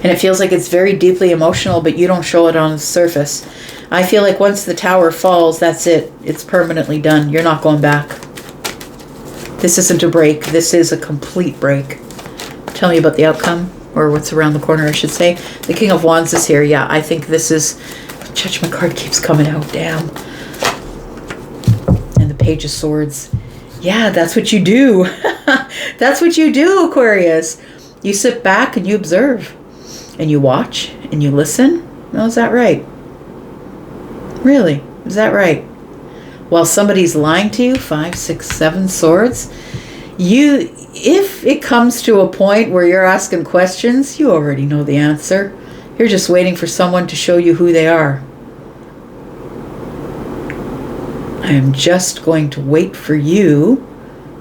And it feels like it's very deeply emotional, but you don't show it on the surface. I feel like once the Tower falls, that's it. It's permanently done. You're not going back. This isn't a break. This is a complete break. Tell me about the outcome, or what's around the corner, I should say. The King of Wands is here. Yeah, I think this is... Judgment card keeps coming out. Damn. And the Page of Swords. Yeah, that's what you do. That's what you do, Aquarius. You sit back and you observe. And you watch and you listen. No, is that right? Really? Is that right? While somebody's lying to you, 5, 6, 7 swords, if it comes to a point where you're asking questions, you already know the answer. You're just waiting for someone to show you who they are. I am just going to wait for you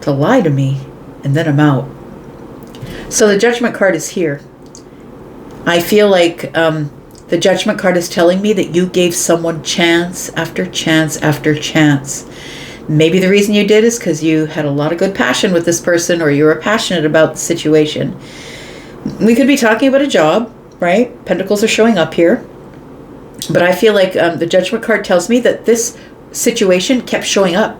to lie to me, and then I'm out. So the Judgment card is here. I feel like the Judgment card is telling me that you gave someone chance after chance after chance. Maybe the reason you did is because you had a lot of good passion with this person, or you were passionate about the situation. We could be talking about a job, right? Pentacles are showing up here. But I feel like the Judgment card tells me that this situation kept showing up.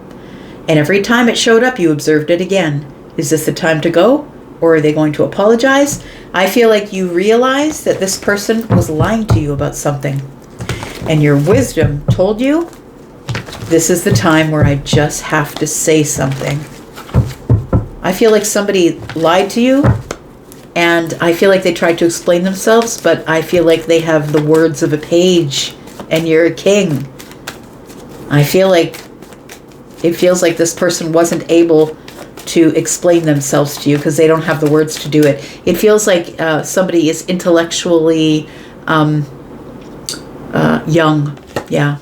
And every time it showed up, you observed it again. Is this the time to go? Or are they going to apologize? I feel like you realize that this person was lying to you about something. And your wisdom told you, this is the time where I just have to say something. I feel like somebody lied to you, and I feel like they tried to explain themselves, but I feel like they have the words of a page, and you're a king. I feel like it feels like this person wasn't able to explain themselves to you because they don't have the words to do it. It feels like somebody is intellectually young. Yeah.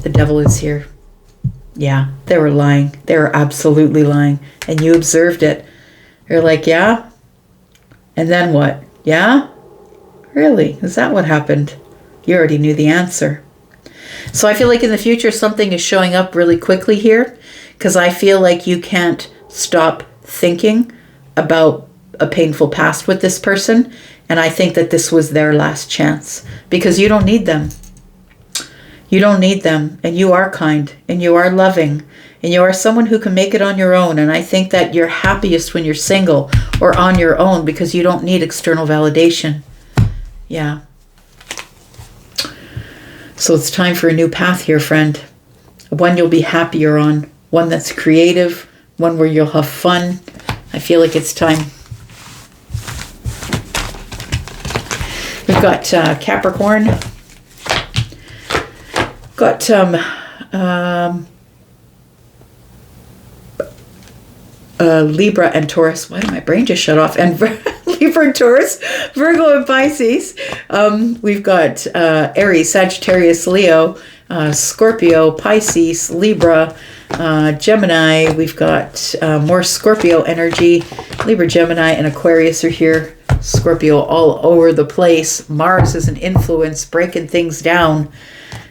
The Devil is here. Yeah. They were lying. They were absolutely lying. And you observed it. You're like, yeah? And then what? Yeah? Really? Is that what happened? You already knew the answer. So I feel like in the future something is showing up really quickly here, because I feel like you can't stop thinking about a painful past with this person. And I think that this was their last chance, because you don't need them. You don't need them. And you are kind, and you are loving, and you are someone who can make it on your own. And I think that you're happiest when you're single or on your own, because you don't need external validation. Yeah. So it's time for a new path here, friend. One you'll be happier on. One that's creative. One where you'll have fun. I feel like it's time. We've got Capricorn. Got Libra and Taurus. Why did my brain just shut off? And Libra and Taurus, Virgo and Pisces. We've got Aries, Sagittarius, Leo, Scorpio, Pisces, Libra, Gemini. We've got more Scorpio energy. Libra, Gemini, and Aquarius are here. Scorpio all over the place. Mars is an influence, breaking things down.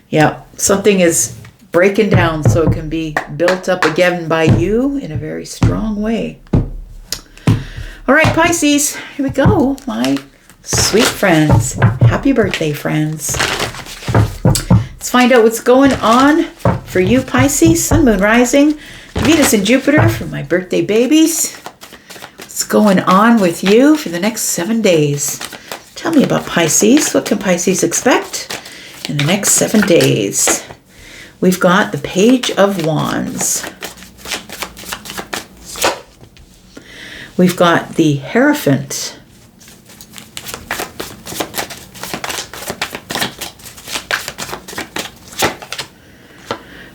Yeah, something is breaking down so it can be built up again by you in a very strong way. All right, Pisces, here we go, my sweet friends. Happy birthday, friends. Let's find out what's going on for you, Pisces. Sun, Moon, Rising, Venus, and Jupiter for my birthday babies. What's going on with you for the next 7 days? Tell me about Pisces. What can Pisces expect in the next 7 days? We've got the Page of Wands. We've got the Hierophant.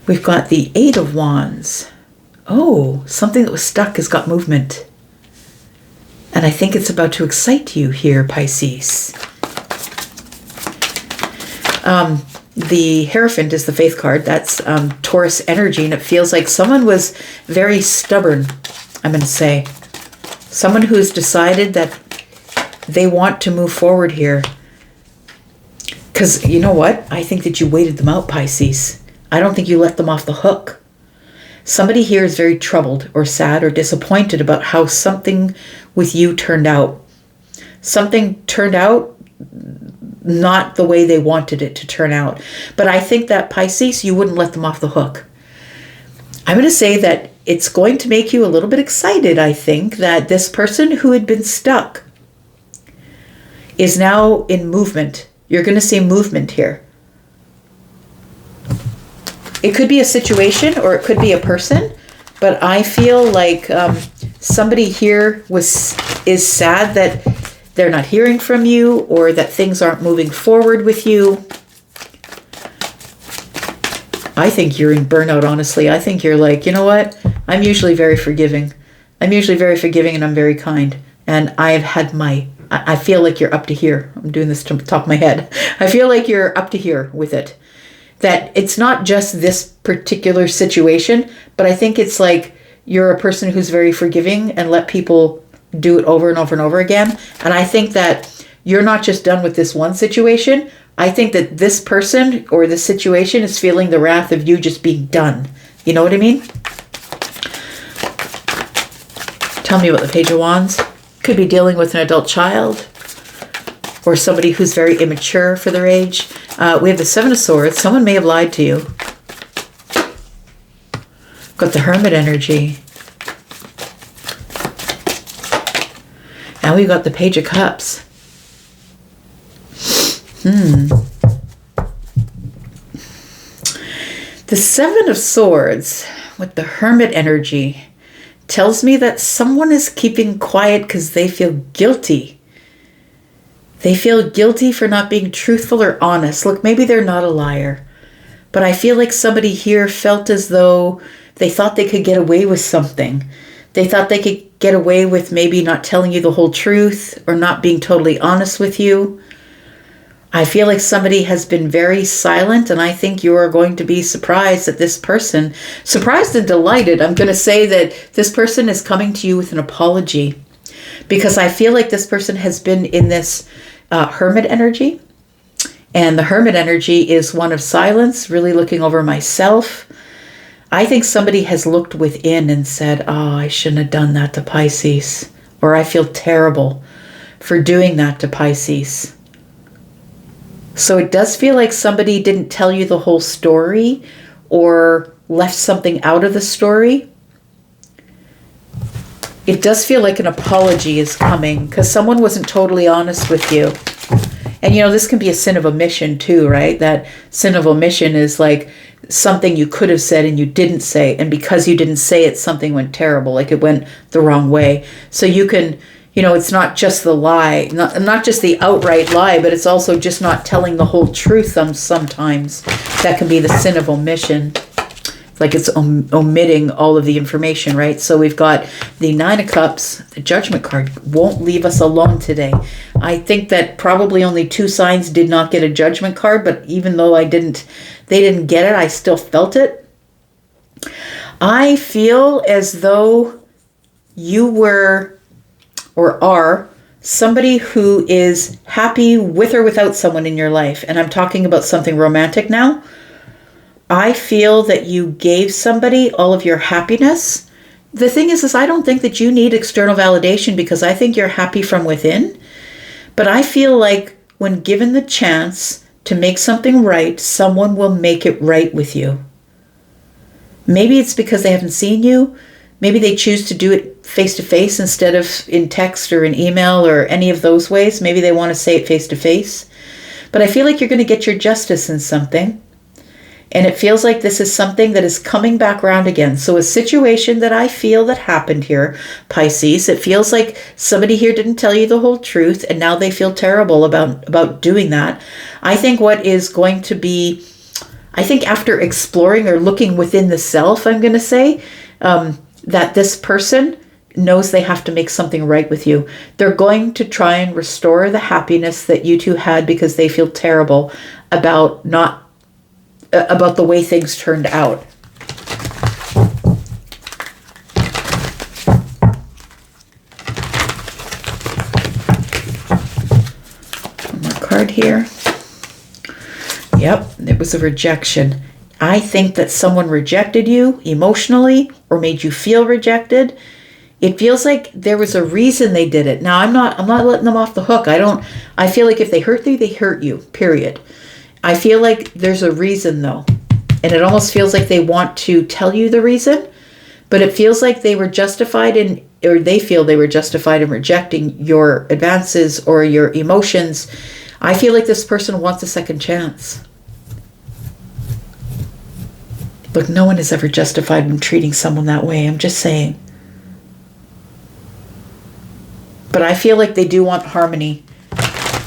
We've got the Eight of Wands. Oh, something that was stuck has got movement. And I think it's about to excite you here, Pisces. The Hierophant is the Faith card. That's Taurus energy, and it feels like someone was very stubborn, I'm going to say. Someone who's decided that they want to move forward here. Because you know what? I think that you waited them out, Pisces. I don't think you let them off the hook. Somebody here is very troubled or sad or disappointed about how something with you turned out. Something turned out not the way they wanted it to turn out. But I think that, Pisces, you wouldn't let them off the hook. I'm going to say that it's going to make you a little bit excited, I think, that this person who had been stuck is now in movement. You're going to see movement here. It could be a situation or it could be a person, but I feel like somebody here is sad that they're not hearing from you or that things aren't moving forward with you. I think you're in burnout, honestly. I think you're like, you know what? I'm usually very forgiving. I'm usually very forgiving and I'm very kind. And I've had I feel like you're up to here. I'm doing this to the top of my head. I feel like you're up to here with it. That it's not just this particular situation, but I think it's like you're a person who's very forgiving and let people do it over and over and over again. And I think that you're not just done with this one situation. I think that this person or this situation is feeling the wrath of you just being done. You know what I mean? Tell me about the Page of Wands. Could be dealing with an adult child or somebody who's very immature for their age. We have the Seven of Swords. Someone may have lied to you. Got the Hermit energy. And we got the Page of Cups. The Seven of Swords with the Hermit energy tells me that someone is keeping quiet because they feel guilty. They feel guilty for not being truthful or honest. Look, maybe they're not a liar, but I feel like somebody here felt as though they thought they could get away with something. They thought they could get away with maybe not telling you the whole truth or not being totally honest with you. I feel like somebody has been very silent, and I think you are going to be surprised that this person, surprised and delighted, I'm going to say that this person is coming to you with an apology, because I feel like this person has been in this Hermit energy, and the Hermit energy is one of silence, really looking over myself. I think somebody has looked within and said, oh, I shouldn't have done that to Pisces, or I feel terrible for doing that to Pisces. So it does feel like somebody didn't tell you the whole story or left something out of the story. It does feel like an apology is coming because someone wasn't totally honest with you. And, this can be a sin of omission too, right? That sin of omission is like something you could have said and you didn't say. And because you didn't say it, something went terrible, like it went the wrong way. So you can, it's not just the lie, not just the outright lie, but it's also just not telling the whole truth sometimes. That can be the sin of omission. Like it's omitting all of the information, right? So we've got the Nine of Cups. The Judgment card won't leave us alone today. I think that probably only 2 signs did not get a Judgment card, but even though they didn't get it, I still felt it. I feel as though you were or are somebody who is happy with or without someone in your life. And I'm talking about something romantic now. I feel that you gave somebody all of your happiness. The thing is I don't think that you need external validation because I think you're happy from within. But I feel like when given the chance to make something right, someone will make it right with you. Maybe it's because they haven't seen you. Maybe they choose to do it face to face instead of in text or in email or any of those ways. Maybe they want to say it face to face. But I feel like you're going to get your justice in something. And it feels like this is something that is coming back around again. So a situation that I feel that happened here, Pisces, it feels like somebody here didn't tell you the whole truth and now they feel terrible about doing that. I think what is going to be, after exploring or looking within the self, I'm going to say, that this person knows they have to make something right with you. They're going to try and restore the happiness that you two had because they feel terrible about the way things turned out. One more card here. Yep, it was a rejection. I think that someone rejected you emotionally or made you feel rejected. It feels like there was a reason they did it. Now, I'm not letting them off the hook. I feel like if they hurt you, they hurt you, period. I feel like there's a reason though. And it almost feels like they want to tell you the reason, but it feels like they were justified they feel they were justified in rejecting your advances or your emotions. I feel like this person wants a second chance. Look, no one is ever justified in treating someone that way. I'm just saying. But I feel like they do want harmony.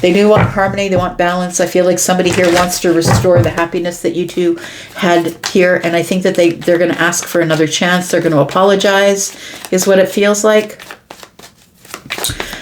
They do want harmony. They want balance. I feel like somebody here wants to restore the happiness that you two had here. And I think that they're going to ask for another chance. They're going to apologize is what it feels like.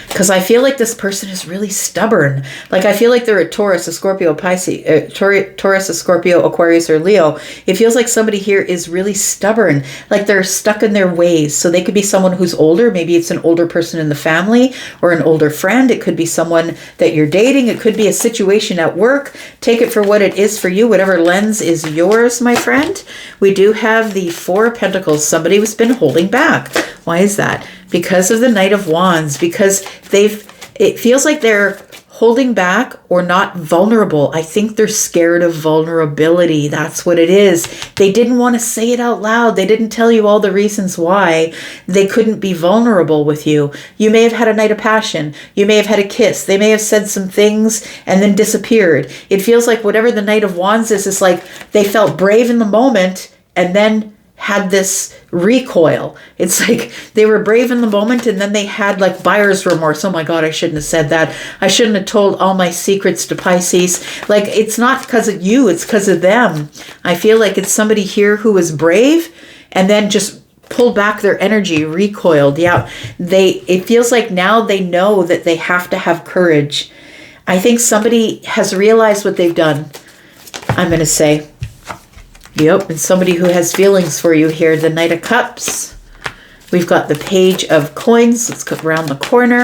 Because I feel like this person is really stubborn. Like I feel like they're a Taurus, a Scorpio, Pisces, Taurus, a Scorpio, Aquarius, or Leo. It feels like somebody here is really stubborn. Like they're stuck in their ways. So they could be someone who's older. Maybe it's an older person in the family or an older friend. It could be someone that you're dating. It could be a situation at work. Take it for what it is for you. Whatever lens is yours, my friend. We do have the Four of Pentacles. Somebody has been holding back. Why is that? Because of the Knight of Wands, because it feels like they're holding back or not vulnerable. I think they're scared of vulnerability. That's what it is. They didn't want to say it out loud. They didn't tell you all the reasons why they couldn't be vulnerable with you. You may have had a night of passion. You may have had a kiss. They may have said some things and then disappeared. It feels like whatever the Knight of Wands is like they felt brave in the moment and then had this recoil. It's like they were brave in the moment and then they had like buyer's remorse. Oh my God, I shouldn't have said that. I shouldn't have told all my secrets to Pisces. Like it's not because of you, it's because of them. I feel like it's somebody here who was brave and then just pulled back their energy, recoiled. Yeah, it feels like now they know that they have to have courage. I think somebody has realized what they've done, I'm going to say. Yep, and somebody who has feelings for you here. The Knight of Cups. We've got the Page of Coins. Let's go around the corner.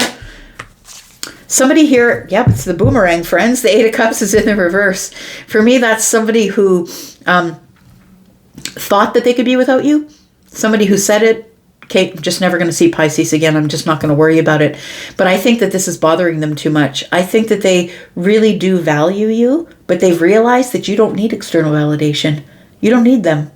Somebody here, yep, it's the boomerang, friends. The Eight of Cups is in the reverse. For me, that's somebody who thought that they could be without you. Somebody who said it, okay, I'm just never going to see Pisces again. I'm just not going to worry about it. But I think that this is bothering them too much. I think that they really do value you, but they've realized that you don't need external validation. You don't need them.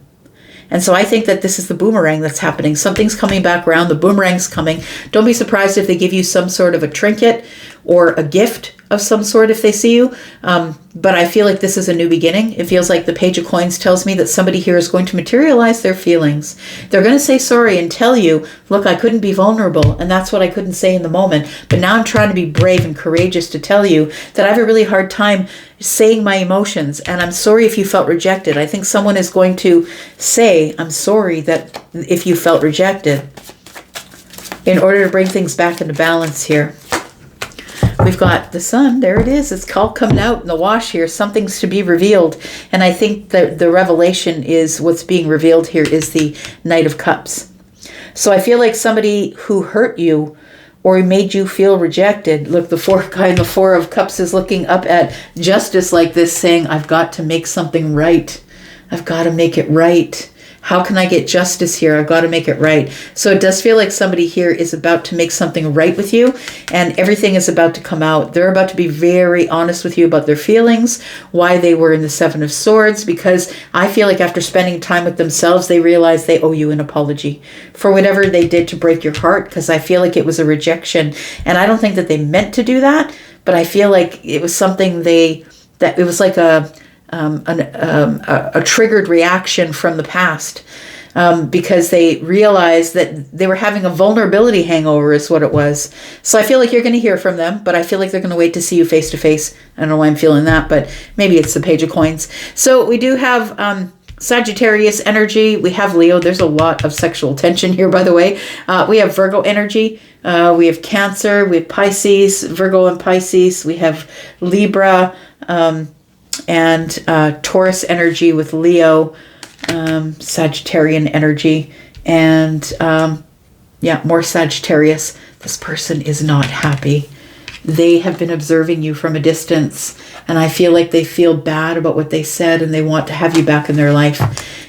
And so I think that this is the boomerang that's happening. Something's coming back around. The boomerang's coming. Don't be surprised if they give you some sort of a trinket or a gift of some sort if they see you. But I feel like this is a new beginning. It feels like the Page of Coins tells me that somebody here is going to materialize their feelings. They're going to say sorry and tell you, look, I couldn't be vulnerable, and that's what I couldn't say in the moment. But now I'm trying to be brave and courageous to tell you that I have a really hard time saying my emotions, and I'm sorry if you felt rejected. I think someone is going to say, I'm sorry that if you felt rejected, in order to bring things back into balance here. We've got the sun. There it is. It's all coming out in the wash here. Something's to be revealed. And I think that the revelation is what's being revealed here is the Knight of Cups. So I feel like somebody who hurt you or made you feel rejected. Look, the Four of Cups is looking up at justice like this, saying, I've got to make something right. I've got to make it right. How can I get justice here? I've got to make it right. So it does feel like somebody here is about to make something right with you, and everything is about to come out. They're about to be very honest with you about their feelings, why they were in the Seven of Swords, because I feel like after spending time with themselves, they realize they owe you an apology for whatever they did to break your heart, because I feel like it was a rejection. And I don't think that they meant to do that, but I feel like it was something that it was like a triggered reaction from the past, because they realized that they were having a vulnerability hangover is what it was. So I feel like you're going to hear from them, but I feel like they're going to wait to see you face to face. I don't know why I'm feeling that, but maybe it's the Page of Coins. So we do have Sagittarius energy. We have Leo. There's a lot of sexual tension here, by the way. We have Virgo energy. We have Cancer. We have Pisces, Virgo and Pisces. We have Libra, and Taurus energy with Leo, Sagittarian energy, and more Sagittarius. This person is not happy. They have been observing you from a distance, and I feel like they feel bad about what they said, and they want to have you back in their life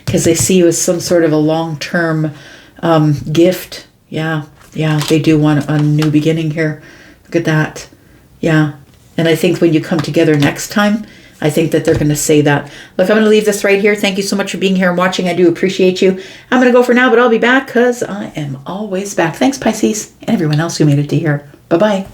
because they see you as some sort of a long-term gift. Yeah, they do want a new beginning here. Look at that. Yeah, and I think when you come together next time, I think that they're going to say that. Look, I'm going to leave this right here. Thank you so much for being here and watching. I do appreciate you. I'm going to go for now, but I'll be back because I am always back. Thanks, Pisces, and everyone else who made it to here. Bye-bye.